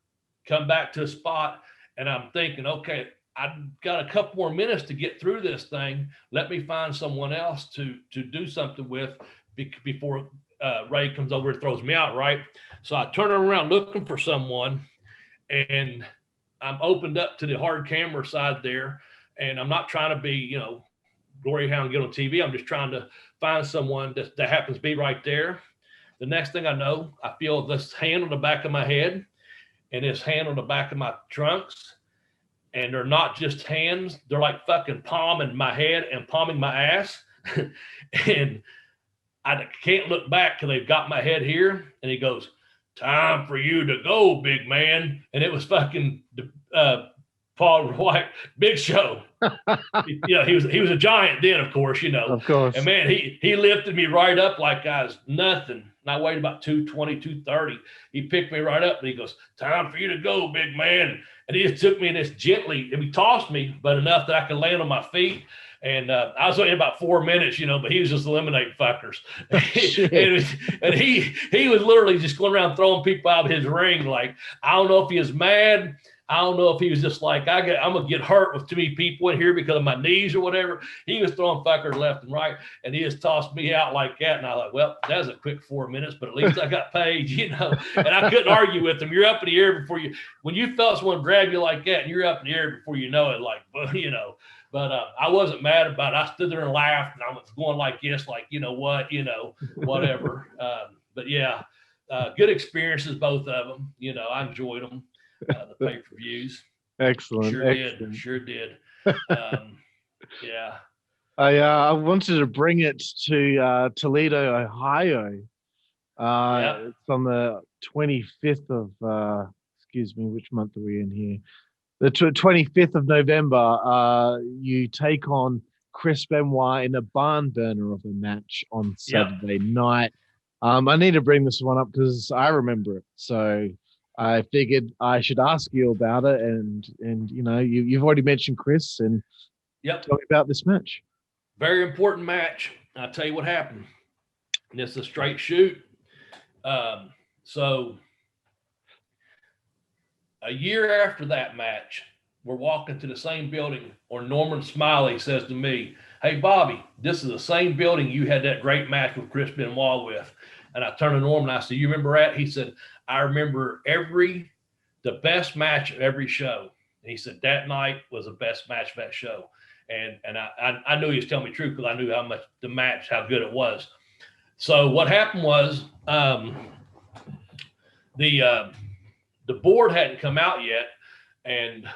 come back to a spot. And I'm thinking, okay, I've got a couple more minutes to get through this thing. Let me find someone else to do something with before Ray comes over and throws me out, right? So I turn around looking for someone, and I'm opened up to the hard camera side there. And I'm not trying to be, glory hound, get on TV. I'm just trying to find someone that happens to be right there. The next thing I know, I feel this hand on the back of my head and this hand on the back of my trunks. And they're not just hands. They're like fucking palming my head and palming my ass. And I can't look back till they've got my head here. And he goes, "Time for you to go, big man." And it was fucking Paul White, Big Show. He was a giant then, of course, Of course. And man, he lifted me right up like I was nothing. And I weighed about 220, 230. He picked me right up and he goes, "Time for you to go, big man." And he just took me in this gently, and he tossed me, but enough that I could land on my feet. And I was only about 4 minutes, but he was just eliminating fuckers. and he was literally just going around throwing people out of his ring. Like, I don't know if he was mad. I don't know if he was just like, I'm going to get hurt with too many people in here because of my knees or whatever. He was throwing fuckers left and right, and he just tossed me out like that. And I was like, well, that was a quick 4 minutes, but at least I got paid, And I couldn't argue with him. You're up in the air before you – when you felt someone grab you like that, and you're up in the air before you know it, like, But I wasn't mad about it. I stood there and laughed, and I was going like this, like, whatever. But, yeah, good experiences, both of them. I enjoyed them. The pay-per-views. Excellent. Sure did. Yeah. I wanted to bring it to Toledo, Ohio. It's on the 25th of, excuse me, which month are we in here? The 25th of November, you take on Chris Benoit in a barn burner of a match on Saturday night. I need to bring this one up because I remember it. So I figured I should ask you about it, and you've already mentioned Chris, and tell me about this match. Very important match. I'll tell you what happened. And it's a straight shoot. So a year after that match, we're walking to the same building, or Norman Smiley says to me, "Hey, Bobby, this is the same building you had that great match with Chris Benoit with." And I turned to Norman and I said, "You remember that?" He said, "I remember the best match of every show." And he said, "That night was the best match of that show." And I knew he was telling me the truth because I knew how good it was. So what happened was the board hadn't come out yet. And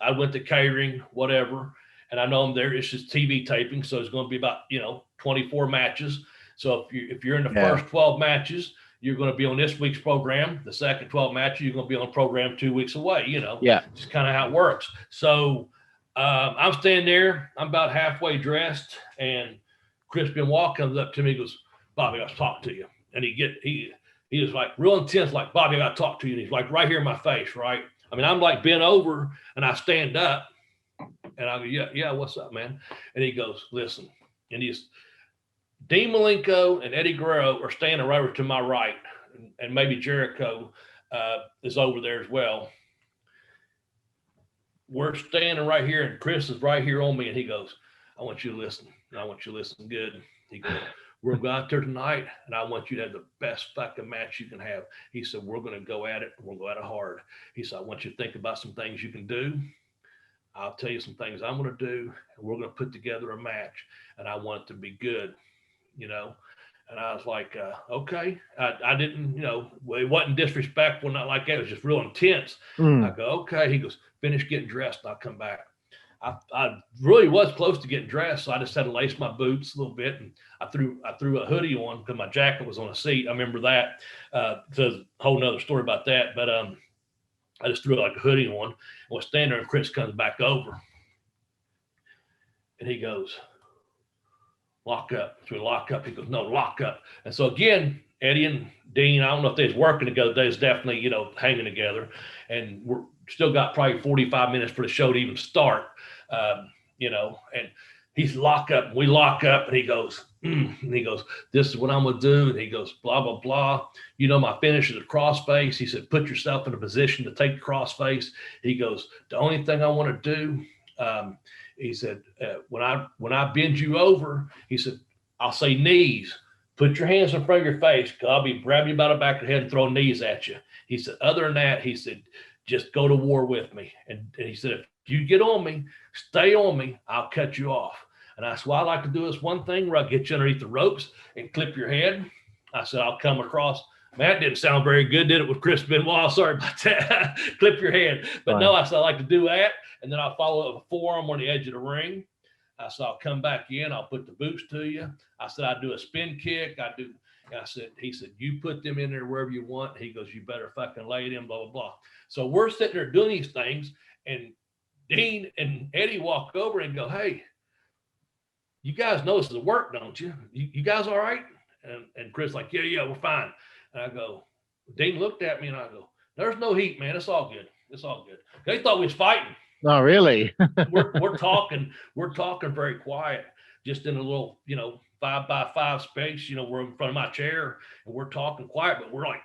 I went to catering, whatever. And I know it's just TV taping. So it's going to be about, 24 matches. So if you're in the first 12 matches, you're going to be on this week's program. The second 12 matches, you're going to be on program 2 weeks away, just kind of how it works. So I'm standing there, I'm about halfway dressed, and Chris Benoit comes up to me and goes, "Bobby, I got to talk to you." And he was like real intense, like, "Bobby, I got to talk to you." And he's like right here in my face, right? I mean, I'm like bent over and I stand up and I go, yeah, what's up, man? And he goes, "Listen," and he's Dean Malenkos and Eddie Guerrero are standing right over to my right, and maybe Jericho is over there as well. We're standing right here, and Chris is right here on me, and he goes, "I want you to listen, and I want you to listen good." He goes, "We're going out there tonight, and I want you to have the best fucking match you can have." He said, "We're going to go at it, and we'll go at it hard." He said, "I want you to think about some things you can do. I'll tell you some things I'm going to do, and we're going to put together a match, and I want it to be good, And I was like, okay. I didn't, it wasn't disrespectful, not like that. It was just real intense. I go, okay. He goes, "Finish getting dressed, and I'll come back." I really was close to getting dressed, so I just had to lace my boots a little bit, and I threw a hoodie on because my jacket was on a seat. I remember that. There's a whole nother story about that, but I just threw like a hoodie on and was standing there, and Chris comes back over, and he goes, "Lock up." So we lock up. He goes, "No, lock up." And so again, Eddie and Dean, I don't know if they was working together. They was definitely, hanging together, and we're still got probably 45 minutes for the show to even start. And he's lock up, and we lock up, and he goes, and he goes, "This is what I'm going to do." And he goes, blah, blah, blah. My finish is a crossface. He said, "Put yourself in a position to take the crossface." He goes, "The only thing I want to do," he said, when I bend you over," he said, "I'll say knees. Put your hands in front of your face, because I'll be grabbing you by the back of the head and throwing knees at you." He said, "Other than that," he said, "just go to war with me." And he said, if you get on me, stay on me, I'll cut you off. And that's why I like to do this one thing where I get you underneath the ropes and clip your head. I said, I'll come across. Man, that didn't sound very good, did it, with Chris Benoit? Sorry about that. Clip your head. But no, I said, I like to do that. And then I'll follow up with a forearm on the edge of the ring. I said, I'll come back in. I'll put the boots to you. I said, I do a spin kick. And he said, you put them in there wherever you want. He goes, you better fucking lay it in, blah, blah, blah. So we're sitting there doing these things. And Dean and Eddie walk over and go, hey, you guys know this is work, don't you? You guys all right? And Chris like, yeah, we're fine. And I go, Dean looked at me and I go, there's no heat, man. It's all good. It's all good. They thought we was fighting. Oh, really? we're talking very quiet, just in a little, 5x5 space. We're in front of my chair and we're talking quiet, but we're like,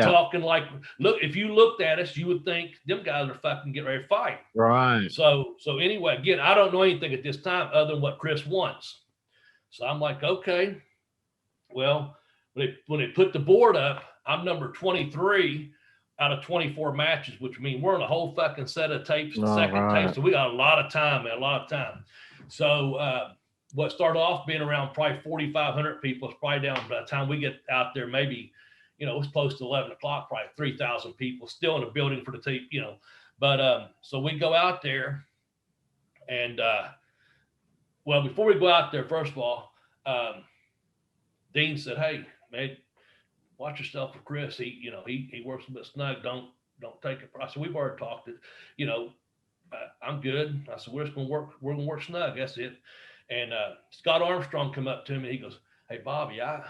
talking like, look, if you looked at us, you would think them guys are fucking getting ready to fight. Right. So anyway, again, I don't know anything at this time other than what Chris wants. So I'm like, okay, well, when they put the board up, I'm number 23 out of 24 matches, which means we're on a whole fucking set of tapes, tape. So we got a lot of time, man, a lot of time. So what started off being around probably 4,500 people is probably down by the time we get out there, maybe, it's close to 11 o'clock, probably 3,000 people still in the building for the tape, But so we go out there and, well, before we go out there, first of all, Dean said, hey, man, watch yourself with Chris. He works a bit snug. Don't take it. I said, we've already talked it. I'm good. I said, we're going to work snug. That's it. And Scott Armstrong come up to me. He goes, hey, Bobby, I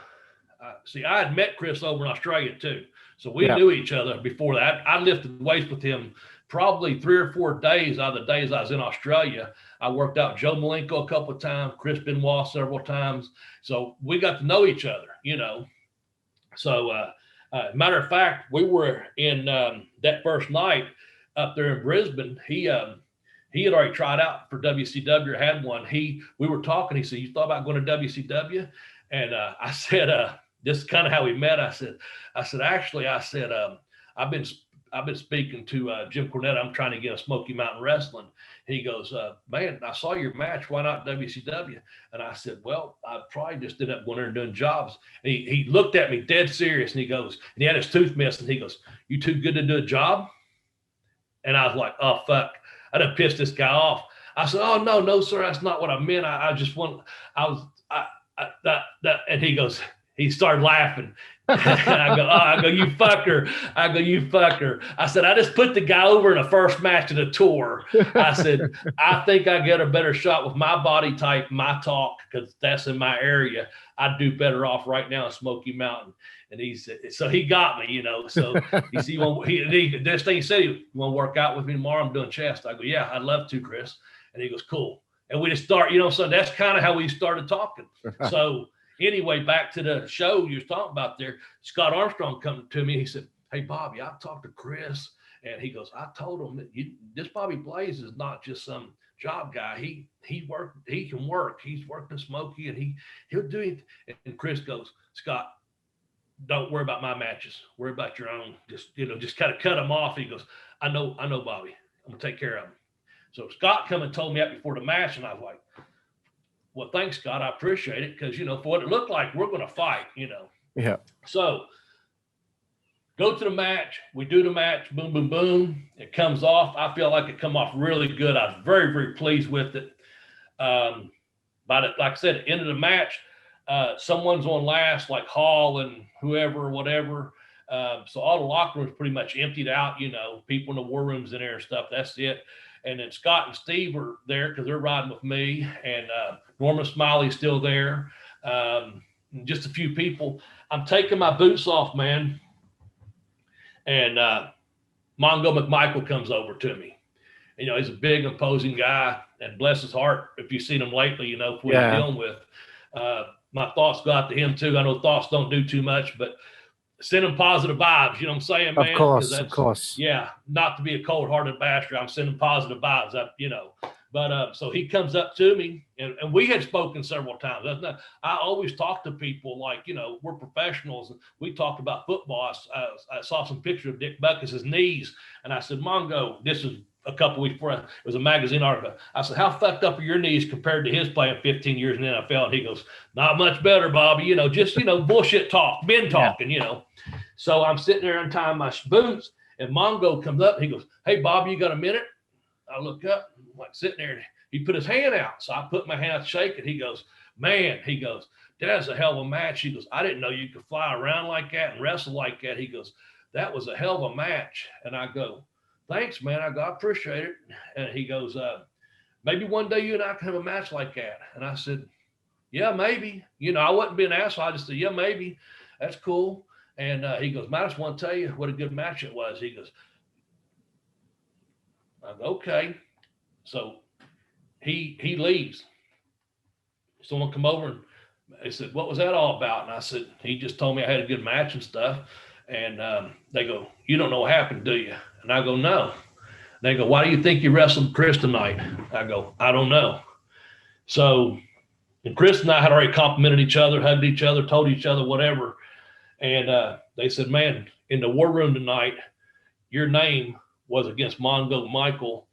had met Chris over in Australia too. So we knew each other before that. I lifted weights with him probably 3 or 4 days out of the days I was in Australia. I worked out Joe Malenkos a couple of times, Chris Benoit several times. So we got to know each other, So matter of fact, we were in that first night up there in Brisbane. He had already tried out for WCW, had one. We were talking. He said, you thought about going to WCW? And I said, this is kind of how we met. I said, I've been speaking to Jim Cornette. I'm trying to get a Smoky Mountain Wrestling. And he goes, man, I saw your match. Why not WCW? And I said, well, I probably just ended up going there and doing jobs. And he looked at me dead serious and he goes, and he had his tooth missed and he goes, you too good to do a job? And I was like, oh, fuck. I done pissed this guy off. I said, oh, no, sir. That's not what I meant. And he started laughing. And I go, you fucker. I said, I just put the guy over in the first match of the tour. I said, I think I get a better shot with my body type, my talk, because that's in my area. I'd do better off right now in Smoky Mountain. And he said, so he got me, So he said, this thing he said, you want to work out with me tomorrow? I'm doing chest. I go, yeah, I'd love to, Chris. And he goes, cool. And we just start, so that's kind of how we started talking. So anyway, back to the show you was talking about there. Scott Armstrong come to me. He said, hey, Bobby, I've talked to Chris. And he goes, I told him that this Bobby Blaze is not just some job guy. He can work. He's worked in Smoky and he'll do it. And Chris goes, Scott, don't worry about my matches. Worry about your own. Just kind of cut them off. He goes, I know, Bobby. I'm going to take care of him. So Scott come and told me that before the match. And I was like, well, thanks, Scott. I appreciate it. Because, for what it looked like, we're going to fight, Yeah. So go to the match. We do the match. Boom, boom, boom. It comes off. I feel like it come off really good. I was very, very pleased with it. But like I said, at the end of the match, someone's on last, like Hall and whoever, whatever. So all the locker rooms pretty much emptied out, people in the war rooms in there and stuff. That's it. And then Scott and Steve were there because they're riding with me. And Norman Smiley's still there. Just a few people. I'm taking my boots off, man. And Mongo McMichael comes over to me. He's a big, imposing guy. And bless his heart, if you've seen him lately, what he's dealing with. My thoughts go out to him, too. I know thoughts don't do too much, but send him positive vibes. You know what I'm saying, man? Of course. Yeah, not to be a cold-hearted bastard. I'm sending positive vibes up, But so he comes up to me, and we had spoken several times. I always talk to people like, we're professionals. And we talked about football. I saw some pictures of Dick Butkus' knees, and I said, Mongo, this is a couple weeks before, it was a magazine article. I said, how fucked up are your knees compared to his playing 15 years in the NFL? And he goes, not much better, Bobby. Just, bullshit talk, men talking, So I'm sitting there untying my boots, and Mongo comes up. And he goes, hey, Bobby, you got a minute? I look up, I'm like sitting there, and he put his hand out. So I put my hand out to shake it. He goes, man, that's a hell of a match. He goes, I didn't know you could fly around like that and wrestle like that. He goes, that was a hell of a match. And I go, thanks, man. I go, I appreciate it. And he goes, maybe one day you and I can have a match like that. And I said, yeah, maybe. I wasn't being an asshole. I just said, yeah, maybe. That's cool. And he goes, man, I just want to tell you what a good match it was. He goes, I go, okay. So he leaves. Someone come over and they said, what was that all about? And I said, he just told me I had a good match and stuff. And they go, you don't know what happened, do you? And I go, no. They go, why do you think you wrestled Chris tonight? I go, I don't know. So, and Chris and I had already complimented each other, hugged each other, told each other whatever. And they said, man, in the war room tonight, your name was against Mongo Michael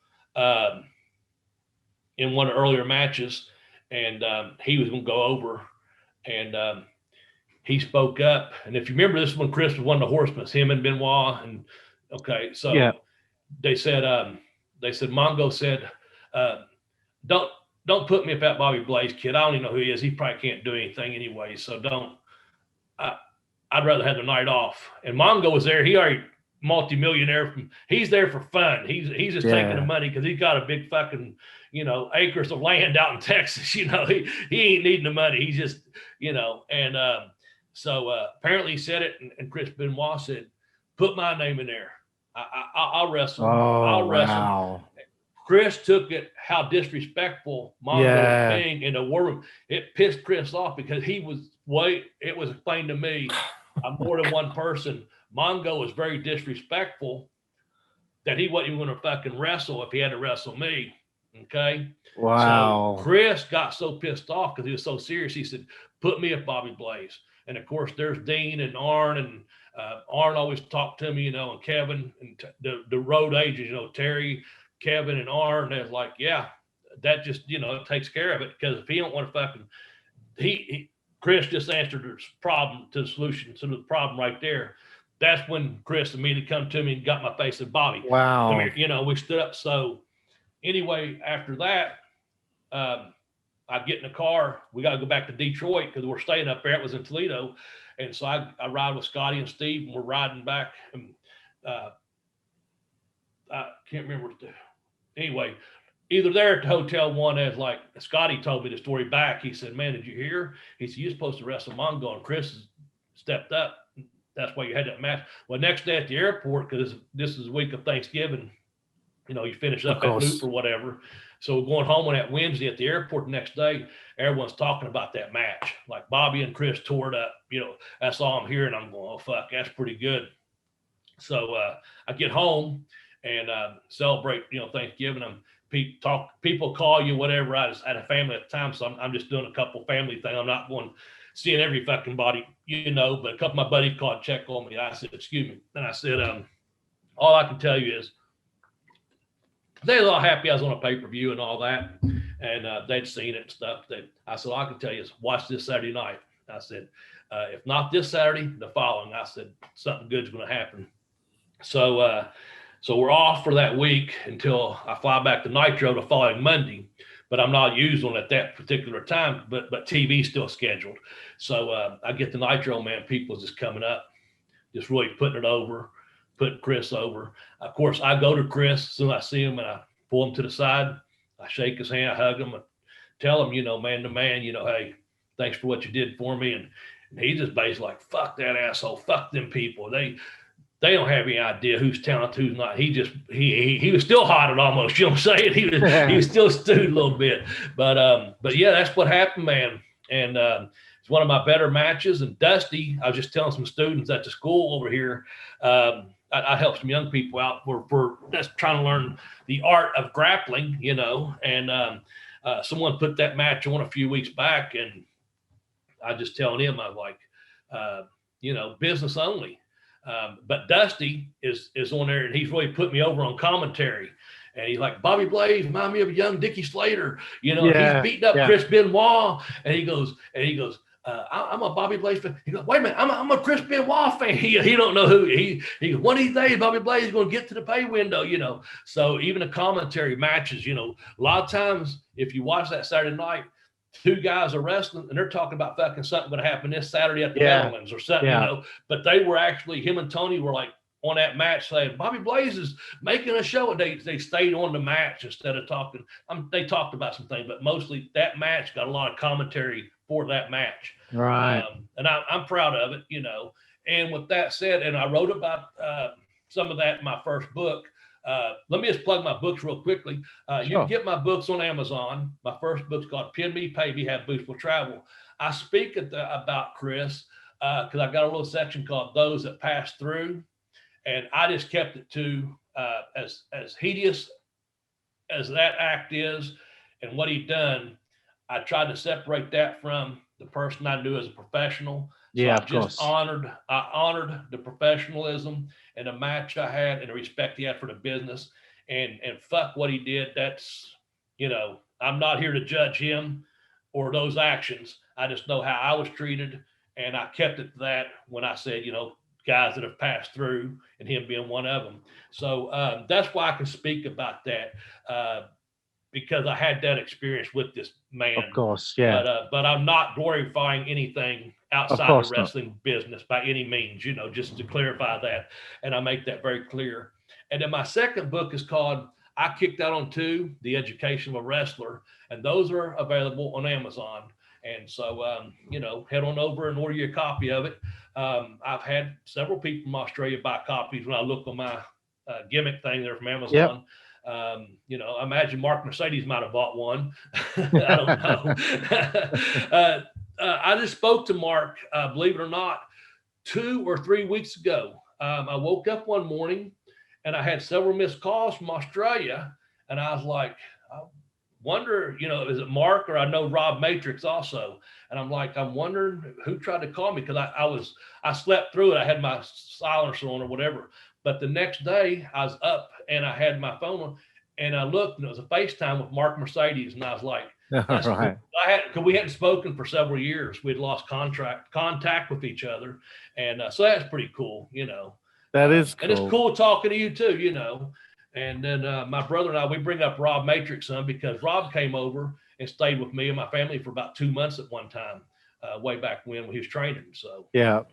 in one of the earlier matches. And he was going to go over. And he spoke up. And if you remember, this is when Chris was one of the horsemen, him and Benoit. And okay, so they said, Mongo said, don't put me up at Bobby Blaze, kid. I don't even know who he is. He probably can't do anything anyway. So I'd rather have the night off. And Mongo was there. He already multimillionaire. He's there for fun. He's just taking the money because he's got a big fucking, acres of land out in Texas. He ain't needing the money. He's just, and so apparently he said it, and Chris Benoit said, put my name in there. I'll wrestle. I'll wrestle. Wow. Chris took it how disrespectful Mongo was being in the war room. It pissed Chris off because it was explained to me, I'm more than one person. Mongo was very disrespectful that he wasn't even going to fucking wrestle if he had to wrestle me. Okay. Wow. So Chris got so pissed off because he was so serious. He said, put me at Bobby Blaze. And of course, there's Dean and Arn, and Arn always talked to me, and Kevin and the road agents, Terry, Kevin, and Arn. They're like, yeah, that just, it takes care of it, because if he don't want to fucking, Chris just answered the solution to the problem right there. That's when Chris immediately come to me and got my face and Bobby. Wow. Come here. We stood up. So anyway, after that, I get in the car. We got to go back to Detroit because we're staying up there. It was in Toledo. And so I ride with Scotty and Steve, and we're riding back. And I can't remember. Anyway, either there at the hotel one, as like Scotty told me the story back. He said, man, did you hear? He said, you're supposed to wrestle Mongo, and Chris stepped up. That's why you had that match. Well, next day at the airport, because this is the week of Thanksgiving, you finish up at Loop or whatever. So we're going home on that Wednesday at the airport the next day. Everyone's talking about that match. Like Bobby and Chris tore it up. That's all I'm hearing. I'm going, oh, fuck, that's pretty good. So I get home and celebrate, Thanksgiving. People call you, whatever. I just had a family at the time, so I'm just doing a couple family thing. I'm not going seeing every fucking body, but a couple of my buddies called, check on me. I said, excuse me. And I said, all I can tell you is, they were all happy I was on a pay-per-view and all that, and they'd seen it and stuff. I said, all I can tell you is watch this Saturday night. I said, if not this Saturday, the following. I said, something good's going to happen. So we're off for that week until I fly back to Nitro the following Monday, but I'm not used on at that particular time, but TV's still scheduled. So I get the Nitro, man, people's just coming up, just really putting it over, putting Chris over. Of course, I go to Chris as soon as I see him, and I pull him to the side. I shake his hand, I hug him, and tell him, man to man, hey, thanks for what you did for me. And he just basically like, fuck that asshole, fuck them people. They don't have any idea who's talented, who's not. He was still hot at almost, you know what I'm saying? He was still stewed a little bit. But yeah, that's what happened, man. And it's one of my better matches. And Dusty, I was just telling some students at the school over here, I help some young people out. We're just trying to learn the art of grappling, and someone put that match on a few weeks back, and I just telling him, I'm like, business only. But Dusty is on there, and he's really put me over on commentary. And he's like, Bobby Blaze, remind me of a young Dickie Slater. You know, Yeah, he's beating up Chris Benoit. And he goes, I'm a Bobby Blaze fan. He goes, wait a minute, I'm a Chris Benoit fan. He don't know who he goes, one of these days, Bobby Blaze is going to get to the pay window, you know. So even the commentary matches, you know, a lot of times if you watch that Saturday night, two guys are wrestling and they're talking about fucking something going to happen this Saturday at the Meadowlands or something, you know. But they were actually, him and Tony were like on that match saying, Bobby Blaze is making a show. And they stayed on the match instead of talking. They talked about some things, but mostly that match got a lot of commentary for that match. Right. And I'm proud of it, you know. And with that said, and I wrote about some of that in my first book. Let me just plug my books real quickly. You can get my books on Amazon. My first book's called Pin Me, Pay Me, Have Boots Will Travel. I speak about Chris because I got a little section called Those That Pass Through. And I just kept it to as hideous as that act is and what he'd done, I tried to separate that from the person I knew as a professional. So I honored the professionalism and the match I had and the respect he had for the business, and fuck what he did. That's, you know, I'm not here to judge him or those actions. I just know how I was treated, and I kept it to that when I said, you know, guys that have passed through, and him being one of them. So that's why I can speak about that, because I had that experience with this man. Of course, yeah. But I'm not glorifying anything outside the wrestling business by any means, you know, just to clarify that. And I make that very clear. And then my second book is called I Kicked Out on Two, The Education of a Wrestler. And those are available on Amazon. And so, you know, head on over and order you a copy of it. I've had several people from Australia buy copies when I look on my gimmick thing there from Amazon. Yep. You know, I imagine Mark Mercedes might have bought one. I don't know. I just spoke to Mark, believe it or not, 2 or 3 weeks ago. I woke up one morning and I had several missed calls from Australia. And I was like, I wonder, you know, is it Mark, or I know Rob Matrix also. And I'm like, I'm wondering who tried to call me, because I slept through it. I had my silencer on or whatever. But the next day I was up and I had my phone on and I looked and it was a FaceTime with Mark Mercedes. And I was like, that's right. Because we hadn't spoken for several years. We'd lost contact with each other. And so that's pretty cool, you know. That is cool. And it's cool talking to you too, you know. And then my brother and I, we bring up Rob Matrix son, because Rob came over and stayed with me and my family for about 2 months at one time, way back when he was training. So yeah.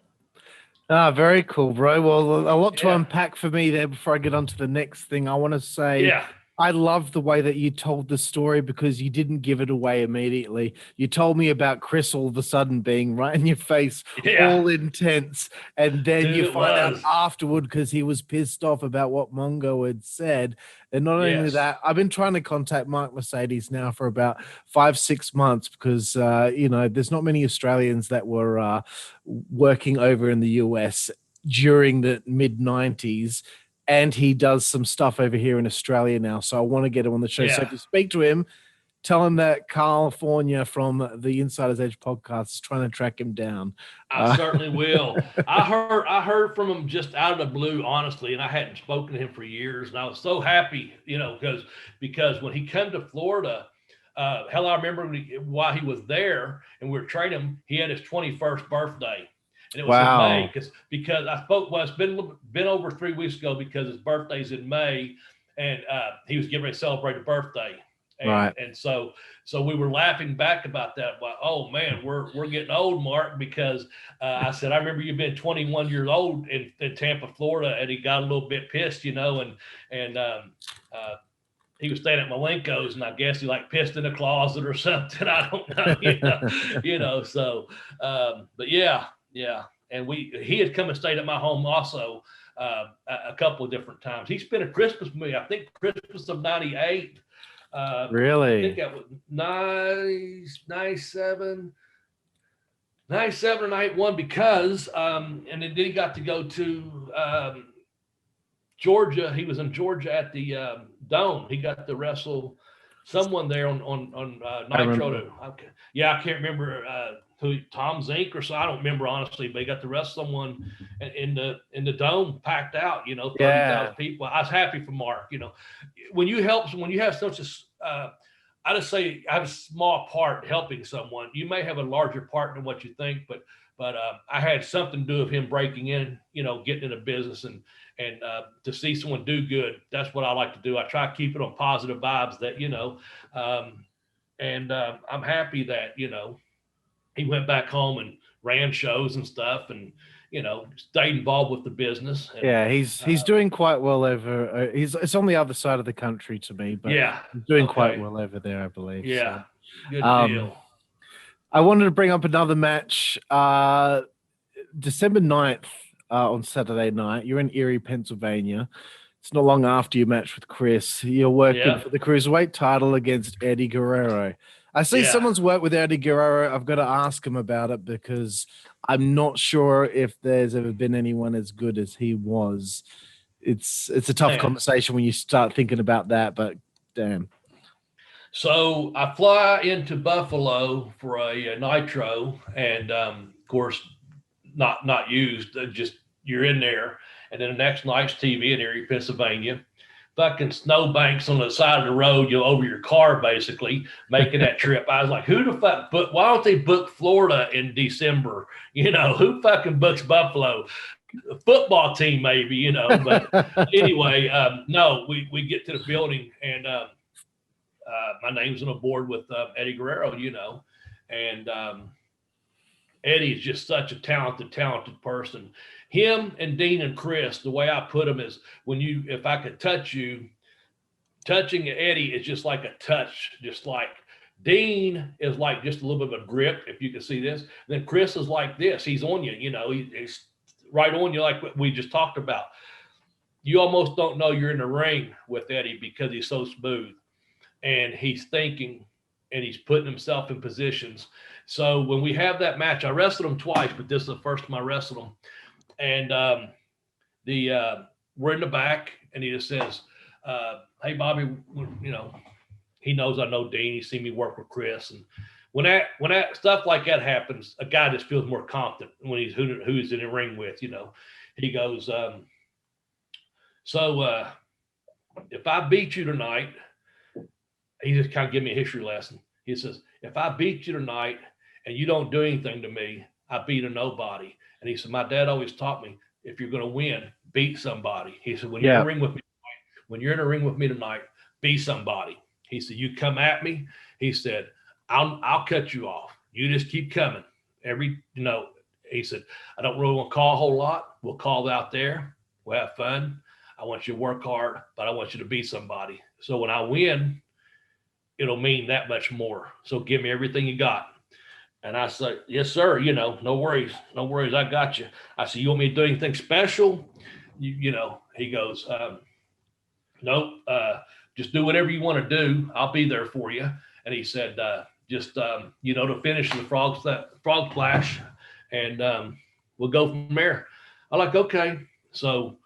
Very cool, bro. Well, a lot to unpack for me there before I get on to the next thing. I want to say, I love the way that you told the story, because you didn't give it away immediately. You told me about Chris all of a sudden being right in your face, all intense. And then you find out afterward, because he was pissed off about what Mongo had said. And not only that, I've been trying to contact Mark Mercedes now for about 5-6 months, because, you know, there's not many Australians that were working over in the US during the mid-90s. And he does some stuff over here in Australia now. So I want to get him on the show. So if you speak to him, tell him that Karlifornia from the Insider's Edge podcast is trying to track him down. I certainly will. I heard from him just out of the blue, honestly, and I hadn't spoken to him for years. And I was so happy, you know, because when he came to Florida, hell, I remember while he was there and we were training him, he had his 21st birthday. And it was in May, because I spoke. Well, it's been over 3 weeks ago, because his birthday's in May, and he was getting ready to celebrate a birthday, and so we were laughing back about that. Like, oh man, we're getting old, Mark, because I said I remember you being 21 years old in Tampa, Florida, and he got a little bit pissed, you know, and he was staying at Malenkos, and I guess he like pissed in a closet or something. I don't know, you know. So, but yeah. Yeah, and he had come and stayed at my home also a couple of different times. He spent a Christmas with me, I think Christmas of '98. Really? I think that was 97 or 91, because and then he got to go to Georgia. He was in Georgia at the Dome. He got to wrestle someone there on Nitro. Okay. Yeah, I can't remember Tom Zink or so. I don't remember honestly, but he got to wrestle someone in the dome packed out, 30,000 people. I was happy for Mark, when you have such a, I just say I have a small part helping someone. You may have a larger part than what you think, but I had something to do with him breaking in, getting into business and to see someone do good. That's what I like to do. I try to keep it on positive vibes that, I'm happy that, he went back home and ran shows and stuff and, stayed involved with the business. And, he's doing quite well over. It's on the other side of the country to me, but he's doing quite well over there, I believe. Yeah, so. Good deal. I wanted to bring up another match, December 9th on Saturday night. You're in Erie, Pennsylvania. It's not long after your match with Chris. You're working for the Cruiserweight title against Eddie Guerrero. I see someone's worked with Eddie Guerrero. I've got to ask him about it because I'm not sure if there's ever been anyone as good as he was. It's a tough conversation when you start thinking about that, but damn. So I fly into Buffalo for a nitro, and of course, not used. Just you're in there, and then the next night's TV in Erie, Pennsylvania. Fucking snowbanks on the side of the road, over your car, basically making that trip. I was like, who the fuck book? Why don't they book Florida in December? Who fucking books Buffalo? A football team, maybe, But anyway, no, we get to the building, and my name's on the board with Eddie Guerrero, and Eddie is just such a talented person. Him and Dean and Chris, the way I put them is if I could touch you, touching Eddie is just like a touch, just like Dean is like just a little bit of a grip, if you can see this. Then Chris is like this. He's on you, he's right on you like what we just talked about. You almost don't know you're in the ring with Eddie because he's so smooth. And he's thinking and he's putting himself in positions. So when we have that match, I wrestled him twice, but this is the first time I wrestled him. And we're in the back, and he just says, hey, Bobby, he knows I know Dean. He's seen me work with Chris. And when that stuff like that happens, a guy just feels more confident when he's who he's in the ring with, He goes, so if I beat you tonight, he just kind of gave me a history lesson. He says, if I beat you tonight and you don't do anything to me, I beat a nobody. And he said, my dad always taught me, if you're going to win, beat somebody. He said, when you're in a ring with me tonight, be somebody. He said, you come at me. He said, I'll cut you off. You just keep coming. He said, I don't really want to call a whole lot. We'll call out there. We'll have fun. I want you to work hard, but I want you to be somebody. So when I win, it'll mean that much more. So give me everything you got. And I said, yes, sir. No worries. No worries. I got you. I said, you want me to do anything special? He goes, nope. Just do whatever you want to do. I'll be there for you. And he said, to finish the frog splash, and we'll go from there. I'm like, okay. So,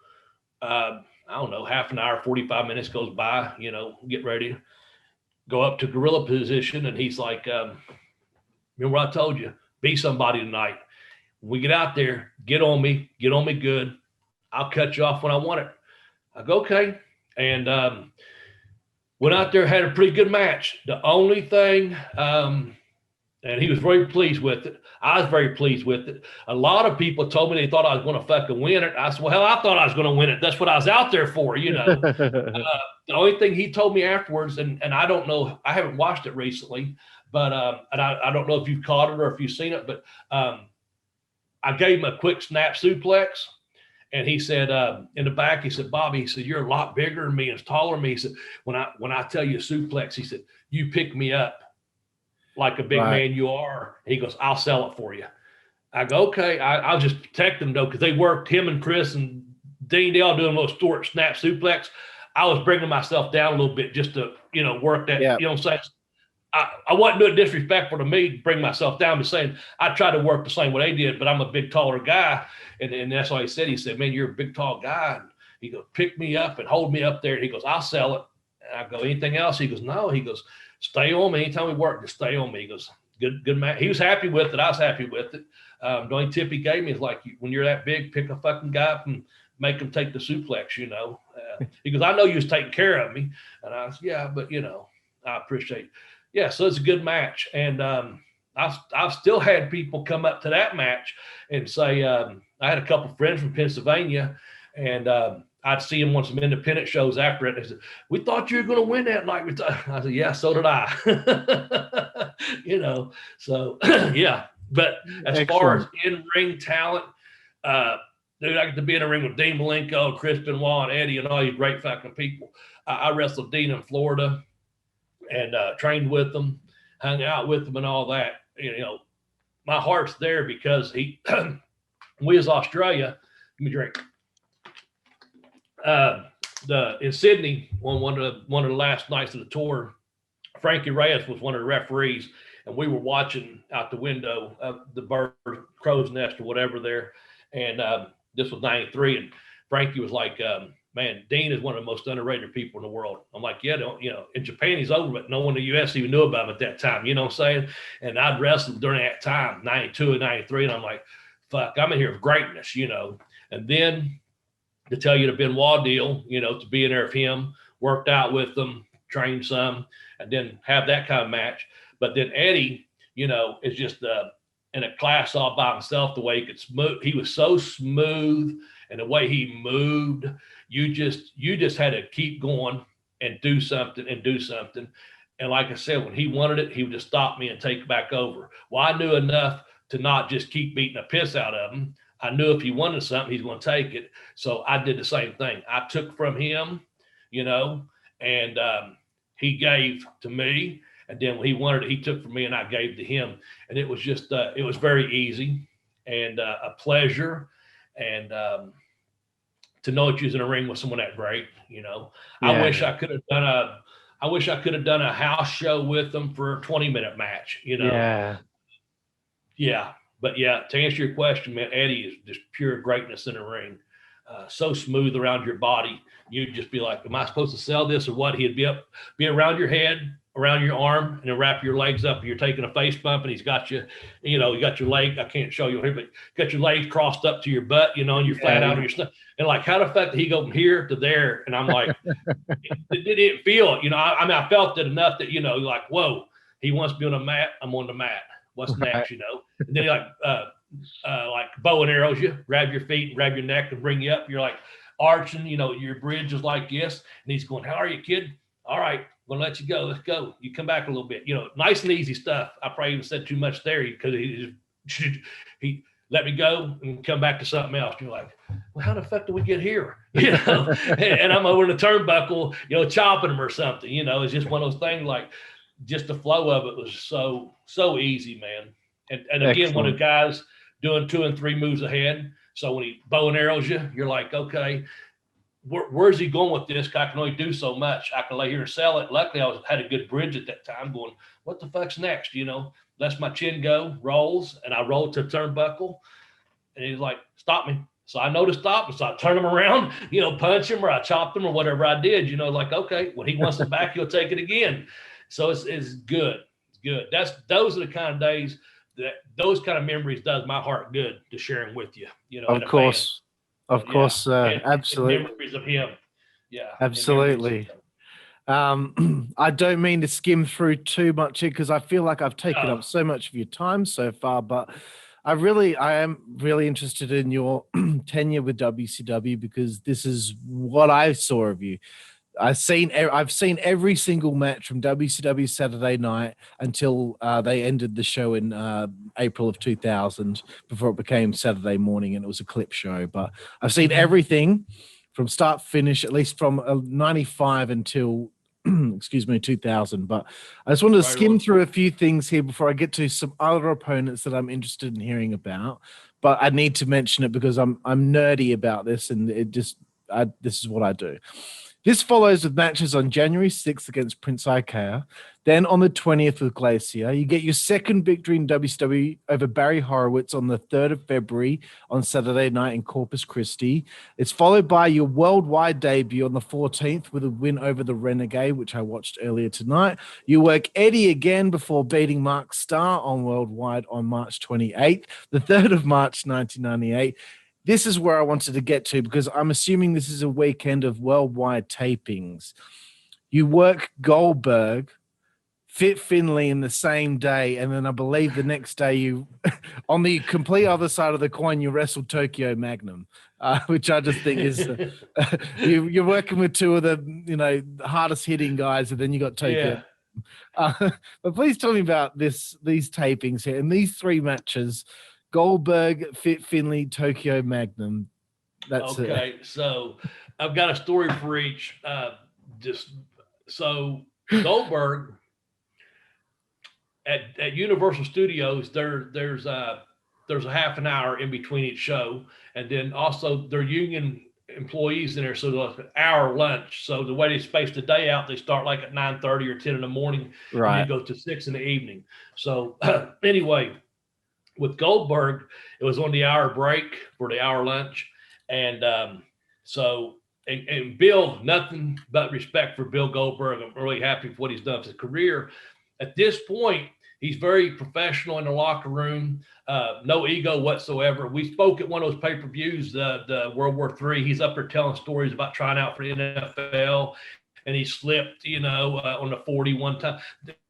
I don't know, half an hour, 45 minutes goes by, get ready, go up to gorilla position. And he's like, remember what I told you, be somebody tonight. When we get out there, get on me good. I'll cut you off when I want it. I go, okay. And went out there, had a pretty good match. The only thing, and he was very pleased with it. I was very pleased with it. A lot of people told me they thought I was going to fucking win it. I said, well, hell, I thought I was going to win it. That's what I was out there for, The only thing he told me afterwards, and I don't know, I haven't watched it recently, but and I don't know if you've caught it or if you've seen it, but I gave him a quick snap suplex. And he said, in the back, he said, Bobby, he said, you're a lot bigger than me and taller than me. He said, when I tell you suplex, he said, you pick me up like a big man you are. He goes, I'll sell it for you. I go, okay. I'll just protect them though, because they worked, him and Chris and Dean, they all doing a little short snap suplex. I was bringing myself down a little bit just to, work that, you know what I'm saying? I wasn't doing disrespectful to me to bring myself down, but saying I tried to work the same way they did, but I'm a big, taller guy. And that's all he said. He said, man, you're a big, tall guy. And he goes, pick me up and hold me up there. And he goes, I'll sell it. And I go, anything else? He goes, no. He goes, stay on me. Anytime we work, just stay on me. He goes, good match. He was happy with it. I was happy with it. The only tip he gave me is like, when you're that big, pick a fucking guy up and make him take the suplex, you know. He goes, I know you was taking care of me. And I was, yeah, but, you know, I appreciate it. Yeah, so it's a good match. And I've still had people come up to that match and say, I had a couple friends from Pennsylvania, and I'd see them on some independent shows after it. They said, we thought you were going to win that night. I said, yeah, so did I. You know, so, yeah. But as far as in-ring talent, dude, I get to be in a ring with Dean Malenkos, Chris Benoit, and Eddie, and all these great fucking people. I wrestled Dean in Florida and trained with them, hung out with them and all that. You know, my heart's there because we as Australia, let me drink. In Sydney, on one of the last nights of the tour, Frankie Reyes was one of the referees, and we were watching out the window of the crow's nest or whatever there. And this was 93, and Frankie was like, man, Dean is one of the most underrated people in the world. I'm like, yeah, you know, in Japan he's over, but no one in the U.S. even knew about him at that time. You know what I'm saying? And I'd wrestled during that time, 92 and 93, and I'm like, fuck, I'm in here for greatness, you know. And then to tell you the Benoit deal, you know, to be in there with him, worked out with them, trained some, and then have that kind of match. But then Eddie, you know, is just in a class all by himself, the way he could smooth. He was so smooth, and the way he moved, you just had to keep going and do something and do something. And like I said, when he wanted it, he would just stop me and take it back over. Well, I knew enough to not just keep beating the piss out of him. I knew if he wanted something, he's going to take it. So I did the same thing. I took from him, you know, and he gave to me. And then when he wanted it, he took from me and I gave to him. And it was just, it was very easy and a pleasure. And to know that you was in a ring with someone that great, you know. Yeah. I wish I could have done a house show with them for a 20-minute match, you know. Yeah. But yeah, to answer your question, man, Eddie is just pure greatness in the ring. So smooth around your body. You'd just be like, am I supposed to sell this or what? He'd be around your head, around your arm, and then wrap your legs up. You're taking a face bump, and he's got you, you know, you got your leg. I can't show you here, but you got your legs crossed up to your butt, you know, and you're flat out on your stuff. And like, how the fuck did he go from here to there? And I'm like, it didn't feel it. You know, I mean, I felt it enough that, you know, like, whoa, he wants to be on a mat. I'm on the mat. What's next, you know? And then he like bow and arrows you, grab your feet and grab your neck and bring you up. You're like arching, you know, your bridge is like this. And he's going, how are you, kid? All right, I'm going to let you go. Let's go. You come back a little bit. You know, nice and easy stuff. I probably even said too much there because he let me go and come back to something else. You're like, well, how the fuck did we get here? You know, and I'm over in the turnbuckle, you know, chopping him or something. You know, it's just one of those things like, just the flow of it was so easy, man. And again, one of the guys doing 2 and 3 moves ahead. So when he bow and arrows you, you're like, okay, where's he going with this? I can only do so much. I can lay here and sell it. Luckily, I had a good bridge at that time going, what the fuck's next? You know, lets my chin go, rolls, and I roll to the turnbuckle. And he's like, stop me. So I know to stop him. So I turn him around, you know, punch him or I chop him or whatever I did, you know, like, okay, when he wants it back, he'll take it again. So it's good. It's good. Those are the kind of days those kind of memories does my heart good to sharing with you. You know, of course, absolutely. And memories of him. Yeah, absolutely. I don't mean to skim through too much here because I feel like I've taken up so much of your time so far, but I am really interested in your tenure with WCW because this is what I saw of you. I've seen every single match from WCW Saturday Night until they ended the show in April of 2000 before it became Saturday Morning and it was a clip show. But I've seen everything from start to finish, at least from 95 until 2000. But I just wanted to skim through a few things here before I get to some other opponents that I'm interested in hearing about. But I need to mention it because I'm nerdy about this and this is what I do. This follows with matches on January 6th against Prince Ikea. Then on the 20th with Glacier, you get your second victory in WCW over Barry Horowitz on the 3rd of February on Saturday night in Corpus Christi. It's followed by your worldwide debut on the 14th with a win over the Renegade, which I watched earlier tonight. You work Eddie again before beating Mark Starr on worldwide on March 28th, the 3rd of March 1998. This is where I wanted to get to because I'm assuming this is a weekend of worldwide tapings. You work Goldberg, Fit Finlay in the same day, and then I believe the next day you, on the complete other side of the coin, you wrestle Tokyo Magnum, which I just think is you're working with two of the hardest hitting guys, and then you got Tokyo. Yeah. But please tell me about these tapings here and these three matches. Goldberg, Fit Finlay, Tokyo Magnum. That's okay. So I've got a story for each. Goldberg at Universal Studios, there's a half an hour in between each show, and then also they're union employees in there, so there's an hour lunch. So the way they space the day out, they start like at 9:30 or 10 in the morning, right? And they go to 6 in the evening. So anyway. With Goldberg, it was on the hour break for the hour lunch. And and Bill, nothing but respect for Bill Goldberg. I'm really happy for what he's done for his career. At this point, he's very professional in the locker room, no ego whatsoever. We spoke at one of those pay-per-views, the World War III. He's up there telling stories about trying out for the NFL. And he slipped, on the 40 one time.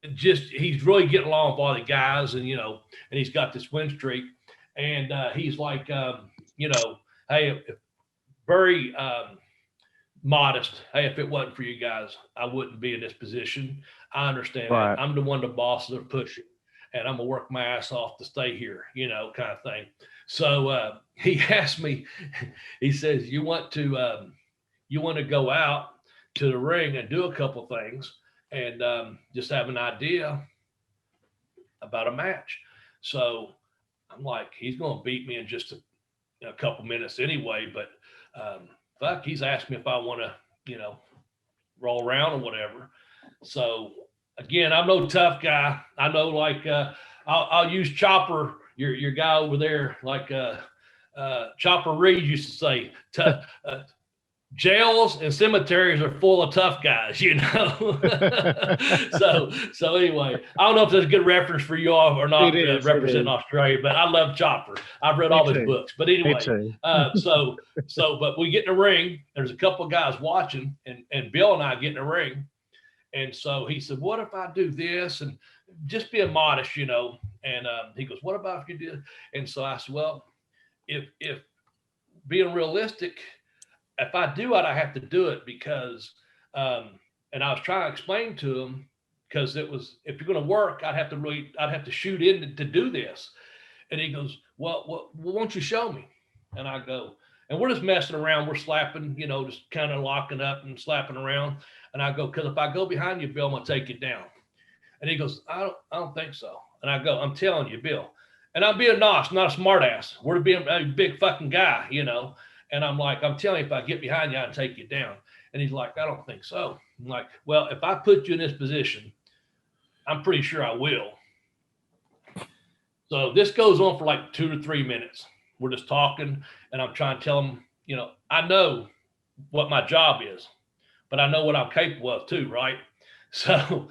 He's really getting along with all the guys, and he's got this win streak. And he's like, hey, very modest. Hey, if it wasn't for you guys, I wouldn't be in this position. I understand that. I'm the one the bosses are pushing, and I'm gonna work my ass off to stay here, kind of thing. So he asked me, he says, you want to go out to the ring and do a couple things and just have an idea about a match. So I'm like, he's going to beat me in just a couple minutes anyway, but he's asked me if I want to, roll around or whatever. So again, I'm no tough guy. I know, like, I'll use Chopper, your guy over there, like Chopper Reed used to say, jails and cemeteries are full of tough guys, So anyway, I don't know if that's a good reference for you all or not, representing Australia, but I love Chopper. I've read all his books. But anyway, but we get in the ring. There's a couple of guys watching, and Bill and I get in the ring. And so he said, what if I do this? And just being modest, and he goes, what about if you do? And so I said, well, if being realistic, if I do it, I have to do it because, and I was trying to explain to him, because it was, if you're going to work, I'd have to shoot in to do this. And he goes, well, won't you show me? And I go, and we're just messing around. We're slapping, just kind of locking up and slapping around. And I go, because if I go behind you, Bill, I'm going to take you down. And he goes, I don't think so. And I go, I'm telling you, Bill. And I'm being nice, not a smart ass. We're being a big fucking guy, And I'm like, I'm telling you, if I get behind you, I can take you down. And he's like, I don't think so. I'm like, well, if I put you in this position, I'm pretty sure I will. So this goes on for like 2 to 3 minutes. We're just talking, and I'm trying to tell him, I know what my job is, but I know what I'm capable of too, right? So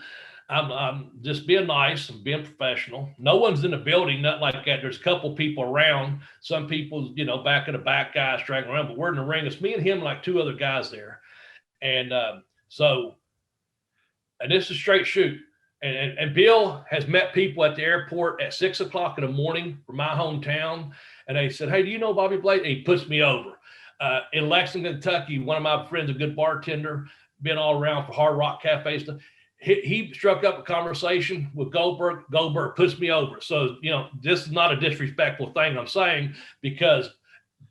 I'm just being nice and being professional. No one's in the building, nothing like that. There's a couple people around. Some people, back in the back, guys dragging around, but we're in the ring. It's me and him, like 2 other guys there. And and this is a straight shoot. And Bill has met people at the airport at 6 o'clock in the morning from my hometown. And they said, hey, do you know Bobby Blade? And he puts me over. In Lexington, Kentucky, one of my friends, a good bartender, been all around for Hard Rock Cafe stuff. He struck up a conversation with Goldberg. Goldberg puts me over. So, this is not a disrespectful thing I'm saying, because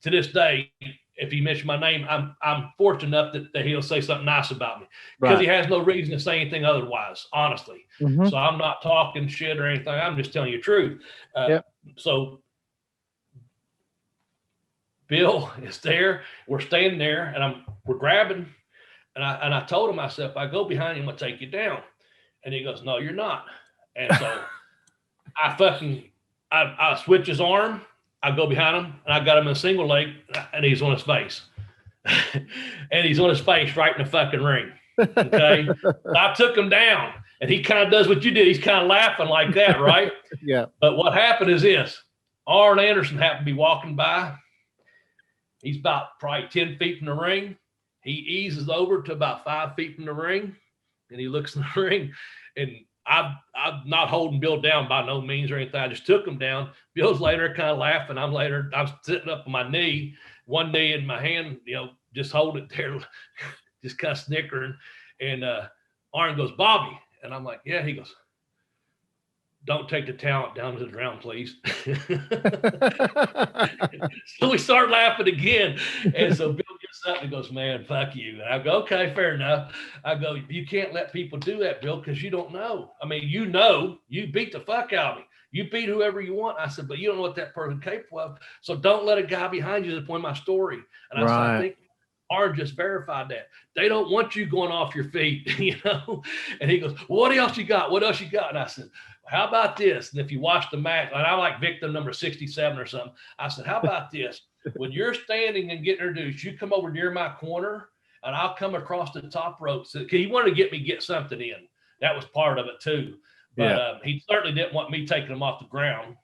to this day, if he mentioned my name, I'm fortunate enough that he'll say something nice about me, because he has no reason to say anything otherwise, honestly. Mm-hmm. So I'm not talking shit or anything. I'm just telling you the truth. So Bill is there. We're standing there, and we're grabbing. And I told him, I said, if I go behind him, I'll take you down. And he goes, no, you're not. And so I switch his arm. I go behind him, and I got him in a single leg, and he's on his face. And he's on his face right in the fucking ring. Okay. I took him down, and he kind of does what you did. He's kind of laughing like that, right? Yeah. But what happened is this. Arn Anderson happened to be walking by. He's about probably 10 feet from the ring. He eases over to about 5 feet from the ring, and he looks in the ring, and I'm not holding Bill down by no means or anything. I just took him down. Bill's later kind of laughing. I'm sitting up on my knee, one knee in my hand, just hold it there, just kind of snickering. And Arn goes, Bobby. And I'm like, yeah. He goes, don't take the talent down to the ground, please. So we start laughing again. And so Bill gets up and goes, man, fuck you. And I go, okay, fair enough. I go, you can't let people do that, Bill, because you don't know. I mean, you beat the fuck out of me. You beat whoever you want. I said, but you don't know what that person's capable of. So don't let a guy behind you point my story. And I said, I think Arn just verified that. They don't want you going off your feet, And he goes, well, what else you got? What else you got? And I said, how about this? And if you watch the match, and I like victim number 67 or something, I said, how about this? When you're standing and getting introduced, you come over near my corner, and I'll come across the top rope. So he wanted to get something in. That was part of it too. But he certainly didn't want me taking him off the ground,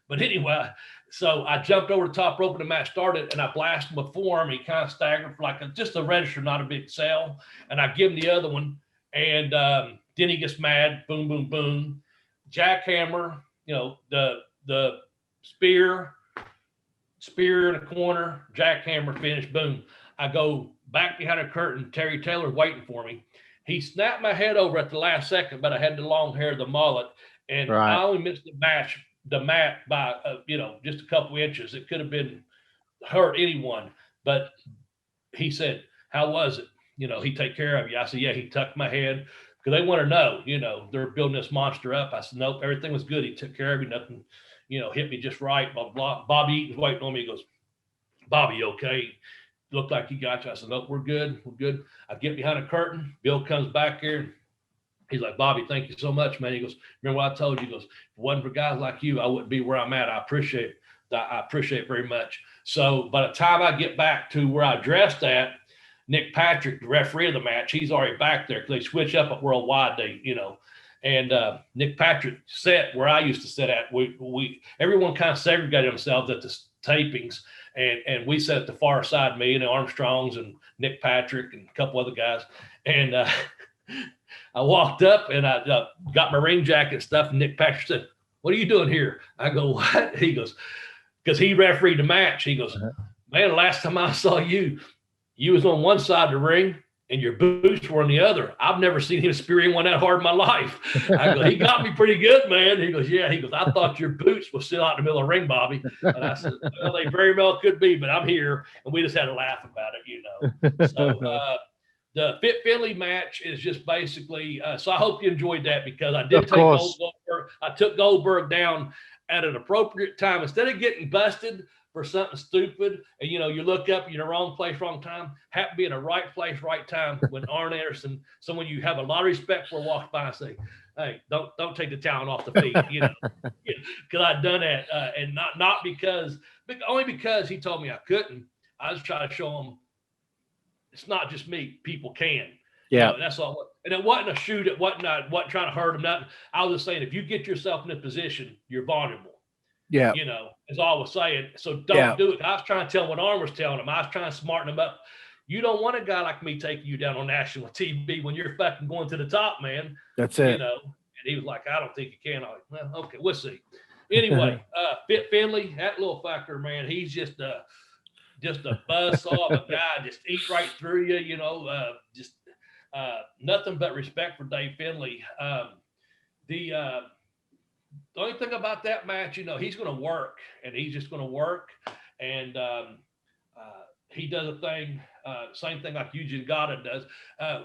But anyway, so I jumped over the top rope and the match started, and I blasted him with forearm. He kind of staggered for just a register, not a big sell. And I give him the other one, and then he gets mad. Boom, boom, boom. Jackhammer, the spear in the corner, jackhammer finish, boom. I go back behind a curtain. Terry Taylor waiting for me. He snapped my head over at the last second, but I had the long hair, the mullet, and I only missed the mat by just a couple inches. It could have been hurt anyone, but he said, "How was it? He take care of you." I said, "Yeah." He tucked my head. Because they want to know, they're building this monster up. I said, nope, everything was good. He took care of me. Nothing, hit me just right. Blah, blah. Bobby Eaton's waiting on me. He goes, Bobby, you okay? Looked like he got you. I said, nope, we're good. We're good. I get behind a curtain. Bill comes back here. He's like, Bobby, thank you so much, man. He goes, remember what I told you? He goes, if it wasn't for guys like you, I wouldn't be where I'm at. I appreciate it very much. So by the time I get back to where I dressed at, Nick Patrick, the referee of the match, he's already back there because they switch up at Worldwide Day, And Nick Patrick sat where I used to sit at. Everyone kind of segregated themselves at the tapings, and we sat at the far side, me and the Armstrongs and Nick Patrick and a couple other guys. And I walked up and I got my ring jacket and stuff. And Nick Patrick said, "What are you doing here?" I go, "What?" He goes, because he refereed the match. He goes, "Man, the last time I saw you, you was on one side of the ring and your boots were on the other. I've never seen him spear anyone that hard in my life." I go, "He got me pretty good, man." He goes, "Yeah." He goes, "I thought your boots were still out in the middle of the ring, Bobby." And I said, "Well, they very well could be, but I'm here." And we just had a laugh about it, So the Fit Finley match is just basically, so I hope you enjoyed that, because I did take Goldberg. I took Goldberg down at an appropriate time. Instead of getting busted for something stupid, and you look up, you're in the wrong place, wrong time, happen to be in the right place, right time when Arn Anderson, someone you have a lot of respect for, walks by and say, "Hey, don't take the talent off the feet," because I'd done that, and not because, but only because he told me I couldn't. I was trying to show him it's not just me, people can. Yeah, that's all. And it wasn't a shoot. It wasn't trying to hurt him. Nothing. I was just saying, if you get yourself in a position, you're vulnerable. Yeah. As all I was saying. So don't do it. I was trying to tell what Arn was telling him. I was trying to smarten him up. You don't want a guy like me taking you down on national TV when you're fucking going to the top, man. That's it. And he was like, "I don't think you can." I was like, "Well, okay, we'll see." Anyway, Fit Finley, that little fucker, man, he's just a buzzsaw of a guy, just eat right through you, just nothing but respect for Dave Finley. The only thing about that match, he's going to work, and he's just going to work. And he does a thing, same thing like Eugene Gata does.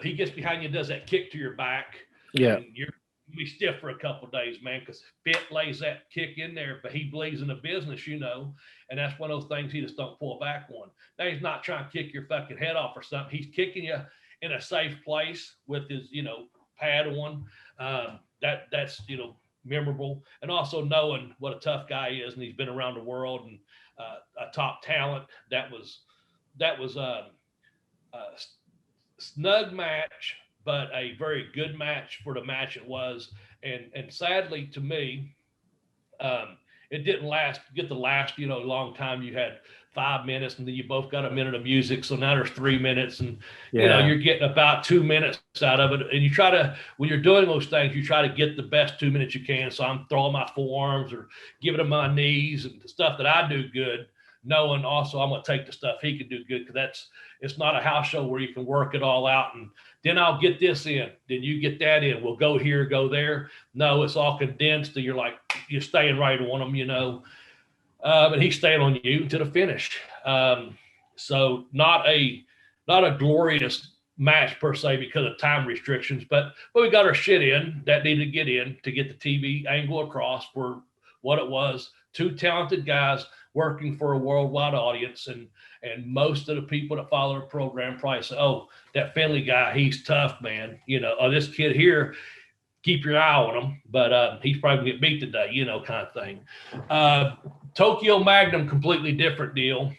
He gets behind you, does that kick to your back. Yeah. And you're going to be stiff for a couple of days, man, because Fit lays that kick in there, but he believes in the business, and that's one of those things he just don't pull back on. Now, he's not trying to kick your fucking head off or something. He's kicking you in a safe place with his, pad on. That's memorable, and also knowing what a tough guy is, and he's been around the world and a top talent. That was a snug match, but a very good match for the match it was. And sadly to me, it didn't get the last long time. You had 5 minutes, and then you both got a minute of music, so now there's 3 minutes, and you're getting about 2 minutes out of it. And you try to, when you're doing those things, you try to get the best 2 minutes you can. So I'm throwing my forearms or giving him my knees and the stuff that I do good, knowing also I'm going to take the stuff he can do good, because it's not a house show where you can work it all out and then I'll get this in, then you get that in, we'll go here, go there. No, it's all condensed, and you're staying right on them, and he's staying on you to the finish. So not a glorious match per se because of time restrictions, but we got our shit in that needed to get in to get the TV angle across for what it was. Two talented guys working for a worldwide audience, and most of the people that follow the program probably say, "Oh, that Finley guy, he's tough, man." Oh, this kid here, keep your eye on him, but he's probably gonna get beat today, kind of thing. Tokyo Magnum, completely different deal.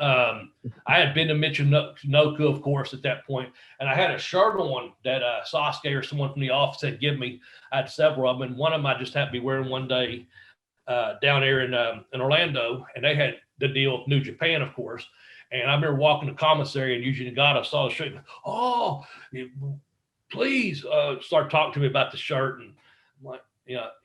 I had been to Michinoku, of course, at that point, and I had a shirt on that Sasuke or someone from the office had given me. I had several of them, and one of them I just happened to be wearing one day down there in Orlando, and they had the deal with New Japan, of course. And I remember walking the commissary, and Yuji Nagata saw the shirt. "Oh, please start talking to me about the shirt." And I'm like,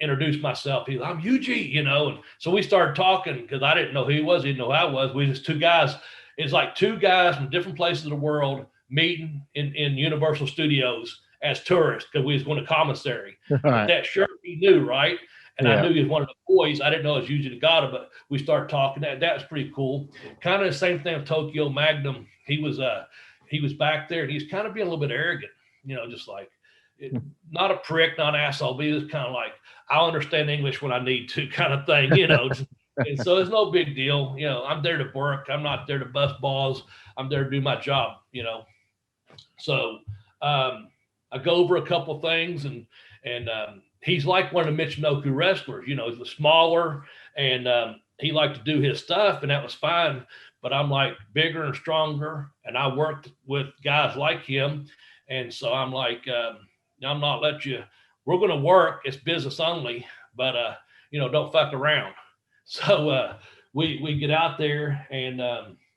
introduce myself. He's like, "I'm Yuji," and so we started talking because I didn't know who he was. He didn't know who I was. We just two guys. It's like two guys from different places of the world meeting in Universal Studios as tourists because we was going to commissary. Right. That shirt he knew, right? And Yeah. I knew he was one of the boys. I didn't know it was Yuji Nagata, but we started talking. That was pretty cool. Kind of the same thing with Tokyo Magnum. He was back there, and he's kind of being a little bit arrogant, just like not a prick, not an asshole, but he was kind of like, "I'll understand English when I need to," kind of thing, And so it's no big deal. I'm there to work. I'm not there to bust balls. I'm there to do my job, So I go over a couple things, and he's like one of the Michinoku wrestlers, he's smaller, and he liked to do his stuff, and that was fine. But I'm like bigger and stronger, and I worked with guys like him. And so I'm like, I'm not let you, we're going to work. It's business only, but, don't fuck around. So we get out there and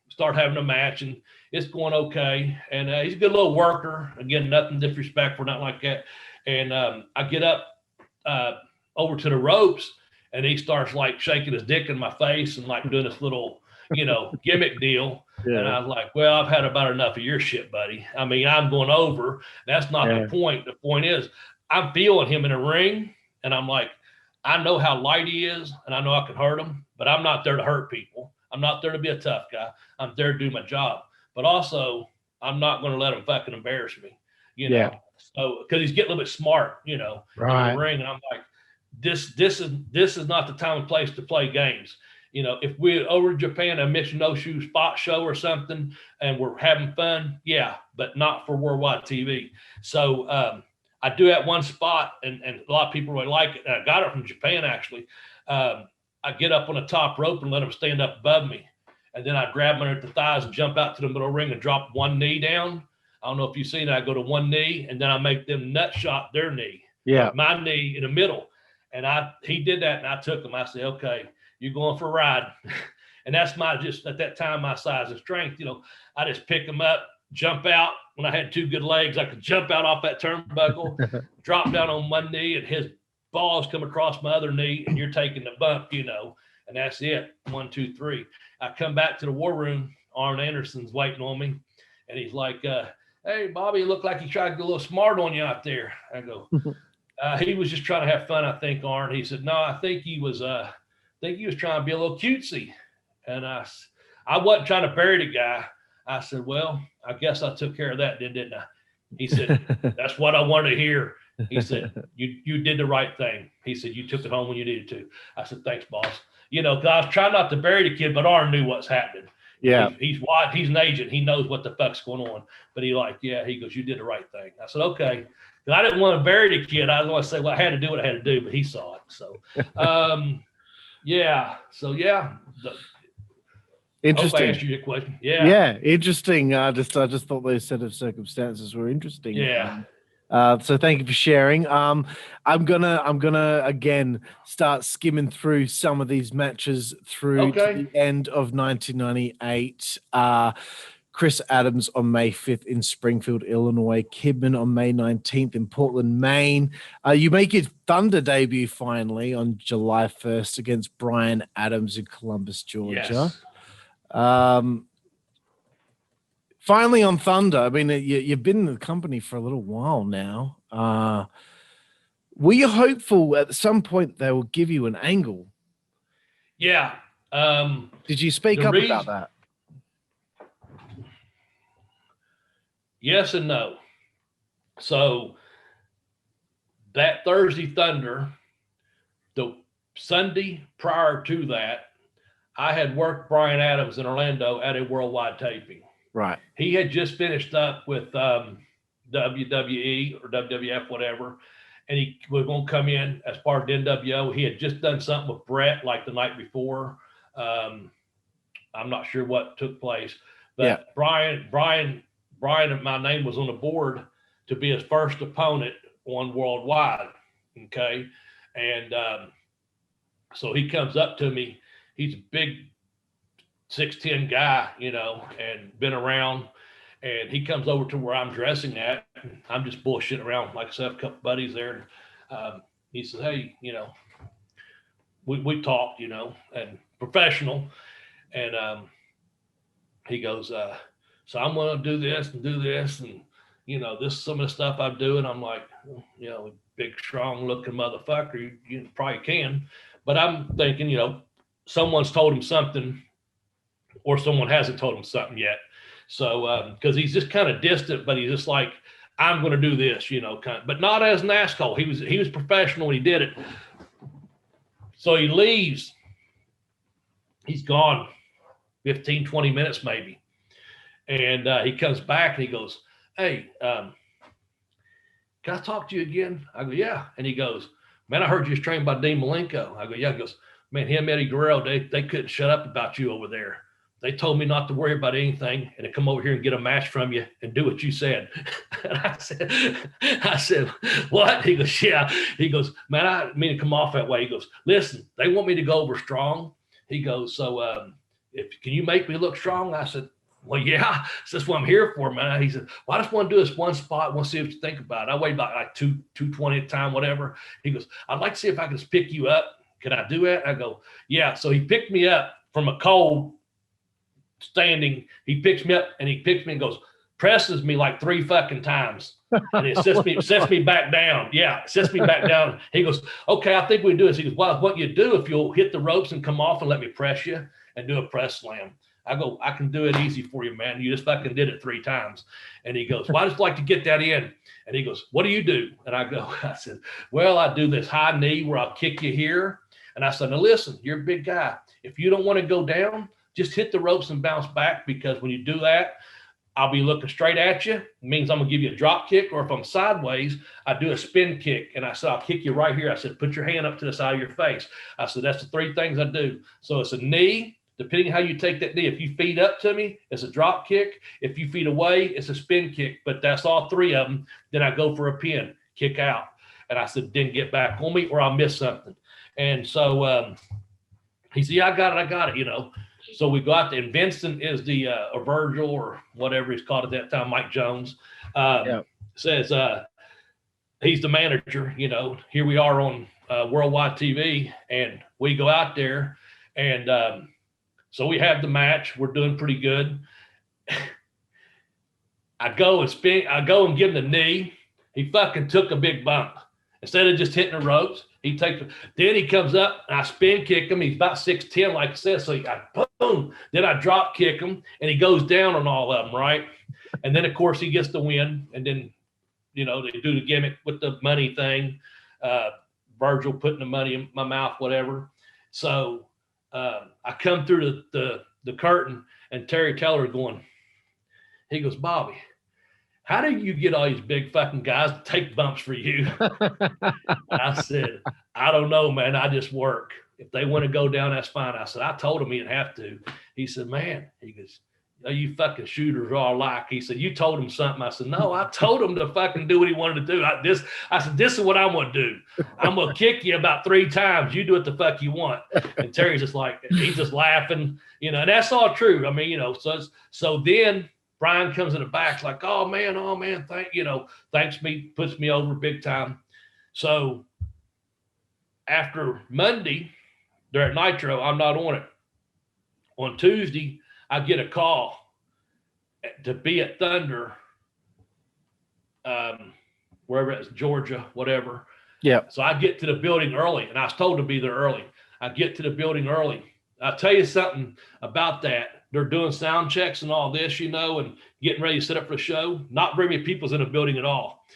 start having a match, and it's going okay. And he's a good little worker. Again, nothing disrespectful, nothing like that. And I get up over to the ropes, and he starts like shaking his dick in my face and like doing this little, gimmick deal. Yeah. And I was like, "Well, I've had about enough of your shit, buddy. I mean, I'm going over. That's not the point. The point is I'm feeling him in a ring, and I'm like, I know how light he is, and I know I can hurt him, but I'm not there to hurt people. I'm not there to be a tough guy. I'm there to do my job. But also, I'm not going to let him fucking embarrass me, So, because he's getting a little bit smart, right. in the ring, and I'm like, this is not the time and place to play games. If we're over in Japan, a Michinoku spot show or something, and we're having fun, but not for worldwide TV. So I do that one spot, and a lot of people really like it. And I got it from Japan, actually. I get up on the top rope and let them stand up above me. And then I grab them under the thighs and jump out to the middle ring and drop one knee down. I don't know if you've seen that. I go to one knee, and then I make them nut shot their knee. Yeah. My knee in the middle. And he did that, and I took him. I said, "Okay, you're going for a ride." And that's just at that time, my size and strength. I just pick him up, jump out. When I had two good legs, I could jump out off that turnbuckle, drop down on one knee, and his balls come across my other knee, and you're taking the bump, and that's it. 1, 2, 3. I come back to the war room. Arn Anderson's waiting on me, and he's like, "Hey, Bobby, you look like you tried to get a little smart on you out there." I go, he was just trying to have fun, I think, Arn. He said, "No, I think he was trying to be a little cutesy." And I wasn't trying to bury the guy. I said, "Well, I guess I took care of that, didn't I?" He said, "That's what I wanted to hear." He said, you did the right thing. He said, "You took it home when you needed to." I said, "Thanks, boss." 'Cause I was trying not to bury the kid, but Arn knew what's happening. Yeah. He's an agent. He knows what the fuck's going on. But he goes, you did the right thing. I said, okay. I didn't want to bury the kid. I didn't want to say, well, I had to do what I had to do, but he saw it. So, yeah. So, yeah. Interesting. Hope I answered your question. Yeah. Yeah. Interesting. I just thought those set of circumstances were interesting. Yeah. So thank you for sharing. I'm gonna again start skimming through some of these matches through to the end of 1998. Chris Adams on May 5th in Springfield, Illinois. Kidman on May 19th in Portland, Maine. You make your Thunder debut finally on July 1st against Brian Adams in Columbus, Georgia. Yes. Finally on Thunder. I mean, you've been in the company for a little while now. Were you hopeful at some point they will give you an angle? Yeah. Did you speak up about that? Yes and no. So that Thursday Thunder, the Sunday prior to that, I had worked Brian Adams in Orlando at a worldwide taping. Right. He had just finished up with WWE or WWF, whatever, and he was going to come in as part of the NWO. He had just done something with Brett like the night before. I'm not sure what took place, but Brian and my name was on the board to be his first opponent on worldwide. Okay. And so he comes up to me. He's a big 6'10" guy, and been around. And he comes over to where I'm dressing at. I'm just bullshitting around. Like I said, I have a couple buddies there. And he says, hey, we talked, and professional. And he goes, so I'm going to do this. And, this is some of the stuff I do. And I'm like, big, strong looking motherfucker. You probably can. But I'm thinking, someone's told him something or someone hasn't told him something yet. So, because he's just kind of distant, but he's just like, I'm going to do this, but not as an asshole. He was professional when he did it. So he leaves. He's gone 15, 20 minutes maybe. And he comes back and he goes, hey, can I talk to you again? I go, yeah. And he goes, man, I heard you was trained by Dean Malenkos. I go, yeah. He goes, man, him, Eddie Guerrero, they couldn't shut up about you over there. They told me not to worry about anything and to come over here and get a match from you and do what you said. And I said, what? He goes, yeah. He goes, man, I didn't mean to come off that way. He goes, listen, they want me to go over strong. He goes, so can you make me look strong? I said, well, yeah, that's what I'm here for, man. He said, well, I just want to do this one spot. I want to see what you think about it. I weighed about like 220 at the time, whatever. He goes, I'd like to see if I can just pick you up. Can I do that? I go, yeah. So he picked me up from a cold standing. He picks me up and he picks me and goes, presses me like 3 fucking times. And it sets me back down. Yeah, it sets me back down. He goes, okay, I think we do this. He goes, well, what you do if you'll hit the ropes and come off and let me press you and do a press slam. I go, I can do it easy for you, man. You just fucking did it 3 times. And he goes, well, I just like to get that in. And he goes, what do you do? And I said, well, I do this high knee where I'll kick you here. And I said, now listen, you're a big guy. If you don't want to go down, just hit the ropes and bounce back, because when you do that, I'll be looking straight at you. It means I'm going to give you a drop kick, or if I'm sideways, I do a spin kick. And I said, I'll kick you right here. I said, put your hand up to the side of your face. I said, that's the 3 things I do. So it's a knee. Depending how you take that knee, if you feet up to me, it's a drop kick. If you feet away, it's a spin kick. But that's all 3 of them. Then I go for a pin, kick out. And I said, then get back on me or I'll miss something. And so he said, yeah, I got it, So we go out there, and Vincent is the or Virgil or whatever he's called at that time, Mike Jones, says he's the manager. Here we are on worldwide TV, and we go out there, and so we have the match. We're doing pretty good. I go and give him the knee. He fucking took a big bump. Instead of just hitting the ropes, then he comes up and I spin kick him. He's about 6'10", like I said. So boom. Then I drop kick him and he goes down on all of them, right? And then of course he gets the win. And then, they do the gimmick with the money thing. Virgil putting the money in my mouth, whatever. So I come through the curtain, And Terry Taylor going, he goes, Bobby, how do you get all these big fucking guys to take bumps for you? I said, I don't know, man. I just work. If they want to go down, that's fine. I said, I told him he didn't have to. He said, man, he goes, you fucking shooters are all alike. He said, you told him something. I said, no, I told him to fucking do what he wanted to do. I said, this is what I'm going to do. I'm going to kick you about 3 times. You do what the fuck you want. And Terry's just like, he's just laughing, and that's all true. I mean, so then Brian comes in the back like, oh man, thanks me, puts me over big time. So after Monday, they're at Nitro, I'm not on it. On Tuesday, I get a call to be at Thunder, wherever it's Georgia, whatever. Yeah. So I get to the building early, and I was told to be there early. I get to the building early. I'll tell you something about that. They're doing sound checks and all this, and getting ready to set up for the show. Not very many people's in the building at all.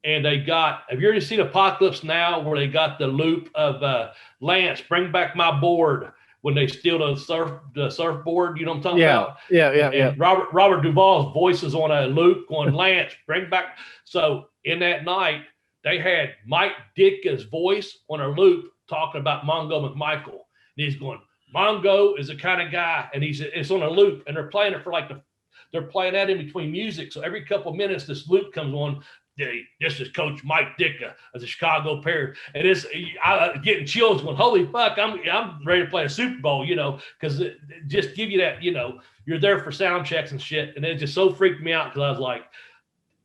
And have you already seen Apocalypse Now where they got the loop of Lance, bring back my board, when they steal the surfboard, you know what I'm talking about? Yeah. Robert Duvall's voice is on a loop going, Lance, bring back. So in that night, they had Mike Ditka's voice on a loop talking about Mongo McMichael. And he's going, Mongo is the kind of guy, and it's on a loop, and they're playing it for they're playing that in between music. So every couple of minutes, this loop comes on. This is Coach Mike Ditka of the Chicago Bears, and I'm getting chills going, holy fuck, I'm ready to play a Super Bowl, because it just give you that, you're there for sound checks and shit, and it just so freaked me out because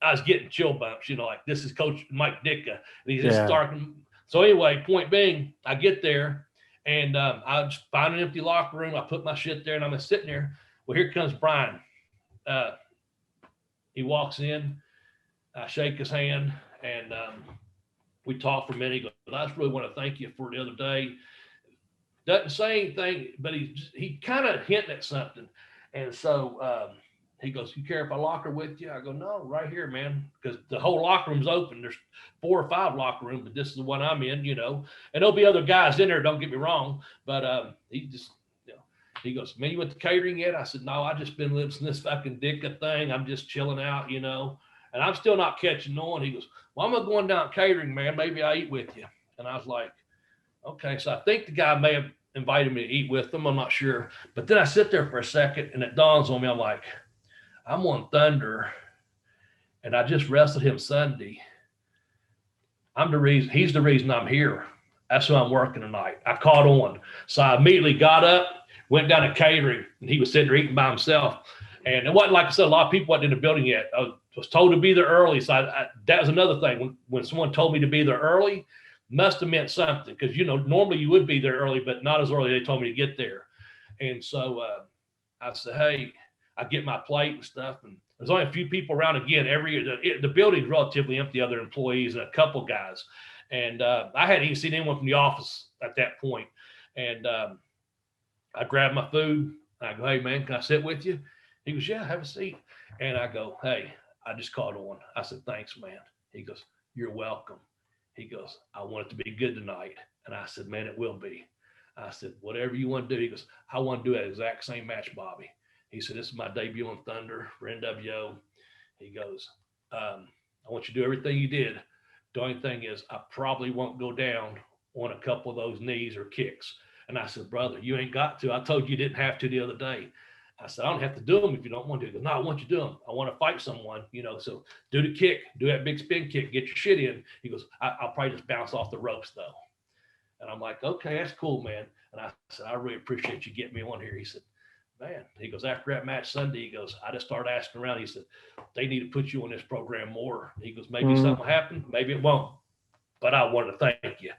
I was getting chill bumps, like this is Coach Mike Ditka, and he's just starting. So anyway, point being, I get there, and I just find an empty locker room. I put my shit there, and I'm just sitting there. Well, here comes Brian. He walks in. I shake his hand, and we talk for a minute. He goes, I just really want to thank you for the other day. Doesn't say anything, but he kind of hinting at something. And so he goes, you care if I locker with you? I go, no, right here, man, because the whole locker room's open. There's 4 or 5 locker rooms, but this is the one I'm in, and there'll be other guys in there, don't get me wrong. But he just, he goes, man, you went to catering yet? I said, no, I just been listening to this fucking Dicka thing. I'm just chilling out, and I'm still not catching on. He goes, well, I'm going down catering, man. Maybe I'll eat with you. And I was like, okay. So I think the guy may have invited me to eat with them. I'm not sure. But then I sit there for a second, and it dawns on me. I'm like, I'm on Thunder, and I just wrestled him Sunday. He's the reason I'm here. That's who I'm working tonight. I caught on. So I immediately got up, went down to catering, and he was sitting there eating by himself. And it wasn't, like I said, a lot of people wasn't in the building yet. I was told to be there early. So that was another thing. When someone told me to be there early, must have meant something. Because, normally you would be there early, but not as early. They told me to get there. And so I said, hey, I get my plate and stuff. And there's only a few people around again. The building's relatively empty, other employees and a couple guys. And I hadn't even seen anyone from the office at that point. And I grabbed my food. I go, hey, man, can I sit with you? He goes, yeah, have a seat. And I go, hey, I just caught on. I said, thanks, man. He goes, you're welcome. He goes, I want it to be good tonight. And I said, man, it will be. I said, whatever you want to do. He goes, I want to do that exact same match, Bobby. He said, this is my debut on Thunder for NWO. He goes, I want you to do everything you did. The only thing is I probably won't go down on a couple of those knees or kicks. And I said, brother, you ain't got to. I told you didn't have to the other day. I said, I don't have to do them if you don't want to. He goes, no, I want you to do them. I want to fight someone, so do the kick, do that big spin kick, get your shit in. He goes, I'll probably just bounce off the ropes though. And I'm like, okay, that's cool, man. And I said, I really appreciate you getting me on here. He said, man, he goes, after that match Sunday, he goes, I just started asking around. He said, they need to put you on this program more. He goes, maybe something will happen, maybe it won't. But I wanted to thank you.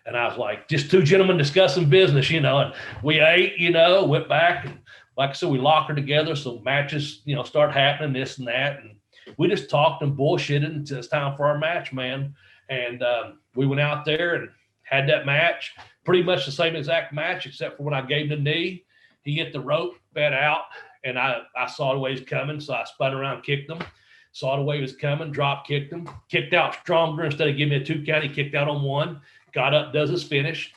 And I was like, just 2 gentlemen discussing business, and we ate, went back. And like I said, we locker together. So matches, start happening, this and that. And we just talked and bullshitted until it's time for our match, man. And we went out there and had that match, pretty much the same exact match, except for when I gave him the knee, he hit the rope, fed out, and I saw the way he was coming. So I spun around, kicked him, saw the way he was coming, drop kicked him, kicked out stronger. Instead of giving me a 2 count, he kicked out on 1, got up, does his finish.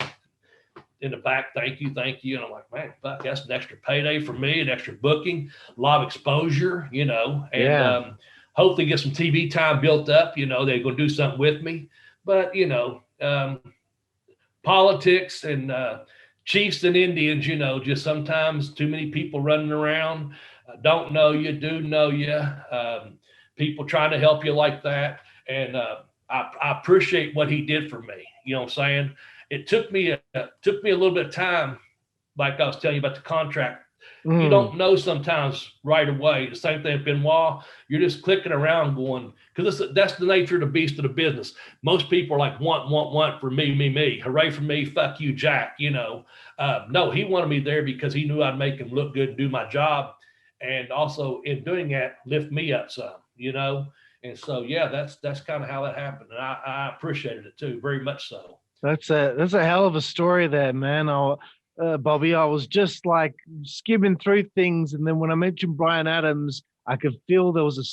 in the back, thank you. And I'm like, man, fuck, that's an extra payday for me, an extra booking, a lot of exposure, and hopefully get some TV time built up. They're going to do something with me. But, politics and chiefs and Indians, just sometimes too many people running around, don't know you, do know you, people trying to help you like that. And I appreciate what he did for me. You know what I'm saying? It took me a little bit of time, like I was telling you about the contract. You don't know sometimes right away. The same thing with Benoit. You're just clicking around going, because that's the nature of the beast of the business. Most people are like, want for me. Hooray for me, fuck you, Jack. No, he wanted me there because he knew I'd make him look good and do my job. And also in doing that, lift me up some, And so, yeah, that's kind of how that happened. And I appreciated it too, very much so. That's a hell of a story there, man. Bobby, I was just like skimming through things, and then when I mentioned Bryan Adams, I could feel there was a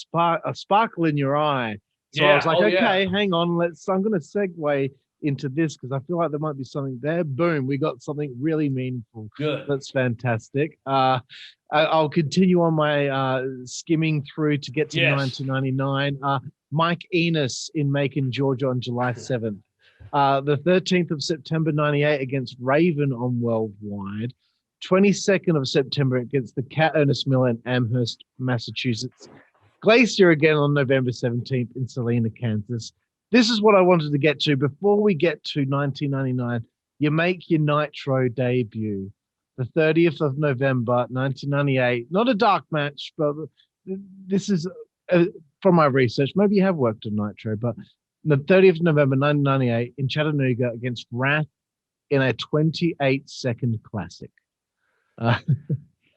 sparkle in your eye. So I was like, hang on, I'm going to segue into this because I feel like there might be something there. Boom, we got something really meaningful. Good. That's fantastic. I'll continue on my skimming through to get to 1999. Mike Enos in Macon, Georgia on July 7th. The 13th of September, 98 against Raven on Worldwide. 22nd of September against the Cat Ernest Miller in Amherst, Massachusetts. Glacier again on November 17th in Salina, Kansas. This is what I wanted to get to. Before we get to 1999, you make your Nitro debut. The 30th of November, 1998. Not a dark match, but this is, from my research, maybe you have worked on Nitro, but the 30th of November, 1998 in Chattanooga against Wrath in a 28-second classic.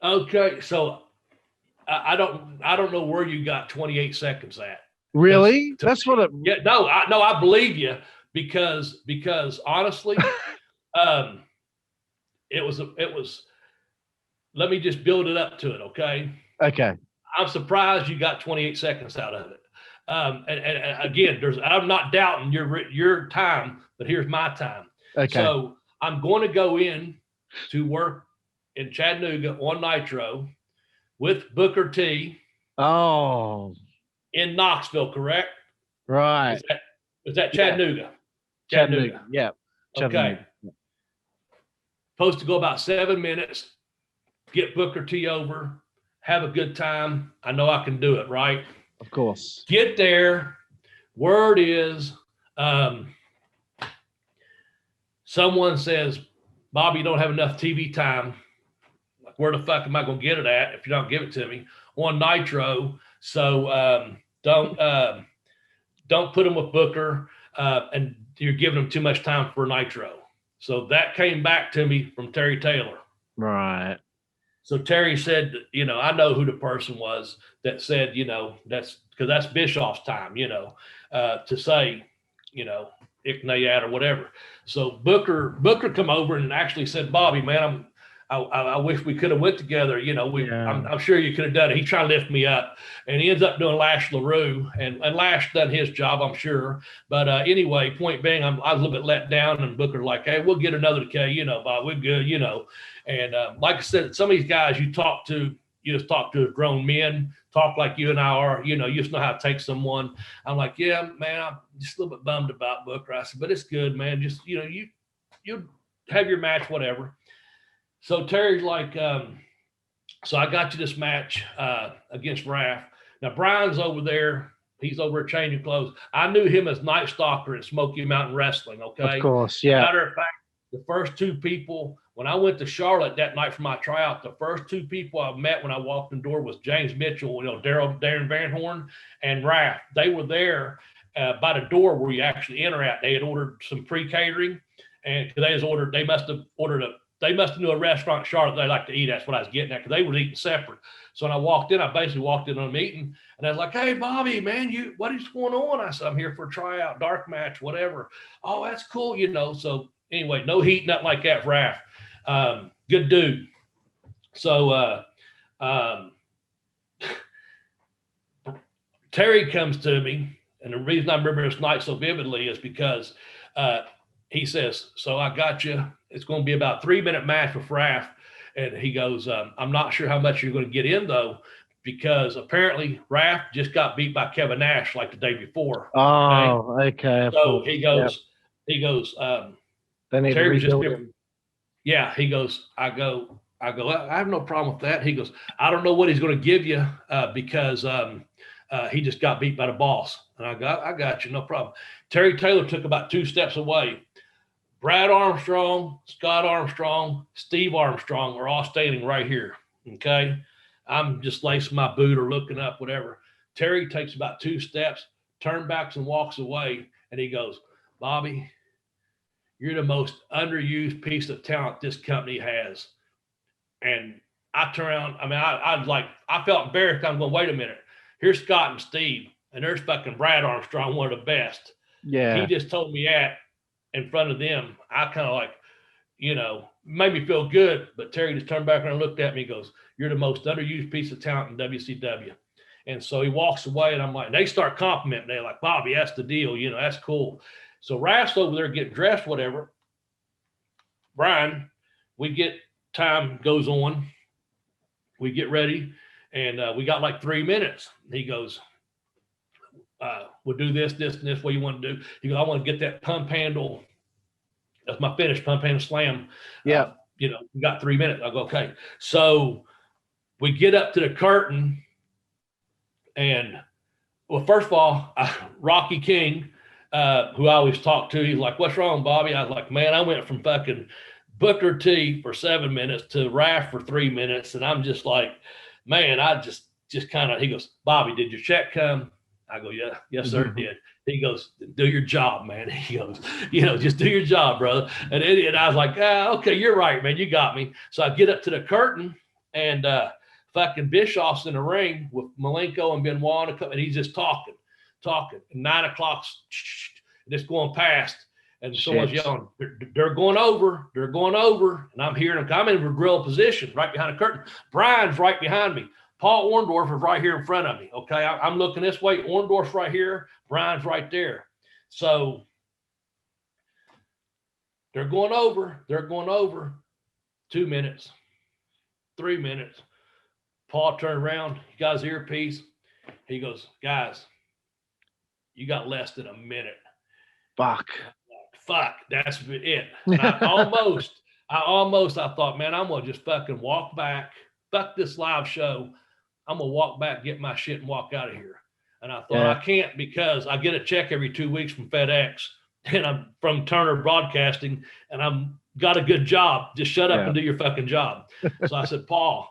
Okay, so I don't know where you got 28 seconds at. Really? That's what it. Yeah, no, I believe you because honestly, it was. Let me just build it up to it, okay? Okay. I'm surprised you got 28 seconds out of it. And again, I'm not doubting your time, but here's my time. Okay. So I'm going to go in to work in Chattanooga on Nitro with Booker T. Oh. In Knoxville, correct? Right. Is that Chattanooga? Yeah. Chattanooga. Yeah. Chattanooga. Okay. Supposed to go about 7 minutes, get Booker T over, have a good time. I know I can do it, right? Of course. Get there. Word is, someone says, Bobby, you don't have enough TV time. Like, where the fuck am I going to get it at if you don't give it to me on Nitro? So don't put them with Booker, and you're giving them too much time for Nitro. So that came back to me from Terry Taylor. Right. So Terry said, I know who the person was that said, that's because that's Bischoff's time, to say, Icknayat or whatever. So Booker come over and actually said, Bobby, man, I wish we could have went together. I'm sure you could have done it. He tried to lift me up, and he ends up doing Lash LaRue, and Lash done his job, I'm sure. But anyway, point being, I was a little bit let down, and Booker like, hey, we'll get another K, Bob, we're good, And like I said, some of these guys you just talk to as grown men, talk like you and I are, you just know how to take someone. I'm like, yeah, man, I'm just a little bit bummed about Booker. I said, but it's good, man. Just, you have your match, whatever. So Terry's like, so I got you this match against Raph. Now, Brian's over there. He's over changing clothes. I knew him as Night Stalker at Smoky Mountain Wrestling, okay? Of course, yeah. Matter of fact, the first two people, when I went to Charlotte that night for my tryout, the first two people I met when I walked in the door was James Mitchell, Darren Van Horn, and Raph. They were there by the door where you actually enter at. They had ordered some pre-catering, and they must have knew a restaurant in Charlotte they like to eat. That's what I was getting at, because they were eating separate. So when I walked in, I basically walked in on a meeting, and I was like, hey, Bobby, man, what is going on? I said, I'm here for a tryout, dark match, whatever. Oh, that's cool, So anyway, no heat, nothing like that for Raph. Good dude. So Terry comes to me, and the reason I remember this night so vividly is because he says, so I got you it's going to be about 3-minute match with Raph. And he goes, I'm not sure how much you're going to get in though, because apparently Raph just got beat by Kevin Nash like the day before. Oh, okay. So he goes, Terry was just, yeah, he goes, I go, I have no problem with that. He goes, I don't know what he's going to give you because he just got beat by the boss. And I got you, no problem. Terry Taylor took about 2 steps away. Brad Armstrong, Scott Armstrong, Steve Armstrong are all standing right here. Okay. I'm just lacing my boot or looking up, whatever. Terry takes about 2 steps, turns back and walks away. And he goes, Bobby, you're the most underused piece of talent this company has. And I turn around. I mean, I felt embarrassed. I'm going, wait a minute. Here's Scott and Steve, and there's fucking Brad Armstrong, one of the best. Yeah. He just told me that in front of them. I kind of like, you know, made me feel good. But Terry just turned back and looked at me and goes, you're the most underused piece of talent in WCW. And so he walks away, and I'm like, they start complimenting. They're like, Bobby, that's the deal. You know, that's cool. So Raph's over there getting dressed, whatever. Brian, we get, time goes on. We get ready, and we got like 3 minutes. He goes, we'll do this, and this. What you want to do? He goes, I want to get that pump handle. That's my finish, pump handle slam. Yeah. You know, we got 3 minutes. I go, okay. So we get up to the curtain, and well, first of all, Rocky King, who I always talk to, he's like, what's wrong, Bobby? I was like, man, I went from fucking Booker T for 7 minutes to Raph for 3 minutes. And I'm just like, man, I just kind of, he goes, Bobby, did your check come? I go, yeah, yes, sir, it did. He goes, do your job, man. He goes, you know, just do your job, brother. And I was like, okay, you're right, man. You got me. So I get up to the curtain, and fucking Bischoff's in the ring with Malenkos and Benoit, and he's just talking. And 9 o'clock's just going past. And someone's yelling, they're going over. And I'm hearing them. I'm in a grill position right behind the curtain. Brian's right behind me. Paul Orndorff is right here in front of me. Okay. I'm looking this way. Orndorff's right here. Brian's right there. So they're going over. 2 minutes, 3 minutes. Paul turned around. He got his earpiece. He goes, guys, you got less than a minute. Fuck, that's it. And I thought, man, I'm gonna just fucking walk back. Fuck this live show. I'm gonna walk back, get my shit, and walk out of here. And I thought, I can't, because I get a check every 2 weeks from FedEx, and I'm from Turner Broadcasting, and I'm got a good job. Just shut up and do your fucking job. So I said, Paul,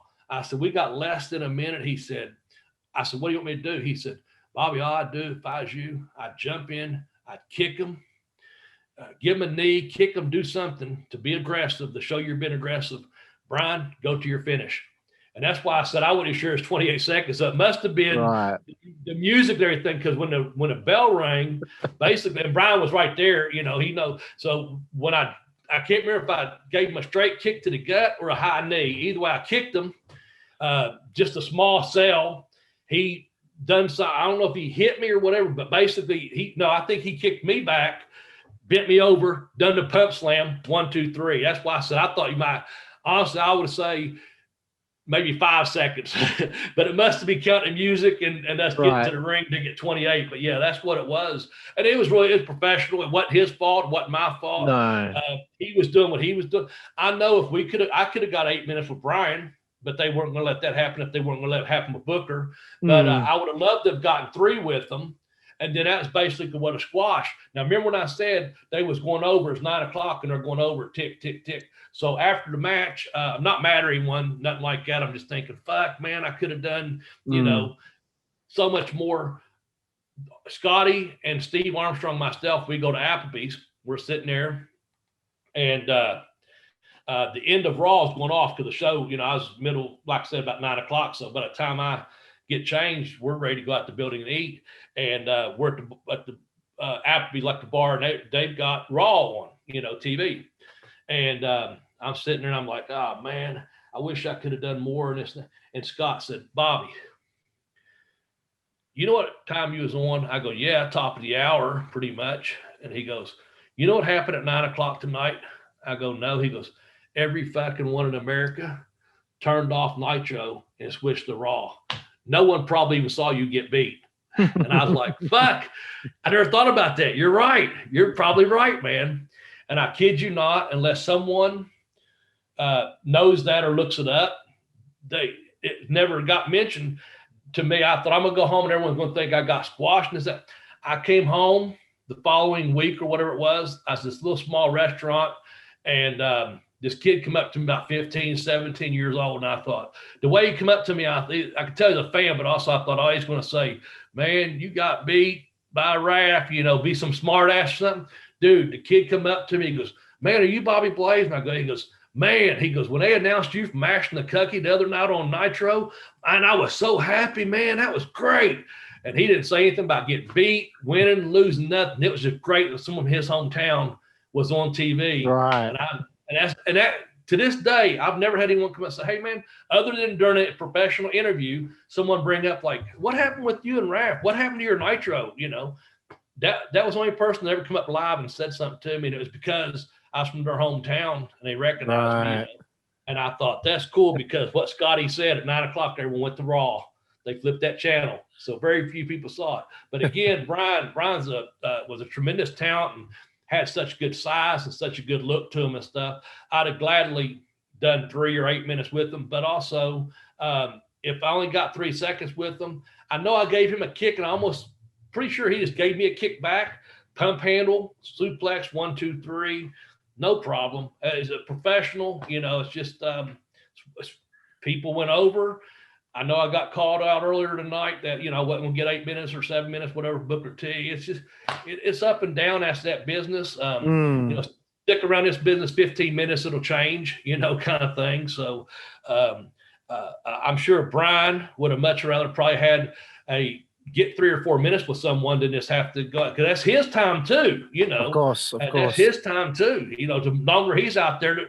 we got less than a minute. I said, what do you want me to do? He said, Bobby, all I'd do if I was you, I'd jump in, I'd kick him, give him a knee, kick him, do something to be aggressive, to show you've been aggressive. Brian, go to your finish. And that's why I said I wasn't sure it's 28 seconds. So it must have been the music and everything, because when the bell rang, basically, and Brian was right there, you know, he knows. So when I can't remember if I gave him a straight kick to the gut or a high knee. Either way, I kicked him, just a small cell. He done some, I don't know if he hit me or whatever, but basically I think he kicked me back, bent me over, done the pump slam, 1, 2, 3. That's why I said I thought you might. Honestly, I would say maybe 5 seconds, but it must have been counting music and us getting to the ring to get 28. But yeah, that's what it was. And it was professional. It wasn't his fault. It wasn't my fault. No. He was doing what he was doing. I know if I could have got 8 minutes with Brian, but they weren't going to let that happen if they weren't going to let it happen with Booker. But I would have loved to have gotten 3 with them. And then that's basically what a squash. Now, remember when I said they was going over, it's 9 o'clock, and they're going over, tick, tick, tick. So after the match, I'm not mad at anyone, nothing like that. I'm just thinking, fuck, man, I could have done, you know, so much more. Scotty and Steve Armstrong, myself, we go to Applebee's. We're sitting there, and the end of Raw is going off to the show. You know, I was middle, like I said, about 9 o'clock. So by the time I get changed, we're ready to go out the building and eat. And we're at the Applebee's, like the bar, and they've got Raw on, you know, TV. And I'm sitting there and I'm like, oh man, I wish I could have done more in this. And Scott said, Bobby, you know what time you was on? I go, yeah, top of the hour, pretty much. And he goes, you know what happened at 9 o'clock tonight? I go, no. He goes, every fucking one in America turned off Nitro and switched to Raw. No one probably even saw you get beat. And I was like, fuck, I never thought about that. You're right. You're probably right, man. And I kid you not, unless someone knows that or looks it up, it never got mentioned to me. I thought I'm going to go home and everyone's going to think I got squashed. And that I came home the following week or whatever it was. I was this little small restaurant, and this kid come up to me about 15, 17 years old. And I thought, the way he come up to me, I could tell he's a fan, but also I thought, oh, he's going to say, man, you got beat by Raph, be some smart ass or something. Dude, the kid come up to me, he goes, man, are you Bobby Blaze? And he goes, man, when they announced you from Ashton the Cucky the other night on Nitro, and I was so happy, man, that was great. And he didn't say anything about getting beat, winning, losing, nothing. It was just great that someone in his hometown was on TV. Right. And that to this day, I've never had anyone come up and say, hey, man, other than during a professional interview, someone bring up like, what happened with you and Raph? What happened to your Nitro? That was the only person that ever come up live and said something to me. And it was because I was from their hometown and they recognized me. And I thought that's cool because what Scotty said at 9 o'clock, everyone went to Raw. They flipped that channel. So very few people saw it. But again, Brian's was a tremendous talent and had such good size and such a good look to him and stuff. I'd have gladly done 3 or 8 minutes with him. But also, if I only got 3 seconds with him, I know I gave him a kick and I almost pretty sure he just gave me a kick back, pump handle, suplex, 1, 2, 3, no problem. He's a professional, it's just people went over. I know I got called out earlier tonight that, I wasn't going to get 8 minutes or 7 minutes, whatever, Booker T. It's just, it's up and down. That's that business. Stick around this business 15 minutes, it'll change, kind of thing. So I'm sure Brian would have much rather probably had get 3 or 4 minutes with someone than just have to go, because that's his time too, Of course. That's his time too, the longer he's out there to,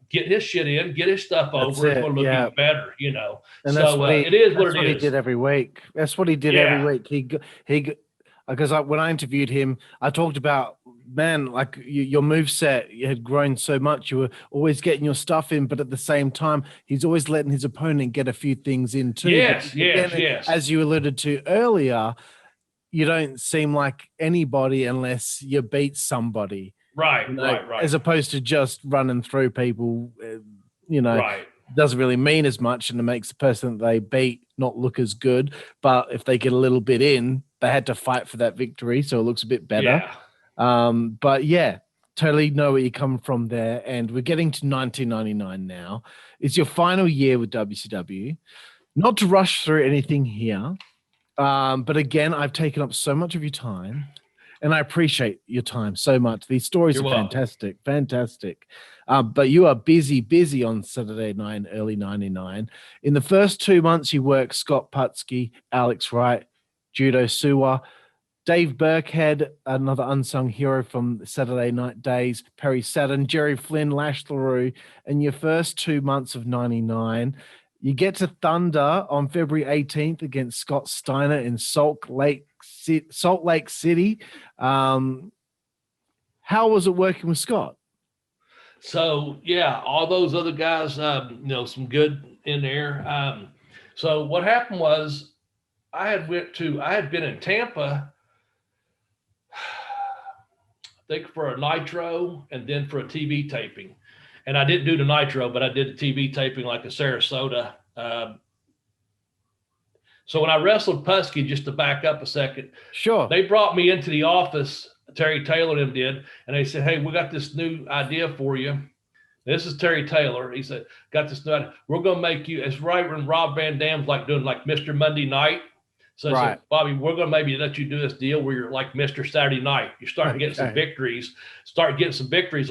get his shit in, get his stuff over, it's going to look even better, And so it is what it is. That's what he did every week. That's what he did every week. He because when I interviewed him, I talked about, man, like your moveset, you had grown so much. You were always getting your stuff in, but at the same time, he's always letting his opponent get a few things in too. Yes. As you alluded to earlier, you don't seem like anybody unless you beat somebody. Right. As opposed to just running through people, doesn't really mean as much, and it makes the person that they beat not look as good. But if they get a little bit in, they had to fight for that victory, so it looks a bit better. But yeah, totally know where you come from there. And we're getting to 1999 now. It's your final year with WCW. Not to rush through anything here, but again, I've taken up so much of your time. And I appreciate your time so much. These stories are fantastic. But you are busy on Saturday night, early 99. In the first 2 months, you worked Scott Putski, Alex Wright, Judo Suwa, Dave Burkhead, another unsung hero from Saturday Night Days, Perry Saturn, Jerry Flynn, Lash LaRue. In your first 2 months of 99, you get to Thunder on February 18th against Scott Steiner in Salt Lake City. How was it working with Scott? So yeah, all those other guys, some good in there. So what happened was I had been in Tampa, I think for a Nitro and then for a TV taping. And I didn't do the Nitro, but I did the TV taping like a Sarasota. So when I wrestled Putski, just to back up a second, sure, they brought me into the office, Terry Taylor and them did, and they said, hey, we got this new idea for you. This is Terry Taylor. He said, got this new idea. We're going to make you, it's right when Rob Van Dam's like doing like Mr. Monday Night. So I said, Bobby, we're going to maybe let you do this deal where you're like Mr. Saturday Night. You're starting to get some victories,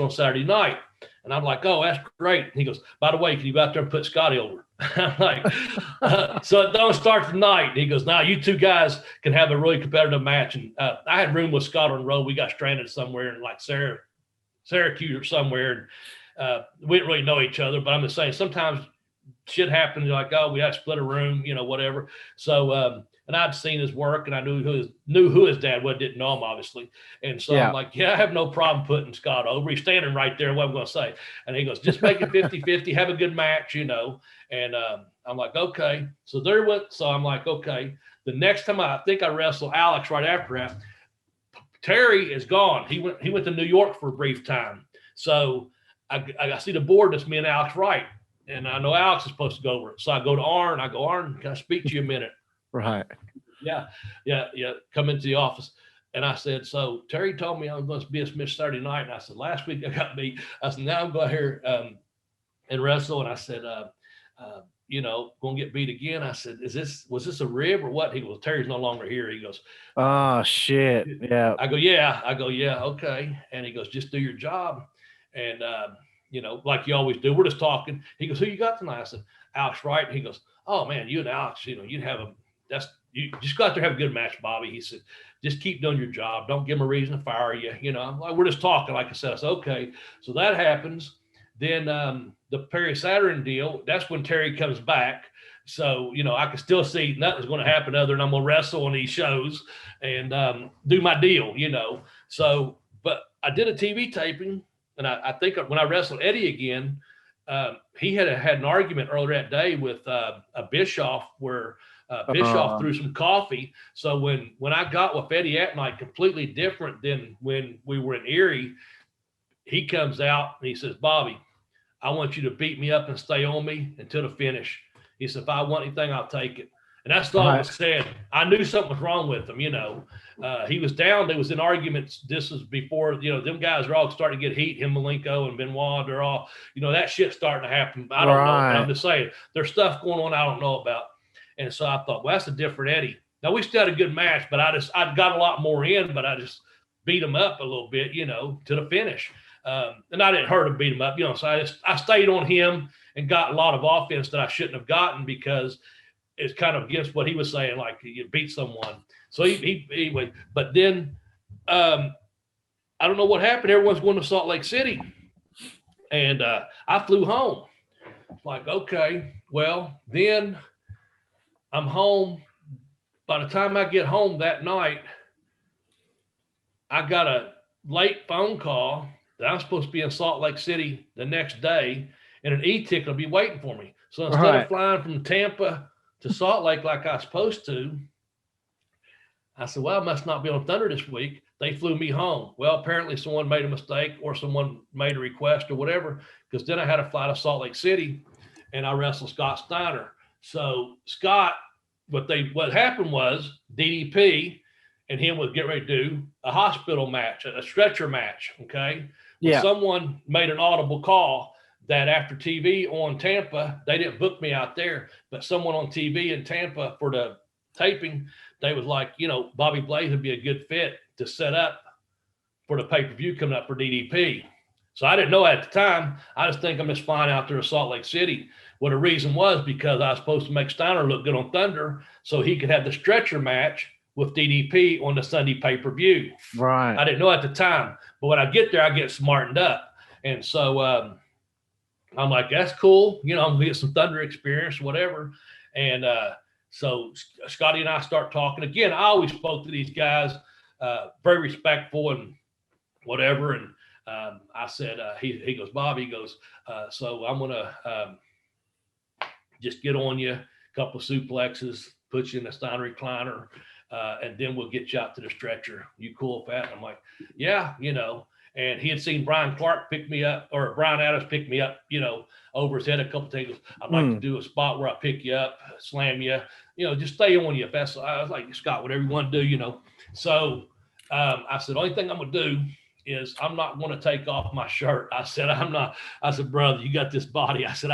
on Saturday night. And I'm like, oh, that's great. And he goes, by the way, can you go out there and put Scotty over? I'm like, so it don't start tonight. And he goes, now you two guys can have a really competitive match. And I had room with Scott on the road. We got stranded somewhere in like Syracuse or somewhere. And we didn't really know each other, but I'm just saying sometimes shit happened. Like, oh, we had to split a room, whatever. So, and I'd seen his work, and I knew who his dad was. Didn't know him, obviously. And so I'm like, I have no problem putting Scott over. He's standing right there. What I'm going to say? And he goes, just make it 50-50, have a good match, And I'm like, okay. So there went. So I'm like, okay. The next time I think I wrestled Alex right after that. Terry is gone. He went to New York for a brief time. So I see the board. That's me and Alex Wright. And I know Alex is supposed to go over it. So I go to Arn. I go, Arn, can I speak to you a minute? Right. Yeah. Come into the office. And I said, so Terry told me I was going to be dismissed Saturday night. And I said, last week I got beat. I said, now I'm going here and wrestle. And I said, going to get beat again. I said, was this a rib or what? He goes, Terry's no longer here. He goes, oh, shit. Yeah. I go, yeah. Okay. And he goes, just do your job. And, like you always do. We're just talking. He goes, who you got tonight? I said, Alex Wright. And he goes, oh, man, you and Alex, you just go out there, have a good match, Bobby. He said, just keep doing your job. Don't give him a reason to fire you. We're just talking. Like I said, okay. So that happens. Then the Perry Saturn deal, that's when Terry comes back. So, I can still see nothing's going to happen other than I'm going to wrestle on these shows and do my deal, So, but I did a TV taping, and I think when I wrestled Eddie again, he had an argument earlier that day with a Bischoff where Bischoff threw some coffee. So when I got with Eddie that night, completely different than when we were in Erie, he comes out and he says, Bobby, I want you to beat me up and stay on me until the finish. He said, if I want anything, I'll take it. And that's all I was said. I knew something was wrong with him, He was down. There was in arguments. This was before, them guys are all starting to get heat. Him, Malenkos, and Benoit, they're all, that shit's starting to happen. I don't know. But I'm just saying, there's stuff going on I don't know about. And so I thought, well, that's a different Eddie. Now, we still had a good match, but I'd got a lot more in, but I just beat him up a little bit, to the finish. And I didn't hurt him, beat him up, so I stayed on him and got a lot of offense that I shouldn't have gotten because it's kind of against what he was saying, like you beat someone. So anyway, but then I don't know what happened. Everyone's going to Salt Lake City. And I flew home. Like, okay, well, then I'm home. By the time I get home that night, I got a late phone call that I'm supposed to be in Salt Lake City the next day, and an e-ticket will be waiting for me. So instead of flying from Tampa to Salt Lake like I was supposed to, I said, well, I must not be on Thunder this week. They flew me home. Well, apparently someone made a mistake or someone made a request or whatever, because then I had to fly to Salt Lake City, and I wrestled Scott Steiner. So Scott, what happened was DDP and him was getting ready to do a hospital match, a stretcher match, okay? Yeah. Someone made an audible call that after TV on Tampa, they didn't book me out there, but someone on TV in Tampa for the taping, they was like, Bobby Blaze would be a good fit to set up for the pay-per-view coming up for DDP. So I didn't know at the time. I just think I'm just flying out there to Salt Lake City. Well, the reason was because I was supposed to make Steiner look good on Thunder so he could have the stretcher match with DDP on the Sunday pay-per-view. Right. I didn't know at the time. But when I get there, I get smartened up. And so I'm like, that's cool. I'm going to get some Thunder experience, whatever. And so Scotty and I start talking. Again, I always spoke to these guys, very respectful and whatever. And I said, he goes, Bobby, he goes, so I'm going to just get on you, a couple of suplexes, put you in a Steiner recliner, and then we'll get you out to the stretcher. You cool with that? And I'm like, yeah, And he had seen Brian Clark pick me up, or Brian Adams pick me up, over his head a couple of times. I'd like to do a spot where I pick you up, slam you, just stay on you. If that's, I was like, Scott, whatever you want to do, So I said, only thing I'm going to do is I'm not going to take off my shirt. I said, I said, brother, you got this body. I said,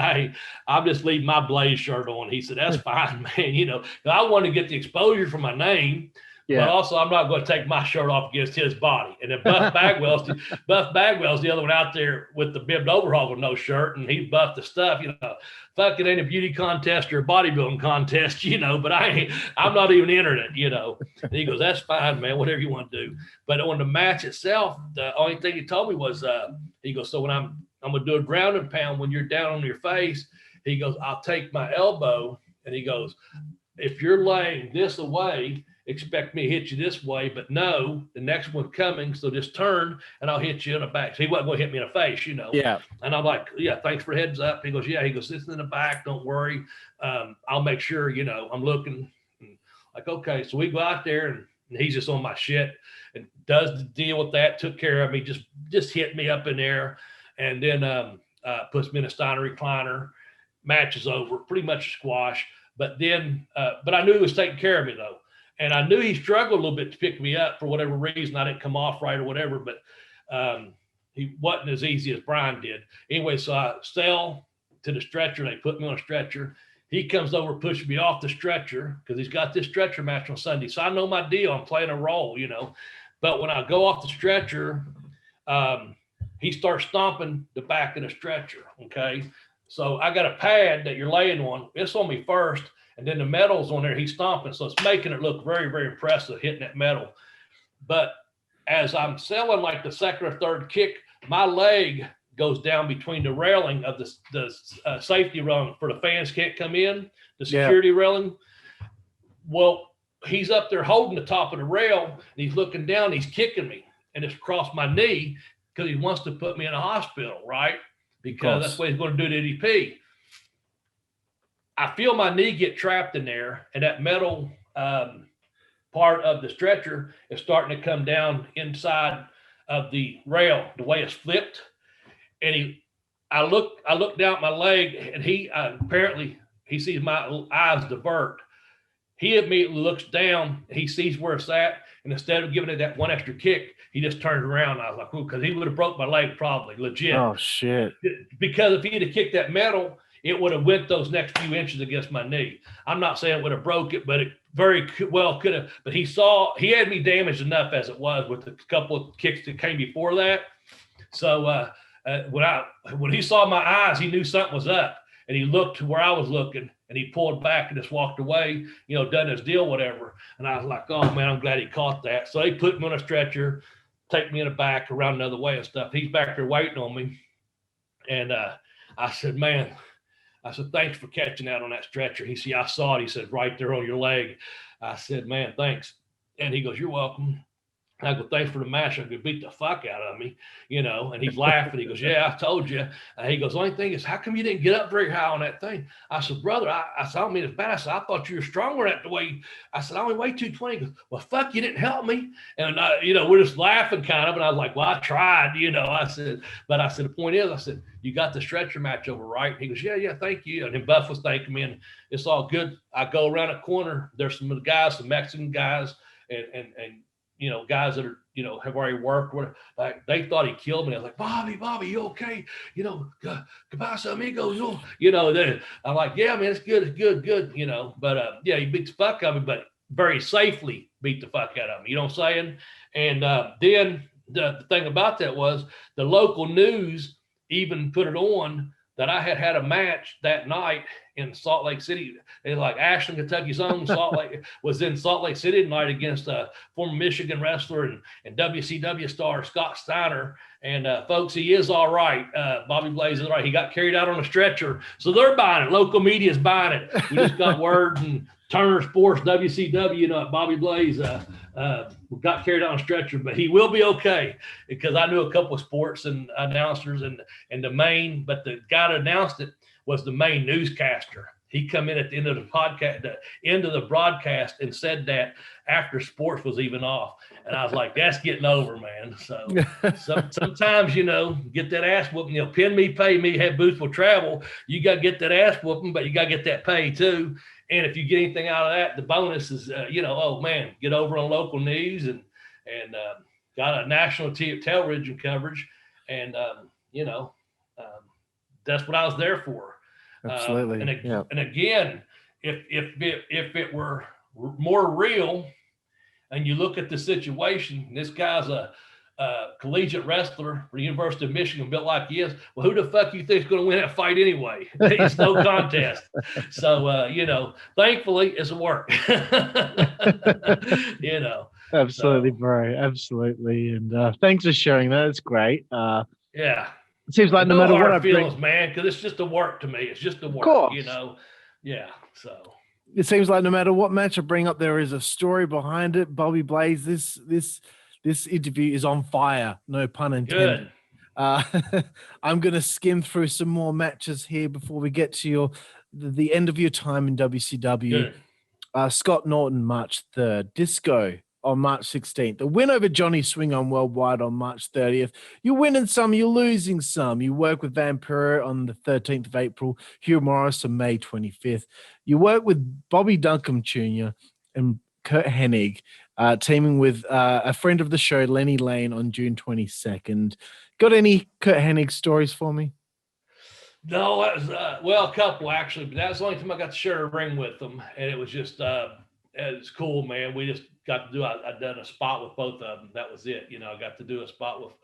I'm just leaving my Blaze shirt on. He said, that's fine, man. I want to get the exposure for my name. Yeah. But also, I'm not going to take my shirt off against his body. And then Buff Bagwell's the other one out there with the bibbed overall with no shirt, and he buffed the stuff. Fucking ain't a beauty contest or a bodybuilding contest, but I'm not even entering it, And he goes, that's fine, man, whatever you want to do. But on the match itself, the only thing he told me was, he goes, so when I'm going to do a ground and pound when you're down on your face, He goes, I'll take my elbow. And he goes, if you're laying this away, expect me to hit you this way, but no, the next one coming. So just turn and I'll hit you in the back. So he wasn't going to hit me in the face, you know? Yeah. And I'm like, yeah, thanks for heads up. He goes, yeah. He goes, it's in the back. Don't worry. I'll make sure, you know, I'm looking. Like, okay. So we go out there and he's just on my shit and does the deal with that. Took care of me. Just hit me up in there. And then puts me in a Steiner recliner. Match is over. Pretty much a squash. But then, but I knew he was taking care of me though. And I knew he struggled a little bit to pick me up for whatever reason. I didn't come off right or whatever, but he wasn't as easy as Brian did. Anyway, so I sail to the stretcher. They put me on a stretcher. He comes over, pushes me off the stretcher because he's got this stretcher match on Sunday. So I know my deal. I'm playing a role, you know. But when I go off the stretcher, he starts stomping the back of the stretcher, okay? So I got a pad that you're laying on. It's on me first. And then the metal's on there, he's stomping. So it's making it look very, very impressive hitting that metal. But as I'm selling like the second or third kick, my leg goes down between the railing of the safety rung for the fans can't come in, the security railing. Well, he's up there holding the top of the rail and he's looking down, he's kicking me and it's across my knee because he wants to put me in a hospital, right? Because that's what he's going to do to DDP. I feel my knee get trapped in there, and that metal part of the stretcher is starting to come down inside of the rail, the way it's flipped. And I look down at my leg, and he apparently he sees my eyes divert. He immediately looks down, and he sees where it's at, and instead of giving it that one extra kick, he just turned around. I was like, ooh, because he would have broke my leg probably, legit. Oh shit! Because if he'd have kicked that metal, it would have went those next few inches against my knee. I'm not saying it would have broke it, but it very well could have. But he had me damaged enough as it was with the couple of kicks that came before that. So when he saw my eyes, he knew something was up, and he looked to where I was looking, and he pulled back and just walked away, you know, done his deal, whatever. And I was like, oh man, I'm glad he caught that. So they put me on a stretcher, take me in the back around another way and stuff. He's back there waiting on me, and I said, man. I said, thanks for catching that on that stretcher. He said, I saw it. He said, right there on your leg. I said, man, thanks. And he goes, you're welcome. I go, thanks for the match. I could beat the fuck out of me, you know, and he's laughing. He goes, yeah, I told you. He goes, the only thing is, how come you didn't get up very high on that thing? I said, brother, I don't mean as bad. I said, I thought you were stronger at the way. I said, I only weigh 220. He goes, well, fuck, you didn't help me. And, you know, we're just laughing kind of. And I was like, well, I tried, you know, I said, the point is, I said, you got the stretcher match over, right? He goes, yeah, thank you. And then Buff was thanking me, and it's all good. I go around a corner. There's some of the guys, some Mexican guys, and you know, guys that are, you know, have already worked. Like they thought he killed me. I was like, Bobby, you okay? You know, goodbye, amigo. You know, then I'm like, yeah, man, it's good, you know. But yeah, he beat the fuck out of me, but very safely beat the fuck out of me. You know what I'm saying? And then the thing about that was the local news even put it on that I had a match that night in Salt Lake City. And like Ashland, Kentucky's own Salt Lake was in Salt Lake City tonight against a former Michigan wrestler and WCW star Scott Steiner. And folks, he is all right. Bobby Blaze is all right. He got carried out on a stretcher. So they're buying it. Local media is buying it. We just got word and Turner Sports, WCW, you know, Bobby Blaze got carried out on a stretcher, but he will be okay because I knew a couple of sports and announcers and the main, but the guy that announced it was the main newscaster. He come in at the end of the podcast, the end of the broadcast, and said that after sports was even off. And I was like, that's getting over, man. So sometimes, you know, get that ass whooping, you know, pin me, pay me, have Boots will travel. You got to get that ass whooping, but you got to get that pay too. And if you get anything out of that, the bonus is, you know, oh man, get over on local news and got a national television coverage. And, you know, that's what I was there for. Absolutely. And again, if it were more real and you look at the situation, this guy's a collegiate wrestler for the University of Michigan, built like he is. Well, who the fuck you think is going to win that fight anyway? It's no contest. So, you know, thankfully it's a work, you know. Absolutely, bro. Absolutely. And thanks for sharing that. It's great. Yeah. It seems like no matter what I feelings, bring, man, because it's just the work to me. It's just the work, course. you know. Yeah. So it seems like no matter what match I bring up, there is a story behind it. Bobby Blaze, this interview is on fire. No pun intended. good. I'm going to skim through some more matches here before we get to the end of your time in WCW. Scott Norton, March 3rd. Disco on March 16th. The win over Johnny Swing on Worldwide on March 30th. You're winning some, you're losing some. You work with Vampiro on the 13th of April. Hugh Morris on May 25th. You work with Bobby Duncombe Jr. and Kurt Hennig, teaming with a friend of the show, Lenny Lane, on June 22nd. Got any Kurt Hennig stories for me? No, that was a couple actually, but that's the only time I got to share a ring with them, and it was just it's cool, man. We just got to do. I done a spot with both of them. That was it. You know, I got to do a spot with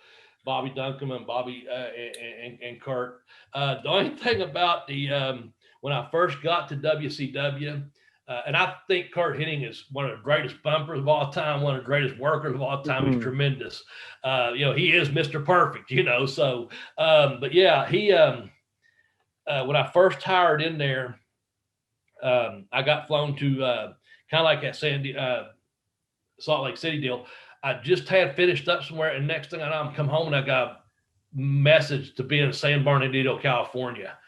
Bobby Duncombe and Bobby and Kurt. The only thing about the when I first got to WCW, and I think Kurt Hennig is one of the greatest bumpers of all time, one of the greatest workers of all time. He's tremendous. You know, he is Mr. Perfect. You know, so but yeah, he. When I first hired in there, I got flown to kind of like that Salt Lake City deal. I just had finished up somewhere, and next thing I know, I'm come home and I got a message to be in San Bernardino, California.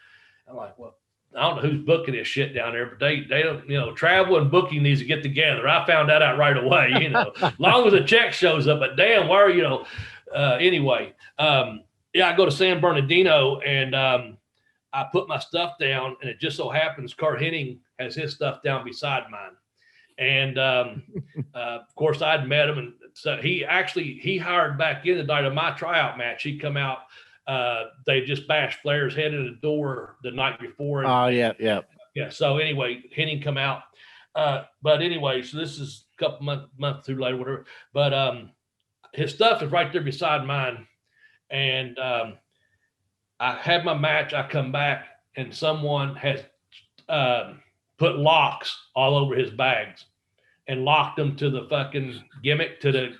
I'm like, well, I don't know who's booking this shit down there, but they don't, you know, travel and booking needs to get together. I found that out right away, you know, as long as a check shows up. But damn, why are you know? Anyway, yeah, I go to San Bernardino and. I put my stuff down, and it just so happens Kurt Hennig has his stuff down beside mine. And of course, I'd met him, and so he hired back in the night of my tryout match. He come out, they just bashed Flair's head in the door the night before. Oh yeah. So anyway, Hennig come out, but anyway, so this is a couple months too late, whatever. But his stuff is right there beside mine, and I had my match. I come back and someone has put locks all over his bags and locked them to the fucking gimmick to the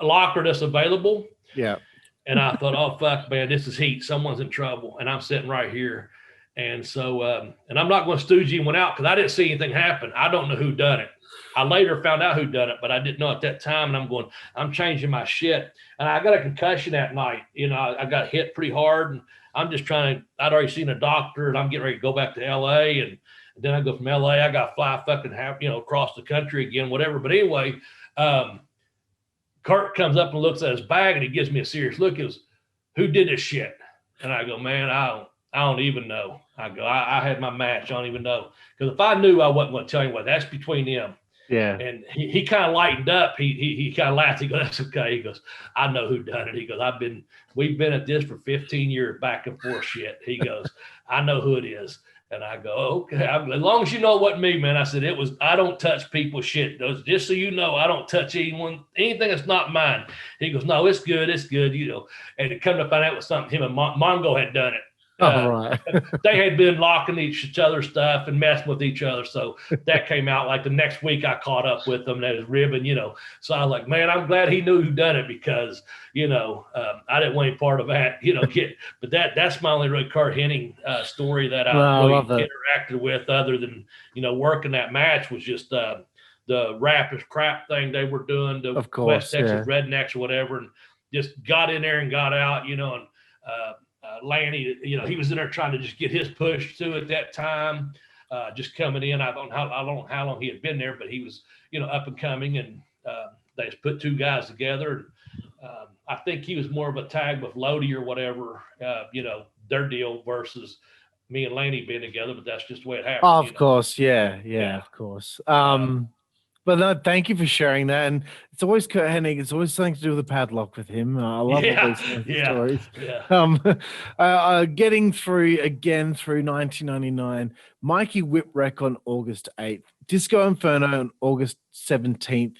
locker that's available. Yeah. And I thought, oh fuck, man, this is heat. Someone's in trouble, and I'm sitting right here. And so, and I'm not going to stooge anyone out because I didn't see anything happen. I don't know who done it. I later found out who done it, but I didn't know at that time. And I'm changing my shit. And I got a concussion that night. You know, I got hit pretty hard, and I'm just I'd already seen a doctor, and I'm getting ready to go back to LA. And then I go from LA, I got to fly fucking across the country again, whatever. But anyway, Kurt comes up and looks at his bag, and he gives me a serious look. He goes, who did this shit? And I go, man, I don't even know. I go, I had my match. I don't even know. Because if I knew, I wasn't going to tell you what. That's between them. Yeah. And he kind of lightened up. He kind of laughed. He goes, that's okay. He goes, I know who done it. He goes, we've been at this for 15 years, back and forth shit. He goes, I know who it is. And I go, okay. As long as you know it wasn't me, man. I said, I don't touch people's shit. Just so you know, I don't touch anything that's not mine. He goes, no, it's good. You know. And it come to find out it was something him and Mongo had done it. Right. They had been locking each other's stuff and messing with each other. So that came out like the next week. I caught up with them. That was ribbon, you know. So I was like, man, I'm glad he knew who done it because, you know, I didn't want any part of that, you know. But that's my only really Kurt Hennig story that I really interacted with, other than, you know, working that match was just the rapist crap thing they were doing, the of course, West Texas Rednecks or whatever, and just got in there and got out, you know, and Lanny, you know, he was in there trying to just get his push too at that time, just coming in. I don't know how long he had been there, but he was, you know, up and coming, and they just put two guys together. I think he was more of a tag with Lodi or whatever, you know, their deal versus me and Lanny being together, but that's just the way it happened. Of course. Yeah, of course. But no, thank you for sharing that. And it's always Kurt Hennig. It's always something to do with the padlock with him. I love all those stories. Yeah. Getting through 1999, Mikey Whipwreck on August 8th, Disco Inferno on August 17th.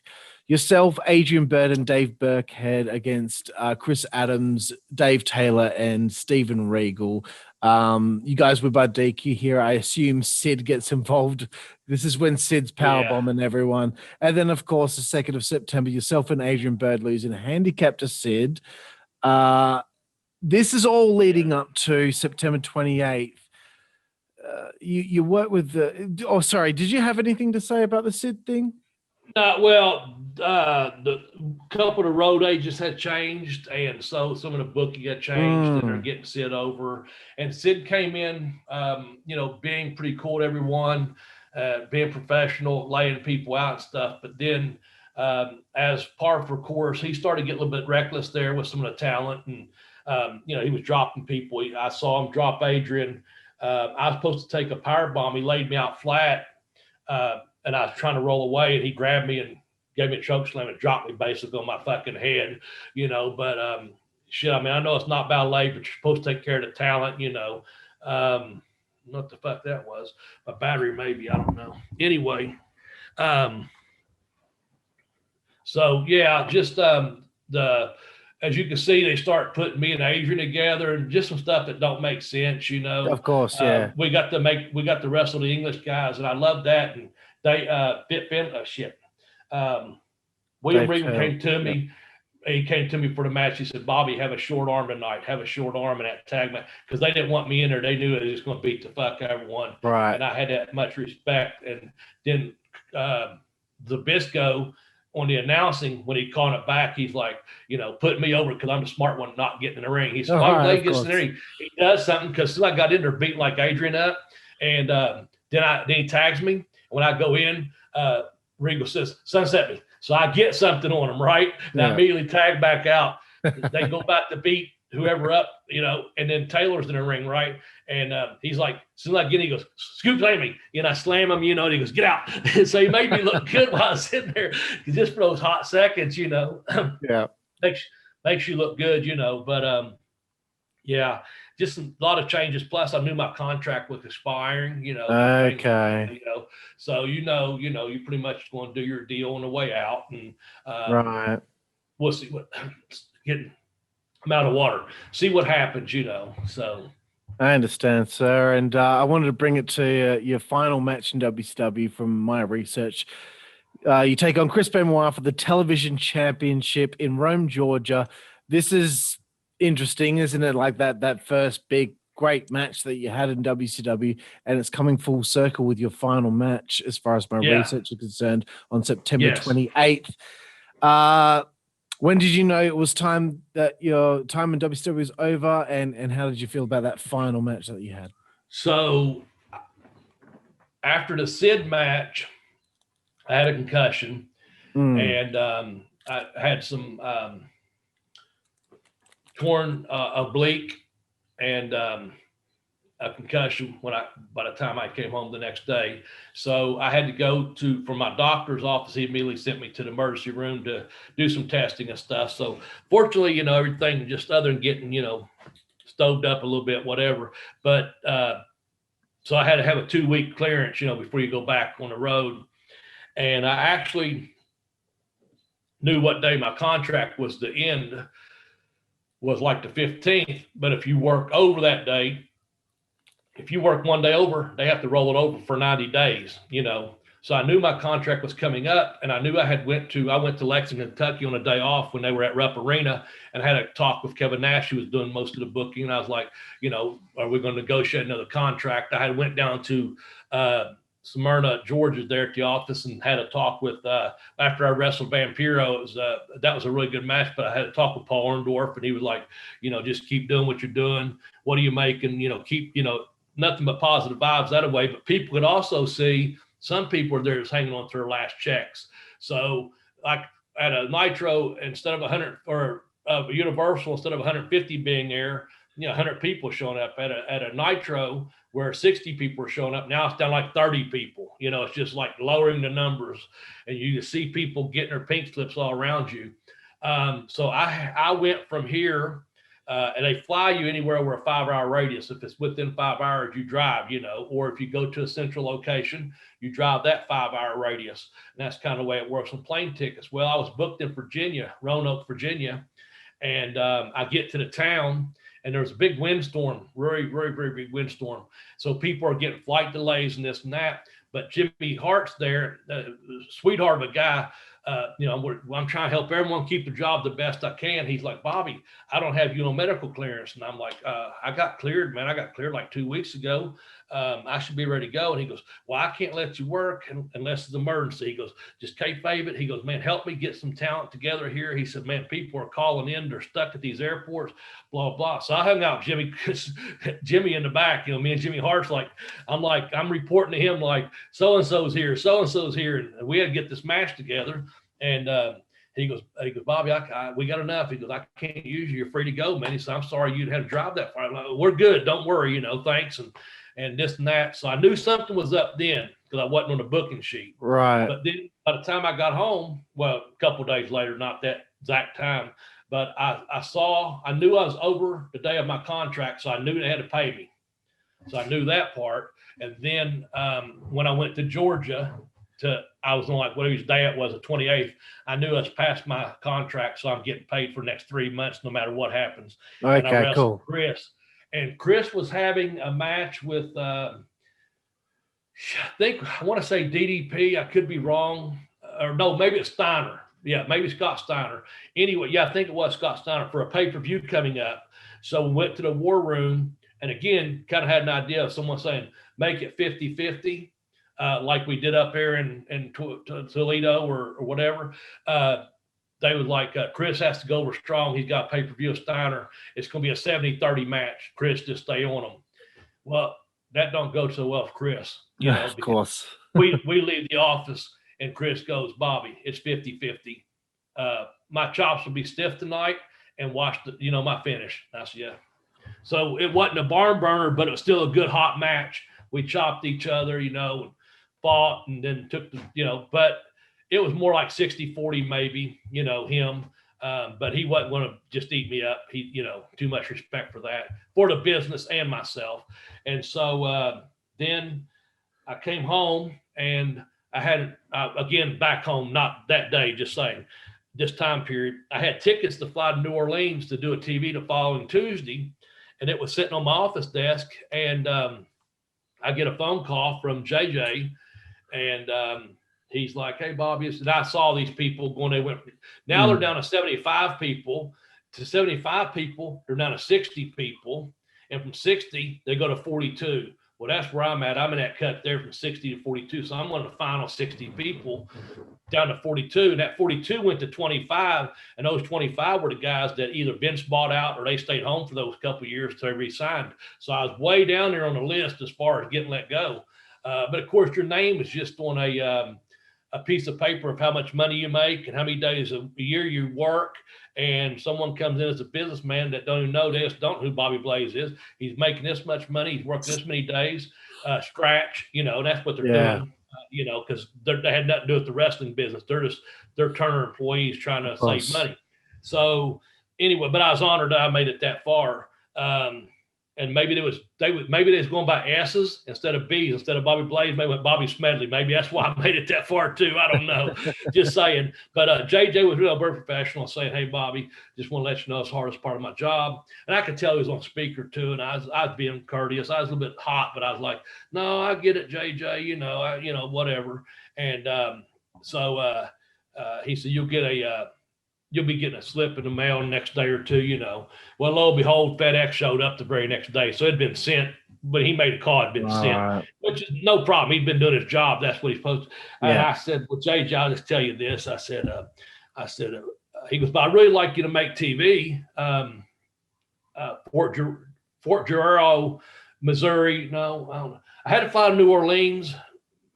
Yourself, Adrian Bird, and Dave Burkhead against Chris Adams, Dave Taylor, and Steven Regal. You guys were by DQ here. I assume Sid gets involved. This is when Sid's powerbombing everyone. And then, of course, the 2nd of September, yourself and Adrian Bird losing a handicap to Sid. this is all leading up to September 28th. You work with the. Oh, sorry. Did you have anything to say about the Sid thing? The couple of the road agents had changed, and so some of the booking had changed, and they're getting Sid over. And Sid came in, being pretty cool to everyone, being professional, laying people out and stuff. But then, as par for course, he started getting a little bit reckless there with some of the talent, and he was dropping people. I saw him drop Adrian. I was supposed to take a power bomb. He laid me out flat. And I was trying to roll away, and he grabbed me and gave me a choke slam and dropped me basically on my fucking head, but shit, I mean, I know it's not ballet, but you're supposed to take care of the talent, what the fuck that was. A battery, maybe, I don't know. Anyway, so yeah, just as you can see, they start putting me and Adrian together, and just some stuff that don't make sense, Of course, yeah. We got to wrestle the English guys, and I love that. And they William Regan came to me. He came to me for the match. He said, "Bobby, have a short arm tonight. Have a short arm in that tag match," because they didn't want me in there. They knew it was just going to beat the fuck out of everyone. Right. And I had that much respect. And then Zabisco, on the announcing, when he called it back, he's like, put me over because I'm the smart one not getting in the ring. He said, he gets in the ring. He does something because I got in there beating like Adrian up. And then he tags me. When I go in, Regal says, "Sunset me." So I get something on him, right? And I immediately tag back out. They go back to beat whoever up, and then Taylor's in the ring, right? And he's like, as soon as I get in, he goes, "Scoop slam me." And I slam him, and he goes, "Get out." So he made me look good while I was sitting there. Just for those hot seconds, Yeah. Makes you look good, But yeah, just a lot of changes. Plus, I knew my contract was expiring, Okay. So you're pretty much going to do your deal on the way out, and right. We'll see what I'm out of water. See what happens, So I understand, sir. And I wanted to bring it to your final match in WCW from my research. You take on Chris Benoit for the television championship in Rome, Georgia. This is interesting, isn't it? Like that first big, great match that you had in WCW, and it's coming full circle with your final match, as far as my research is concerned, on September 28th. When did you know it was time that your time in WCW was over, and how did you feel about that final match that you had? So after the Sid match, I had a concussion, and I had some torn oblique and a concussion by the time I came home the next day. So I had to go from my doctor's office. He immediately sent me to the emergency room to do some testing and stuff. So fortunately, everything just other than getting, stoved up a little bit, whatever. But so I had to have a 2-week clearance, before you go back on the road. And I actually knew what day my contract was to end, was like the 15th. But if you work over that day, if you work one day over, they have to roll it over for 90 days, So I knew my contract was coming up, and I knew I went to Lexington, Kentucky on a day off when they were at Rupp Arena, and had a talk with Kevin Nash, who was doing most of the booking. And I was like, are we going to negotiate another contract? I had went down to Smyrna, Georgia, there at the office, and had a talk with, after I wrestled Vampiro, that was a really good match, but I had a talk with Paul Orndorff, and he was like, just keep doing what you're doing. What are you making? Keep, nothing but positive vibes that way. But people could also see some people are there just hanging on to their last checks. So like at a Nitro, instead of 100, or a Universal, instead of 150 being there, 100 people showing up at a Nitro where 60 people are showing up. Now it's down like 30 people. It's just like lowering the numbers, and you can see people getting their pink slips all around you. So I went from here, and they fly you anywhere over a 5-hour radius. If it's within 5 hours, you drive, or if you go to a central location, you drive that 5-hour radius. And that's kind of the way it works on plane tickets. Well, I was booked in Virginia, Roanoke, Virginia. And I get to the town, and there's a big windstorm, very, very, very big windstorm. So people are getting flight delays and this and that. But Jimmy Hart's there, sweetheart of a guy, I'm trying to help everyone keep their job the best I can. He's like, Bobby, I don't have medical clearance. And I'm like, I got cleared, man. I got cleared like 2 weeks ago. I should be ready to go. And he goes, well, I can't let you work unless it's an emergency. He goes, just kayfabe it. He goes, man, help me get some talent together here. He said, man, people are calling in. They're stuck at these airports, blah, blah. So I hung out with Jimmy in the back, me and Jimmy Hart's I'm reporting to him like, so-and-so's here, so-and-so's here. And we had to get this match together. And he goes, Bobby, we got enough. He goes, I can't use you. You're free to go, man. He said, I'm sorry you'd have to drive that far. I'm like, we're good. Don't worry, thanks. And this and that. So I knew something was up then because I wasn't on the booking sheet. Right. But then by the time I got home, well, a couple of days later, not that exact time, but I knew I was over the day of my contract. So I knew they had to pay me. So I knew that part. And then when I went to Georgia, I was on whatever his day it was, the 28th. I knew I was past my contract, so I'm getting paid for the next 3 months, no matter what happens. Okay, and I wrestled cool. Chris, and Chris was having a match with, I want to say DDP. I could be wrong, or no, maybe it's Steiner. Yeah, maybe Scott Steiner. Anyway, yeah, I think it was Scott Steiner for a pay-per-view coming up. So we went to the war room, and again, kind of had an idea of someone saying, make it 50-50. Like we did up there in Toledo or whatever. They was like, Chris has to go over strong. He's got a pay-per-view of Steiner. It's going to be a 70-30 match. Chris, just stay on him. Well, that don't go so well for Chris. Of course. we leave the office and Chris goes, Bobby, it's 50-50. My chops will be stiff tonight and watch my finish. I said, yeah. So it wasn't a barn burner, but it was still a good hot match. We chopped each other, and fought and then took but it was more like 60-40 maybe, him. But he wasn't going to just eat me up. He, too much respect for that, for the business and myself. And so then I came home and I had, again, back home, not that day, just saying, this time period, I had tickets to fly to New Orleans to do a TV the following Tuesday. And it was sitting on my office desk. And I get a phone call from JJ. And he's like, hey, Bobby, and I saw these people going, now they're down to 75 people. To 75 people, they're down to 60 people. And from 60, they go to 42. Well, that's where I'm at. I'm in that cut there from 60 to 42. So I'm on the final 60 people down to 42. And that 42 went to 25. And those 25 were the guys that either Vince bought out or they stayed home for those couple of years till they re-signed. So I was way down there on the list as far as getting let go. But of course, your name is just on a piece of paper of how much money you make and how many days a year you work. And someone comes in as a businessman that don't even know this, don't know who Bobby Blaze is. He's making this much money. He's working this many days, scratch, that's what they're doing, because they had nothing to do with the wrestling business. They're turner employees trying to save money. So anyway, but I was honored that I made it that far. And maybe they was going by S's instead of B's, instead of Bobby Blaze, maybe went Bobby Smedley. Maybe that's why I made it that far too. I don't know. Just saying. But JJ was real very professional, saying, hey, Bobby, just want to let you know it's the hardest part of my job. And I could tell he was on speaker too. And I was being courteous. I was a little bit hot, but I was like, no, I get it, JJ, whatever. And so he said, you'll be getting a slip in the mail the next day or two, Well, lo and behold, FedEx showed up the very next day. So it had been sent, but he made a call, it had been sent, which is no problem. He'd been doing his job. That's what he's supposed to. Yeah. And I said, well, JJ, I'll just tell you this. I said, he goes, but I'd really like you to make TV. Fort Guerrero, Missouri. No, I don't know. I had to fly to New Orleans.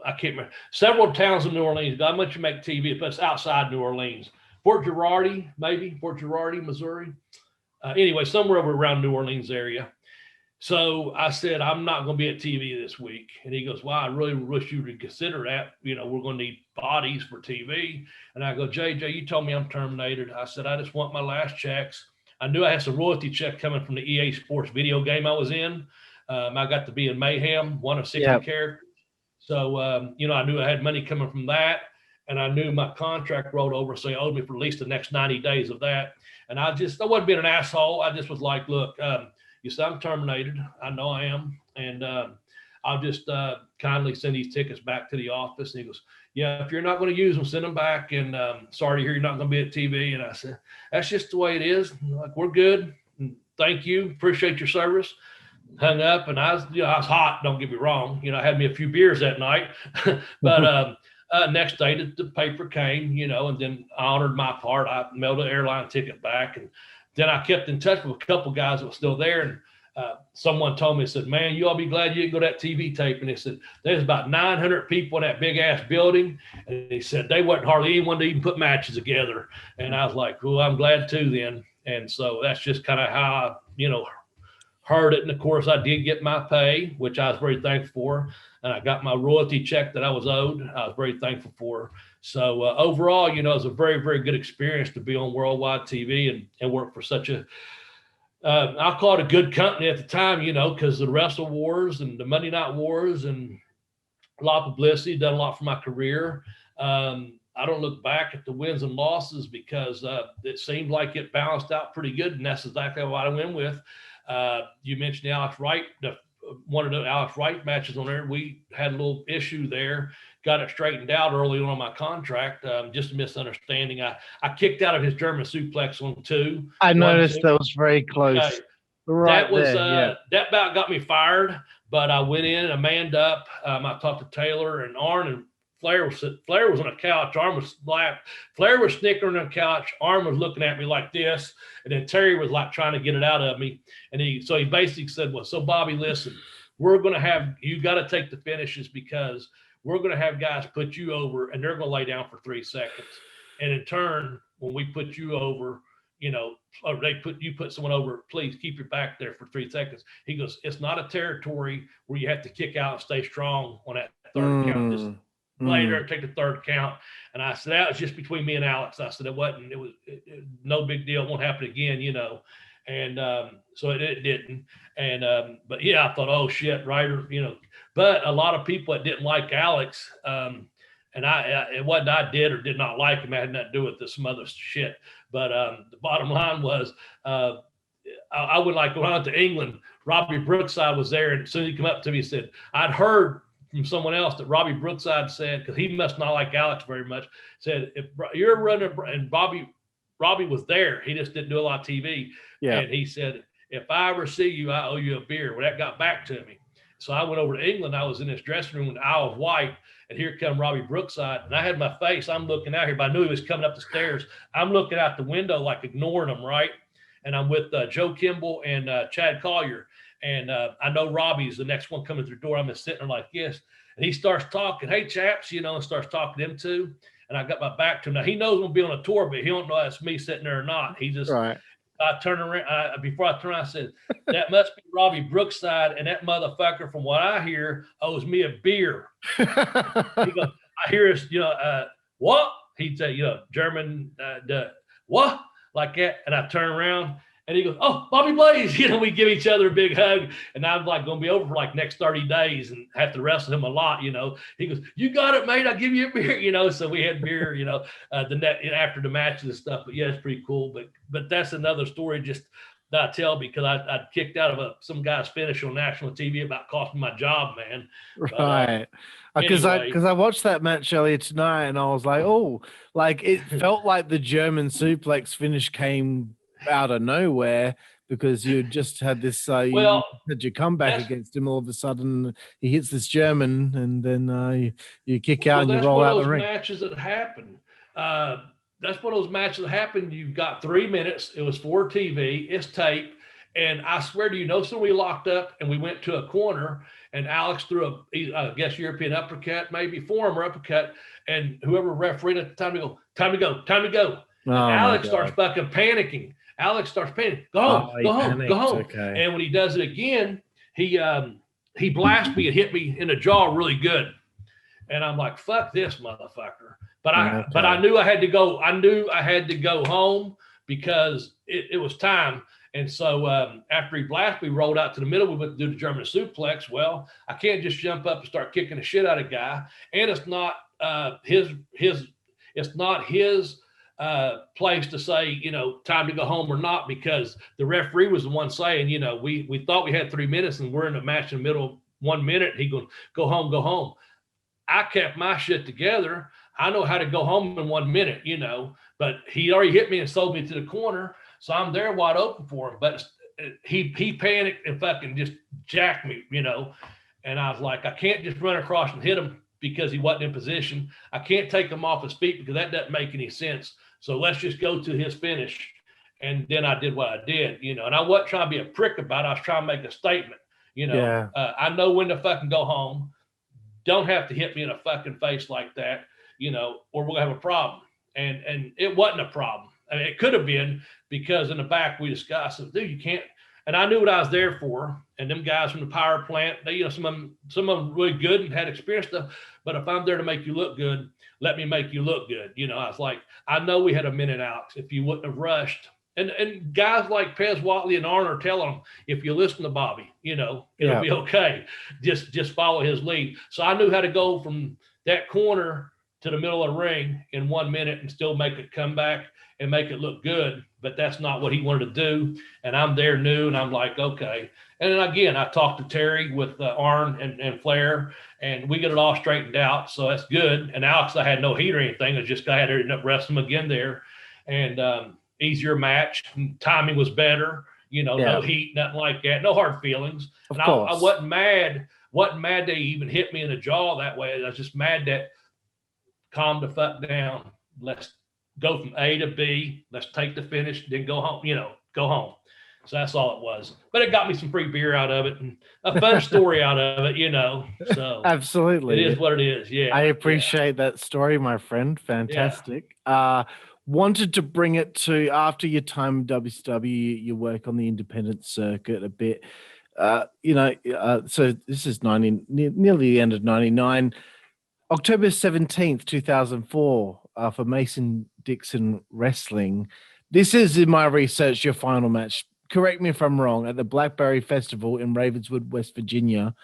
I can't remember. Several towns in New Orleans. How much you make TV, but it's outside New Orleans. Fort Girardi, Missouri. Anyway, somewhere over around New Orleans area. So I said, I'm not going to be at TV this week. And he goes, well, I really wish you would consider that. We're going to need bodies for TV. And I go, JJ, you told me I'm terminated. I said, I just want my last checks. I knew I had some royalty check coming from the EA Sports video game I was in. I got to be in Mayhem, one of 60 characters. So, I knew I had money coming from that. And I knew my contract rolled over, so he owed me for at least the next 90 days of that. And I wasn't being an asshole. I just was like, look, you said I'm terminated. I know I am. And I'll just kindly send these tickets back to the office. And he goes, if you're not going to use them, send them back. And sorry to hear you're not going to be at TV. And I said, that's just the way it is. Like, we're good. Thank you. Appreciate your service. Hung up, and I was hot. Don't get me wrong. I had me a few beers that night, but next day the paper came, and then I honored my part. I mailed an airline ticket back, and then I kept in touch with a couple guys that were still there. And someone told me, said, man, you all be glad you didn't go to that TV tape. And they said, there's about 900 people in that big ass building. And he said, they wasn't hardly anyone to even put matches together. And I was like, well, I'm glad too then. And so that's just kind of how I, heard it. And of course I did get my pay, which I was very thankful for. And I got my royalty check that I was owed. I was very thankful for. So overall, it was a very, very good experience to be on worldwide TV and work for such a, I'll call it a good company at the time, because the Wrestle Wars and the Monday Night Wars and a lot of publicity, done a lot for my career. I don't look back at the wins and losses because it seemed like it balanced out pretty good. And that's exactly what I went with. You mentioned Alex Wright, one of the Alex Wright matches on there. We had a little issue there, got it straightened out early on my contract. Just a misunderstanding. I kicked out of his German suplex on 2. I noticed that was very close. That was that bout got me fired, but I went in and manned up. I talked to Taylor and Arn, and Flair was on a couch. Arn was laughed. Flair was snickering on the couch. Arn was looking at me like this, and then Terry was like trying to get it out of me. And he basically said, "Well, so Bobby, listen, you got to take the finishes because we're going to have guys put you over, and they're going to lay down for 3 seconds. And in turn, when we put you over, or you put someone over, please keep your back there for 3 seconds." He goes, "It's not a territory where you have to kick out and stay strong on that third count. Just later, take the third count." And I said, that was just between me and Alex. I said, it was no big deal. It won't happen again, And so it didn't. And, but yeah, I thought, oh shit, Ryder, but a lot of people that didn't like Alex, and it wasn't I did or did not like him. It had nothing to do with some other shit. But the bottom line was, I would like go out to England. Robbie Brookside was there. And as soon as he came up to me, he said, I'd heard from someone else that Robbie Brookside said, because he must not like Alex very much, said, if you're running, and Robbie was there, he just didn't do a lot of TV. Yeah. And he said, if I ever see you, I owe you a beer. Well, that got back to me. So I went over to England. I was in this dressing room in the Isle of Wight, and here come Robbie Brookside. And I had my face, I'm looking out here, but I knew he was coming up the stairs. I'm looking out the window, like ignoring him, right? And I'm with Joe Kimball and Chad Collier. And I know Robbie's the next one coming through the door. I'm just sitting there like this. And he starts talking, hey, chaps, and starts talking to them too. And I got my back to him. Now, he knows I'm going to be on a tour, but he don't know that's me sitting there or not. He just, right. I turned around. Before I turned around, I said, that must be Robbie Brookside. And that motherfucker, from what I hear, owes me a beer. He goes, I hear us, what? He'd say, German, what? Like that. And I turn around. And he goes, oh, Bobby Blaze, we give each other a big hug. And I'm like going to be over for like next 30 days and have to wrestle him a lot, He goes, you got it, mate. I'll give you a beer, So we had beer, after the matches and stuff. But yeah, it's pretty cool. But that's another story just that I tell because I kicked out of some guy's finish on national TV about costing my job, man. Right. Because anyway. I watched that match earlier tonight and I was like, oh, like it felt like the German suplex finish came out of nowhere because you just had this you had your comeback against him. All of a sudden he hits this German and then you kick out and you roll out the ring. Matches that happen. That's one of those matches that happen. You've got 3 minutes. It was for TV. It's tape. And I swear to you, so we locked up and we went to a corner and Alex threw I guess European uppercut, maybe forearm or uppercut. And whoever refereed at the time, time to go. Oh, Alex starts fucking panicking. Alex starts panicking. Go home. Okay. And when he does it again, he blasted me and hit me in the jaw really good. And I'm like, fuck this motherfucker. But I knew I had to go. I knew I had to go home because it was time. And so after he blasted me, rolled out to the middle, we went to do the German suplex. Well, I can't just jump up and start kicking the shit out of a guy. And it's not it's not his place to say, time to go home or not, because the referee was the one saying, we thought we had 3 minutes and we're in a match in the middle of 1 minute. He goes, go home. I kept my shit together. I know how to go home in 1 minute, but he already hit me and sold me to the corner. So I'm there wide open for him. But he panicked and fucking just jacked me, and I was like, I can't just run across and hit him because he wasn't in position. I can't take him off his feet because that doesn't make any sense. So let's just go to his finish. And then I did what I did, and I wasn't trying to be a prick about it. I was trying to make a statement, I know when to fucking go home. Don't have to hit me in the fucking face like that, or we'll have a problem. And it wasn't a problem. I mean, it could have been, because in the back we discussed, dude, you can't. And I knew what I was there for. And them guys from the power plant, they, some of them really good and had experience stuff. But if I'm there to make you look good, let me make you look good. I was like, I know we had a minute out. If you wouldn't have rushed. And guys like Pez Watley and Arn are telling them, if you listen to Bobby, it'll be okay. Just follow his lead. So I knew how to go from that corner to the middle of the ring in 1 minute and still make it come back and make it look good. But that's not what he wanted to do. And I'm there new, and I'm like, okay. And then again, I talked to Terry with Arn and Flair, and we get it all straightened out. So that's good. And Alex, I had no heat or anything. It's just I had to end up wrestling him again there. And easier match. Timing was better. No heat, nothing like that. No hard feelings. Of and course. I wasn't mad. Wasn't mad they even hit me in the jaw that way. I was just mad that calm the fuck down. Let's go from A to B. Let's take the finish, then go home. Go home. So that's all it was. But it got me some free beer out of it and a fun story out of it. So absolutely, it is what it is. Yeah, I appreciate that story, my friend. Fantastic. Wanted to bring it to after your time in WCW, you work on the independent circuit a bit. So this is nearly the end of 99. October 17th, 2004, for Mason Dixon Wrestling. This is, in my research, your final match. Correct me if I'm wrong. At the Blackberry Festival in Ravenswood, West Virginia,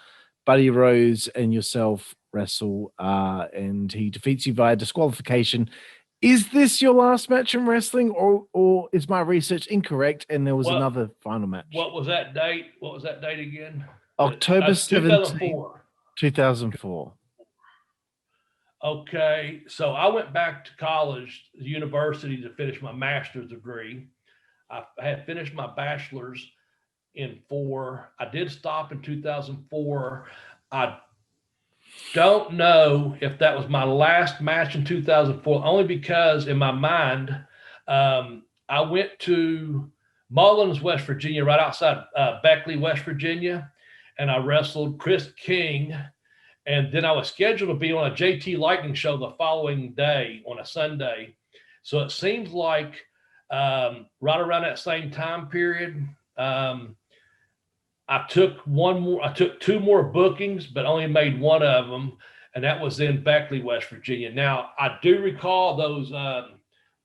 Buddy Rose and yourself wrestle, and he defeats you via disqualification. Is this your last match in wrestling, or is my research incorrect and there was another final match? What was that date? What was that date again? October 17th, 2004. 2004. Okay, so I went back to college, university, to finish my master's degree. I had finished my bachelor's in 4. I did stop in 2004. I don't know if that was my last match in 2004, only because in my mind, I went to Mullins, West Virginia, right outside Beckley, West Virginia, and I wrestled Chris King. And then I was scheduled to be on a JT Lightning show the following day on a Sunday. So it seems like right around that same time period, I took 2 more bookings, but only made one of them. And that was in Beckley, West Virginia. Now, I do recall those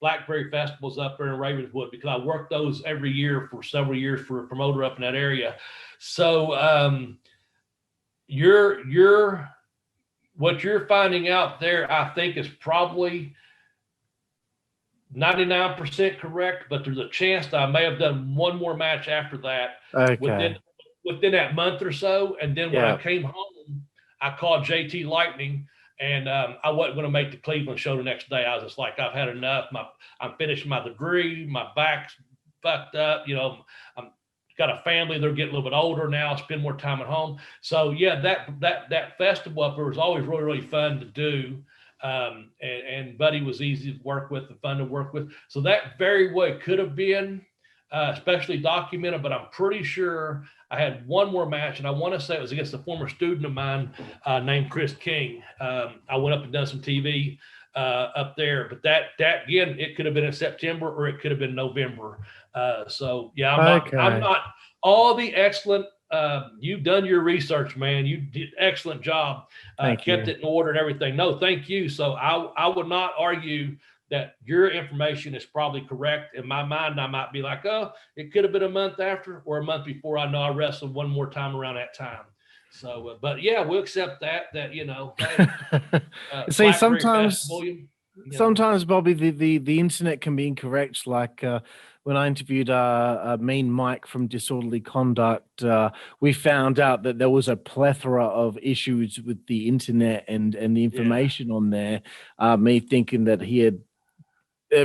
Blackberry festivals up there in Ravenswood, because I worked those every year for several years for a promoter up in that area. So what you're finding out there, I think, is probably 99% correct, but there's a chance that I may have done one more match after that within that month or so. And then when I came home, I called JT Lightning, and I wasn't going to make the Cleveland show the next day. I was just like, I've had enough. I'm finishing my degree. My back's fucked up. I'm got a family. They're getting a little bit older now. Spend more time at home. So yeah, that festival up there was always really, really fun to do. And Buddy was easy to work with and fun to work with. So that very well could have been especially documented, but I'm pretty sure I had one more match, and I want to say it was against a former student of mine named Chris King. I went up and done some TV up there, but that again, it could have been in September or it could have been November. So yeah, I'm not all the excellent. You've done your research, man. You did an excellent job. Kept it in order and everything. No, thank you. So I would not argue that your information is probably correct. In my mind, I might be like, oh, it could have been a month after or a month before. I know I wrestled one more time around that time. So, but yeah, we'll accept that, See, sometimes, Bobby, the internet can be incorrect. Like when I interviewed Mean Mike from Disorderly Conduct, we found out that there was a plethora of issues with the internet and the information on there. Me thinking that he had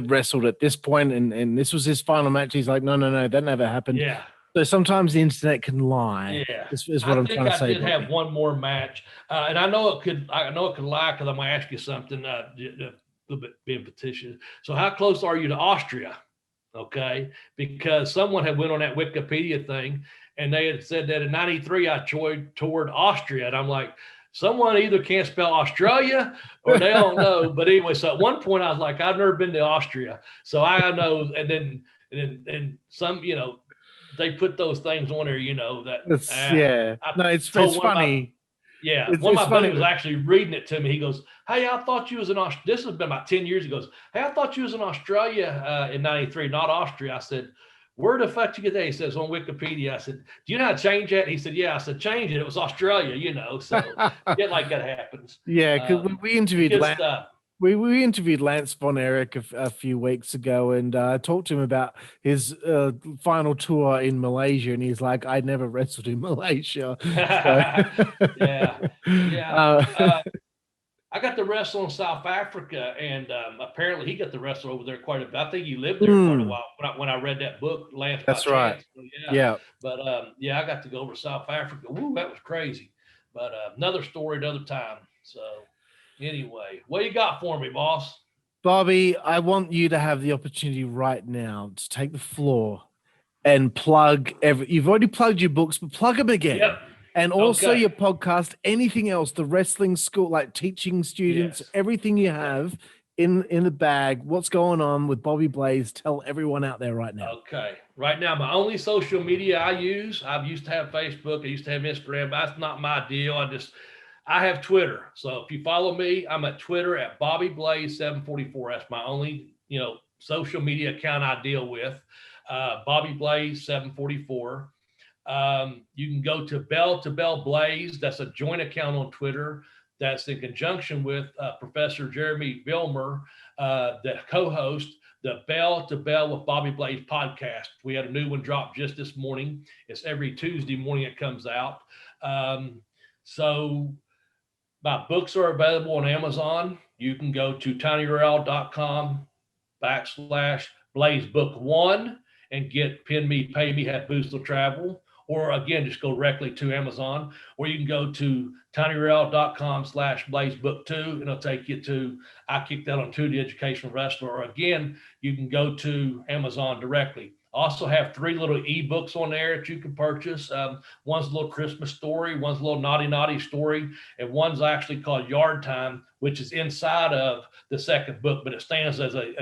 wrestled at this point and this was his final match. He's like, no, that never happened. Yeah. So sometimes the internet can lie. Yeah, is what I'm trying to say. I did have one more match, and I know it could lie because I'm going to ask you something. A little bit being fictitious. So, how close are you to Austria? Okay, because someone had went on that Wikipedia thing, and they had said that in '93 I toured Austria, and I'm like, someone either can't spell Australia or they don't know. But anyway, so at one point I was like, I've never been to Austria, so I know, and then some, they put those things on there, that. It's funny. One of my buddies was actually reading it to me. He goes, "Hey, I thought you was in Australia." This has been about 10 years ago. "Hey, I thought you was in Australia in '93, not Austria." I said, "Where the fuck did you get that?" He says, "On Wikipedia." I said, "Do you know how to change that?" He said, "Yeah." I said, "Change it. It was Australia, So get like that happens. Yeah, because we interviewed stuff. We interviewed Lance Von Erich a few weeks ago, and I talked to him about his final tour in Malaysia, and he's like, "I never wrestled in Malaysia." I got to wrestle in South Africa, and apparently he got to wrestle over there quite a bit. I think he lived there quite a while when I read that book, Lance. That's right. So, yeah. But I got to go over to South Africa. Woo, that was crazy. But another story, another time. So. Anyway, what you got for me, boss? Bobby, I want you to have the opportunity right now to take the floor and plug you've already plugged your books, but plug them again. Yep. And also your podcast, anything else, the wrestling school, like teaching students, everything you have in the bag. What's going on with Bobby Blaze? Tell everyone out there right now. Okay. Right now, my only social media I used to have Facebook. I used to have Instagram, but that's not my deal. I have Twitter. So if you follow me, I'm at Twitter at Bobby Blaze 744. That's my only, social media account I deal with. Bobby Blaze 744. You can go to Bell to Bell Blaze. That's a joint account on Twitter. That's in conjunction with Professor Jeremy Vilmer, the co-host, the Bell to Bell with Bobby Blaze podcast. We had a new one drop just this morning. It's every Tuesday morning it comes out. So my books are available on Amazon. You can go to tinyurl.com/blazebook1 and get Pin Me, Pay Me, have Boostal Travel. Or again, just go directly to Amazon. Or you can go to tinyurl.com/blazebook2 and it'll take you to, I kicked that on To the Educational Wrestler. Or again, you can go to Amazon directly. Also have 3 little ebooks on there that you can purchase. One's a little Christmas story, one's a little naughty story, and one's actually called Yard Time, which is inside of the second book, but it stands as a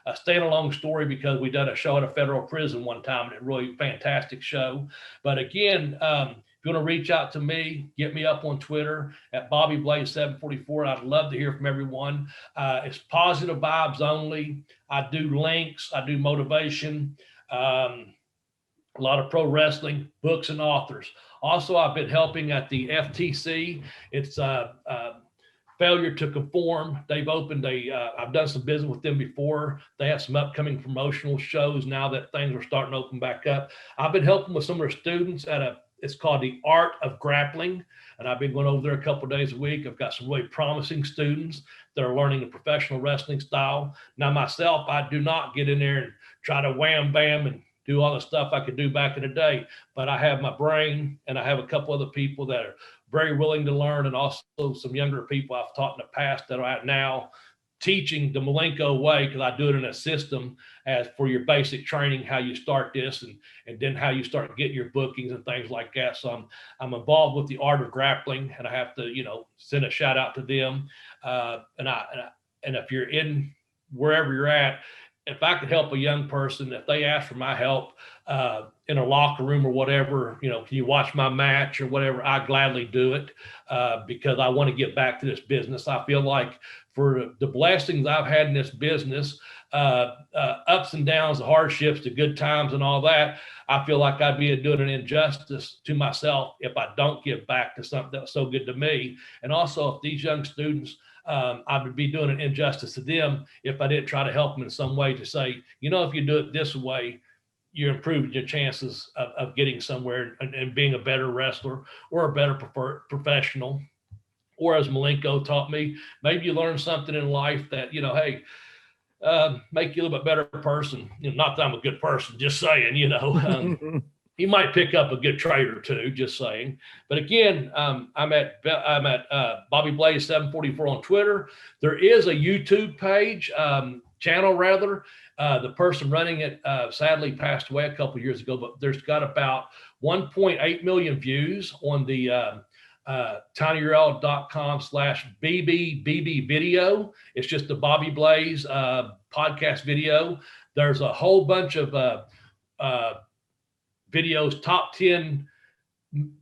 standalone story because we done a show at a federal prison one time, and it's really fantastic show. But again, if you want to reach out to me, get me up on Twitter at Bobby Blaze 744. I'd love to hear from everyone. It's positive vibes only. I do links. I do motivation. A lot of pro wrestling, books, and authors. Also, I've been helping at the FTC. It's Failure to Conform. They've opened I've done some business with them before. They have some upcoming promotional shows now that things are starting to open back up. I've been helping with some of their students it's called The Art of Grappling. And I've been going over there a couple of days a week. I've got some really promising students that are learning the professional wrestling style. Now myself, I do not get in there and try to wham bam and do all the stuff I could do back in the day, but I have my brain and I have a couple other people that are very willing to learn, and also some younger people I've taught in the past that are out now teaching the Malenkos way, because I do it in a system as for your basic training, how you start this and then how you start getting your bookings and things like that. So I'm involved with the Art of Grappling, and I have to, send a shout out to them. And if you're in wherever you're at, if I could help a young person, if they ask for my help in a locker room or whatever, can you watch my match or whatever, I gladly do it because I want to get back to this business. I feel like for the blessings I've had in this business, ups and downs, the hardships, the good times and all that, I feel like I'd be doing an injustice to myself if I don't give back to something that's so good to me. And also if these young students, I would be doing an injustice to them if I didn't try to help them in some way to say, if you do it this way, you're improving your chances of getting somewhere and being a better wrestler or a better professional. Or as Malenkos taught me, maybe you learn something in life that, hey, make you a little bit better person. Not that I'm a good person, just saying, you might pick up a good trade or two, just saying. But again, I'm at Bobby Blaze 744 on Twitter. There is a YouTube page, channel rather. The person running it sadly passed away a couple of years ago, but there's got about 1.8 million views on the tinyurl.com/BBBB video. It's just the Bobby Blaze podcast video. There's a whole bunch of videos, top 10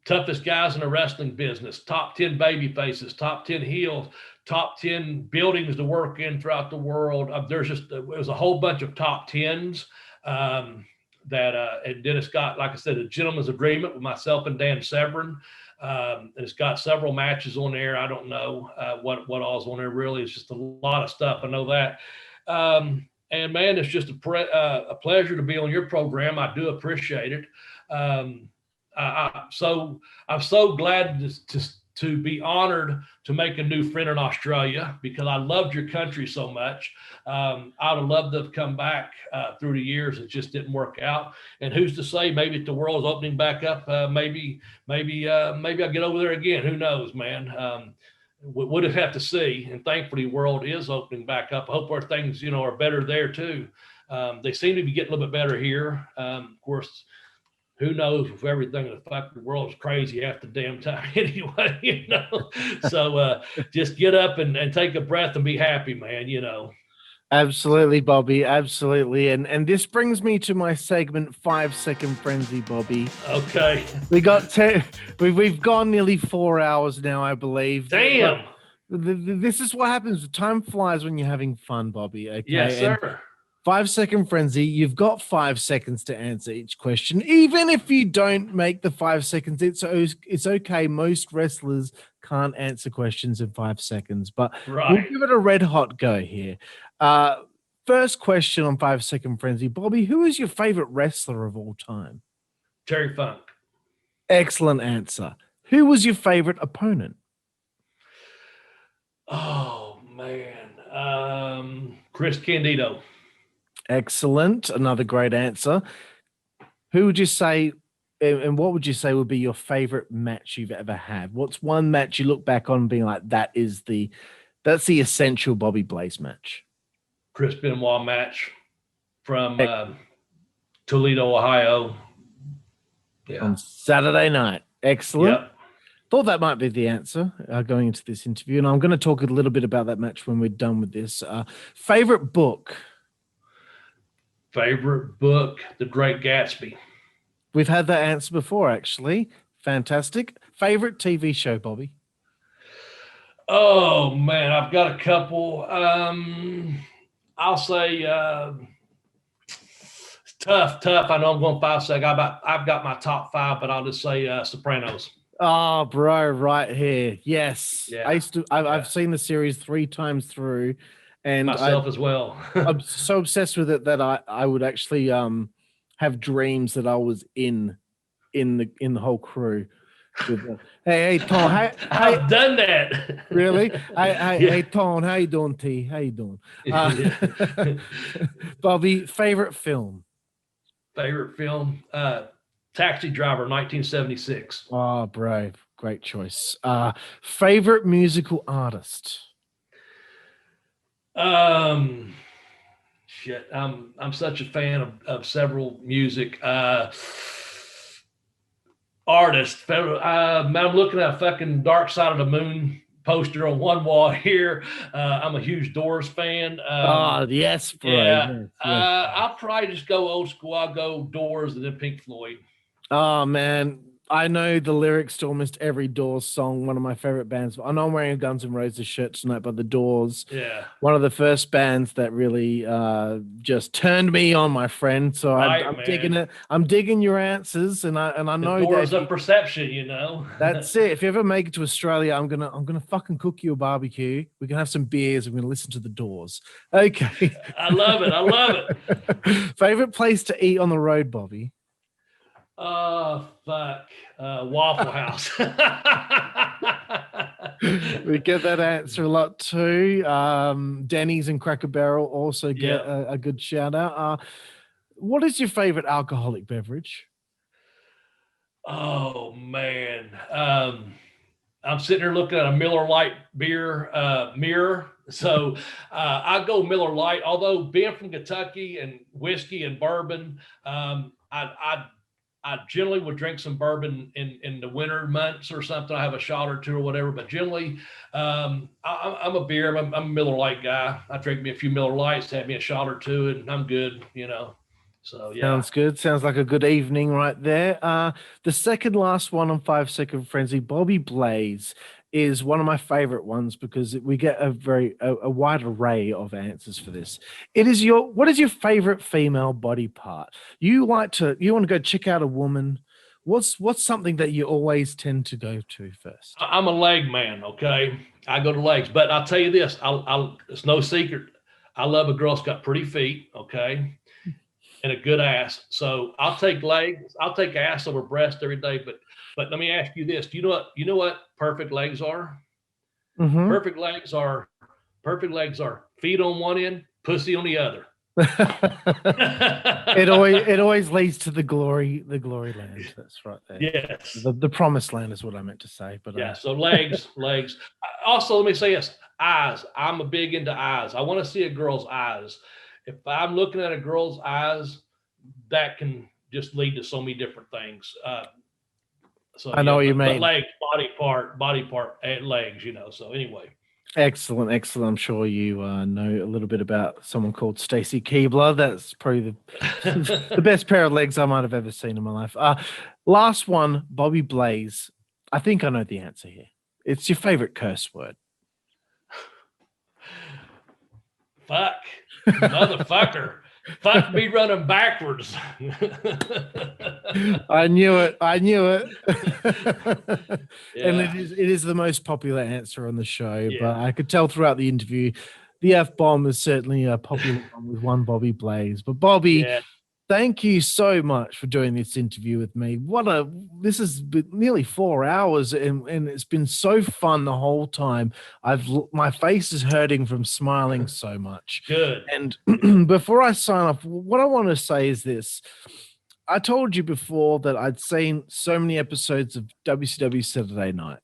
toughest guys in the wrestling business, top 10 baby faces, top 10 heels, top 10 buildings to work in throughout the world. It was a whole bunch of top 10s and then it's got, like I said, a gentleman's agreement with myself and Dan Severn. And it's got several matches on there. I don't know what all's on there really. It's just a lot of stuff. I know that. And man, it's just a pleasure to be on your program. I do appreciate it. I'm so glad to be honored to make a new friend in Australia because I loved your country so much. I'd have loved to have come back through the years. It just didn't work out. And who's to say, maybe if the world's opening back up, maybe I'll get over there again. Who knows, man? We'll just have to see. And thankfully, the world is opening back up. I hope our things, are better there too. They seem to be getting a little bit better here. Of course, who knows if everything in the fucking world is crazy half the damn time anyway, So just get up and take a breath and be happy, man, Absolutely, Bobby. Absolutely. And this brings me to my segment 5-Second Frenzy, Bobby. Okay. We've gone nearly 4 hours now, I believe. Damn. This is what happens. Time flies when you're having fun, Bobby. Okay. Yes, sir. 5-Second Frenzy, you've got 5 seconds to answer each question. Even if you don't make the 5 seconds, it's okay. Most wrestlers can't answer questions in 5 seconds, but We'll give it a red hot go here. First question on 5-Second Frenzy. Bobby, who is your favorite wrestler of all time? Terry Funk. Excellent answer. Who was your favorite opponent? Oh, man. Chris Candido. Excellent. Another great answer. Who would you say, and what would you say would be your favorite match you've ever had? What's one match you look back on being like, that's the essential Bobby Blaze match? Chris Benoit match from Toledo, Ohio. Yeah. On Saturday night. Excellent. Yep. Thought that might be the answer going into this interview. And I'm going to talk a little bit about that match when we're done with this. Favorite book? Favorite book, The Great Gatsby. We've had that answer before, actually. Fantastic. Favorite TV show, Bobby? Oh, man, I've got a couple. I'll say tough. I know I'm going 5 seconds. I've got my top 5, but I'll just say Sopranos. Oh, bro, right here. Yes. Yeah. I've seen the series 3 times through. And myself as well. I'm so obsessed with it that I would actually have dreams that I was in the whole crew. Hey, Tom. I've done that. Really? Hey, Tom. How you doing, T? How you doing? Bobby, favorite film? Favorite film? Taxi Driver, 1976. Oh, bro. Great choice. Favorite musical artist? Shit. I'm such a fan of several music artists. I'm looking at a fucking Dark Side of the Moon poster on one wall here. I'm a huge Doors fan. Yes, bro. Yeah. Yes. I'll probably just go old school. I'll go Doors and then Pink Floyd. Oh man, I know the lyrics to almost every Doors song. One of my favorite bands. I know I'm wearing a Guns N' Roses shirt tonight by the Doors. Yeah. One of the first bands that really just turned me on, my friend. So I'm digging it. I'm digging your answers, and I know the Doors that of perception, you know. That's it. If you ever make it to Australia, I'm gonna fucking cook you a barbecue. We can have some beers. And we're gonna listen to the Doors. Okay. I love it. I love it. Favorite place to eat on the road, Bobby? Fuck. Waffle House. We get that answer a lot too. Denny's and Cracker Barrel also get a good shout out. What is your favorite alcoholic beverage? Oh man. I'm sitting here looking at a Miller Lite beer mirror. So I go Miller Lite, although being from Kentucky and whiskey and bourbon, I generally would drink some bourbon in the winter months or something. I have a shot or two or whatever, but generally I'm a beer. I'm a Miller Lite guy. I drink me a few Miller Lights, have me a shot or two, and I'm good, you know. So yeah. Sounds good. Sounds like a good evening right there. The second last one on 5 Second Frenzy, Bobby Blaze, is one of my favorite ones because we get a wide array of answers for this. What is your favorite female body part? You want to go check out a woman. What's something that you always tend to go to first? I'm a leg man. Okay. I go to legs, but I'll tell you this, it's no secret. I love a girl that's got pretty feet. Okay. And a good ass. So I'll take legs. I'll take ass over breast every day. But let me ask you this. Do you know what perfect legs are? Mm-hmm. Perfect legs are feet on one end, pussy on the other. It always leads to the glory land. That's right there. Yes. The promised land is what I meant to say. But yeah, so legs. Also, let me say this. Eyes. I'm a big into eyes. I want to see a girl's eyes. If I'm looking at a girl's eyes, that can just lead to so many different things. So I know what you mean. Legs, body part, and legs, you know. So anyway. Excellent. I'm sure you know a little bit about someone called Stacy Keebler. That's probably the best pair of legs I might have ever seen in my life. Last one, Bobby Blaze. I think I know the answer here. It's your favorite curse word. Fuck. Motherfucker. Fuck me running backwards. I knew it. Yeah. And it is the most popular answer on the show, but I could tell throughout the interview, the F-bomb is certainly a popular one with one Bobby Blaze. But Bobby, thank you so much for doing this interview with me. This has been nearly 4 hours and it's been so fun the whole time. My face is hurting from smiling so much. Good. And before I sign off, what I want to say is this. I told you before that I'd seen so many episodes of WCW Saturday Night.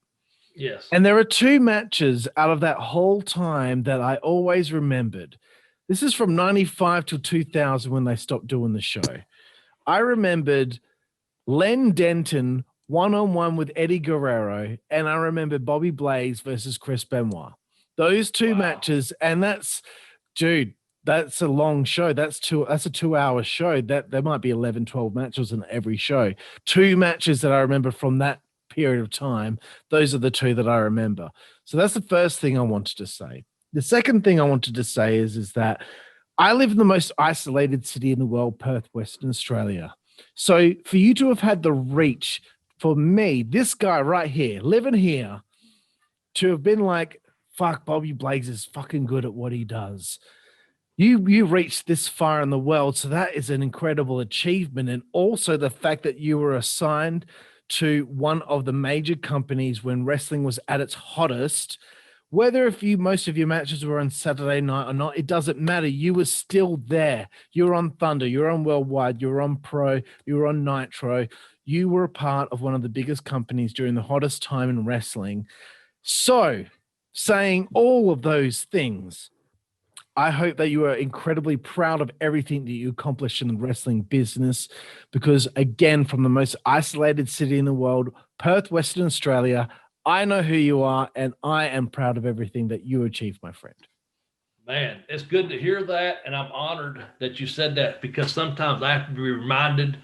Yes. And there are 2 matches out of that whole time that I always remembered. This is from 95 to 2000 when they stopped doing the show. I remembered Len Denton one-on-one with Eddie Guerrero, and I remember Bobby Blaze versus Chris Benoit. Those 2 matches, and that's a long show. That's a 2-hour show. That there might be 11, 12 matches in every show. 2 matches that I remember from that period of time. Those are the 2 that I remember. So that's the first thing I wanted to say. The second thing I wanted to say is that I live in the most isolated city in the world, Perth, Western Australia. So for you to have had the reach, for me, this guy right here, living here, to have been like, fuck, Bobby Blaze is fucking good at what he does. You reached this far in the world, so that is an incredible achievement. And also the fact that you were assigned to one of the major companies when wrestling was at its hottest. Whether most of your matches were on Saturday night or not, it doesn't matter. You were still there. You were on Thunder. You were on Worldwide. You were on Pro. You were on Nitro. You were a part of one of the biggest companies during the hottest time in wrestling. So, saying all of those things, I hope that you are incredibly proud of everything that you accomplished in the wrestling business because, again, from the most isolated city in the world, Perth, Western Australia, I know who you are, and I am proud of everything that you achieved, my friend. Man, it's good to hear that, and I'm honored that you said that because sometimes I have to be reminded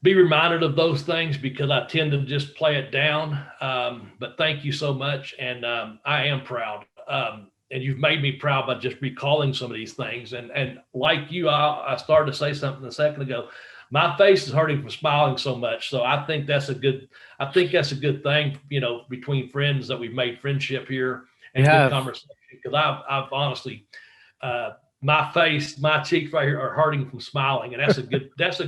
be reminded of those things because I tend to just play it down. But thank you so much. And I am proud. And you've made me proud by just recalling some of these things. And like you, I started to say something a second ago. My face is hurting from smiling so much. So I think that's a good thing, you know, between friends that we've made friendship here and good conversation. Because I've honestly, my cheeks right here are hurting from smiling, and that's a good. That's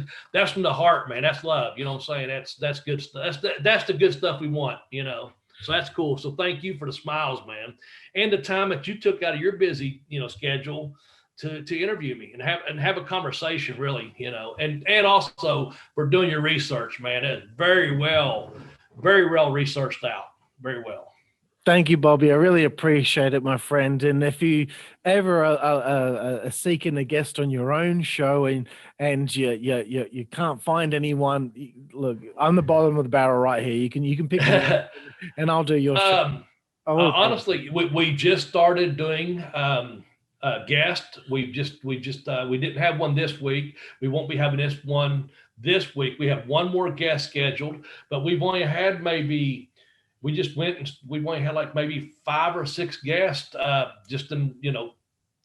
from the heart, man. That's love. You know what I'm saying? That's good stuff. That's the good stuff we want. You know. So that's cool. So thank you for the smiles, man, and the time that you took out of your busy, you know, schedule to interview me and have a conversation, really, you know, and also for doing your research, man. It's very well researched out, very well. Thank you, Bobby. I really appreciate it, my friend. And if you ever are seeking a guest on your own show and you can't find anyone, look, I'm the bottom of the barrel right here. You can pick me up and I'll do your show. Honestly, we just started doing guest. We didn't have one this week. We won't be having this one this week. We have one more guest scheduled, but we've only had we've only had like maybe 5 or 6 guests, just in, you know,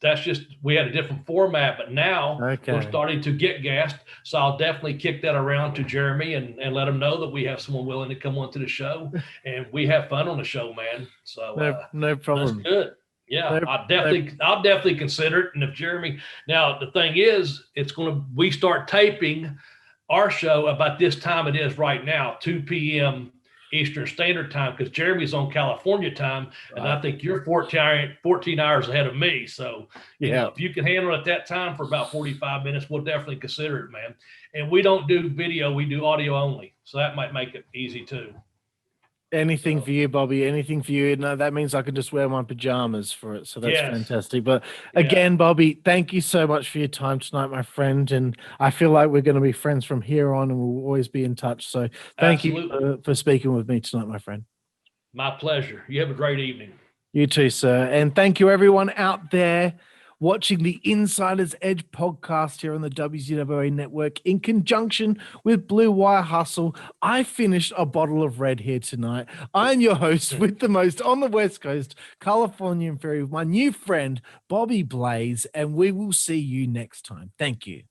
that's just, we had a different format, but now we're starting to get guests. So I'll definitely kick that around to Jeremy and let him know that we have someone willing to come onto the show and we have fun on the show, man. So no problem. That's good. Yeah, I'll definitely consider it. And if Jeremy, now the thing is, we start taping our show about this time it is right now, 2 p.m. Eastern Standard Time, because Jeremy's on California time, and I think you're 14 hours ahead of me. So, you know, if you can handle it at that time for about 45 minutes, we'll definitely consider it, man. And we don't do video, we do audio only. So that might make it easy too. Anything for you, Bobby. Anything for you. No, that means I can just wear my pajamas for it. So that's fantastic. But again, Bobby, thank you so much for your time tonight, my friend. And I feel like we're going to be friends from here on and we'll always be in touch. So thank you for speaking with me tonight, my friend. My pleasure. You have a great evening. You too, sir. And thank you, everyone out there watching the Insider's Edge podcast here on the WZWA Network in conjunction with Blue Wire Hustle. I finished a bottle of red here tonight. I'm your host with the most on the West Coast, Californian Fairy, with my new friend, Bobby Blaze, and we will see you next time. Thank you.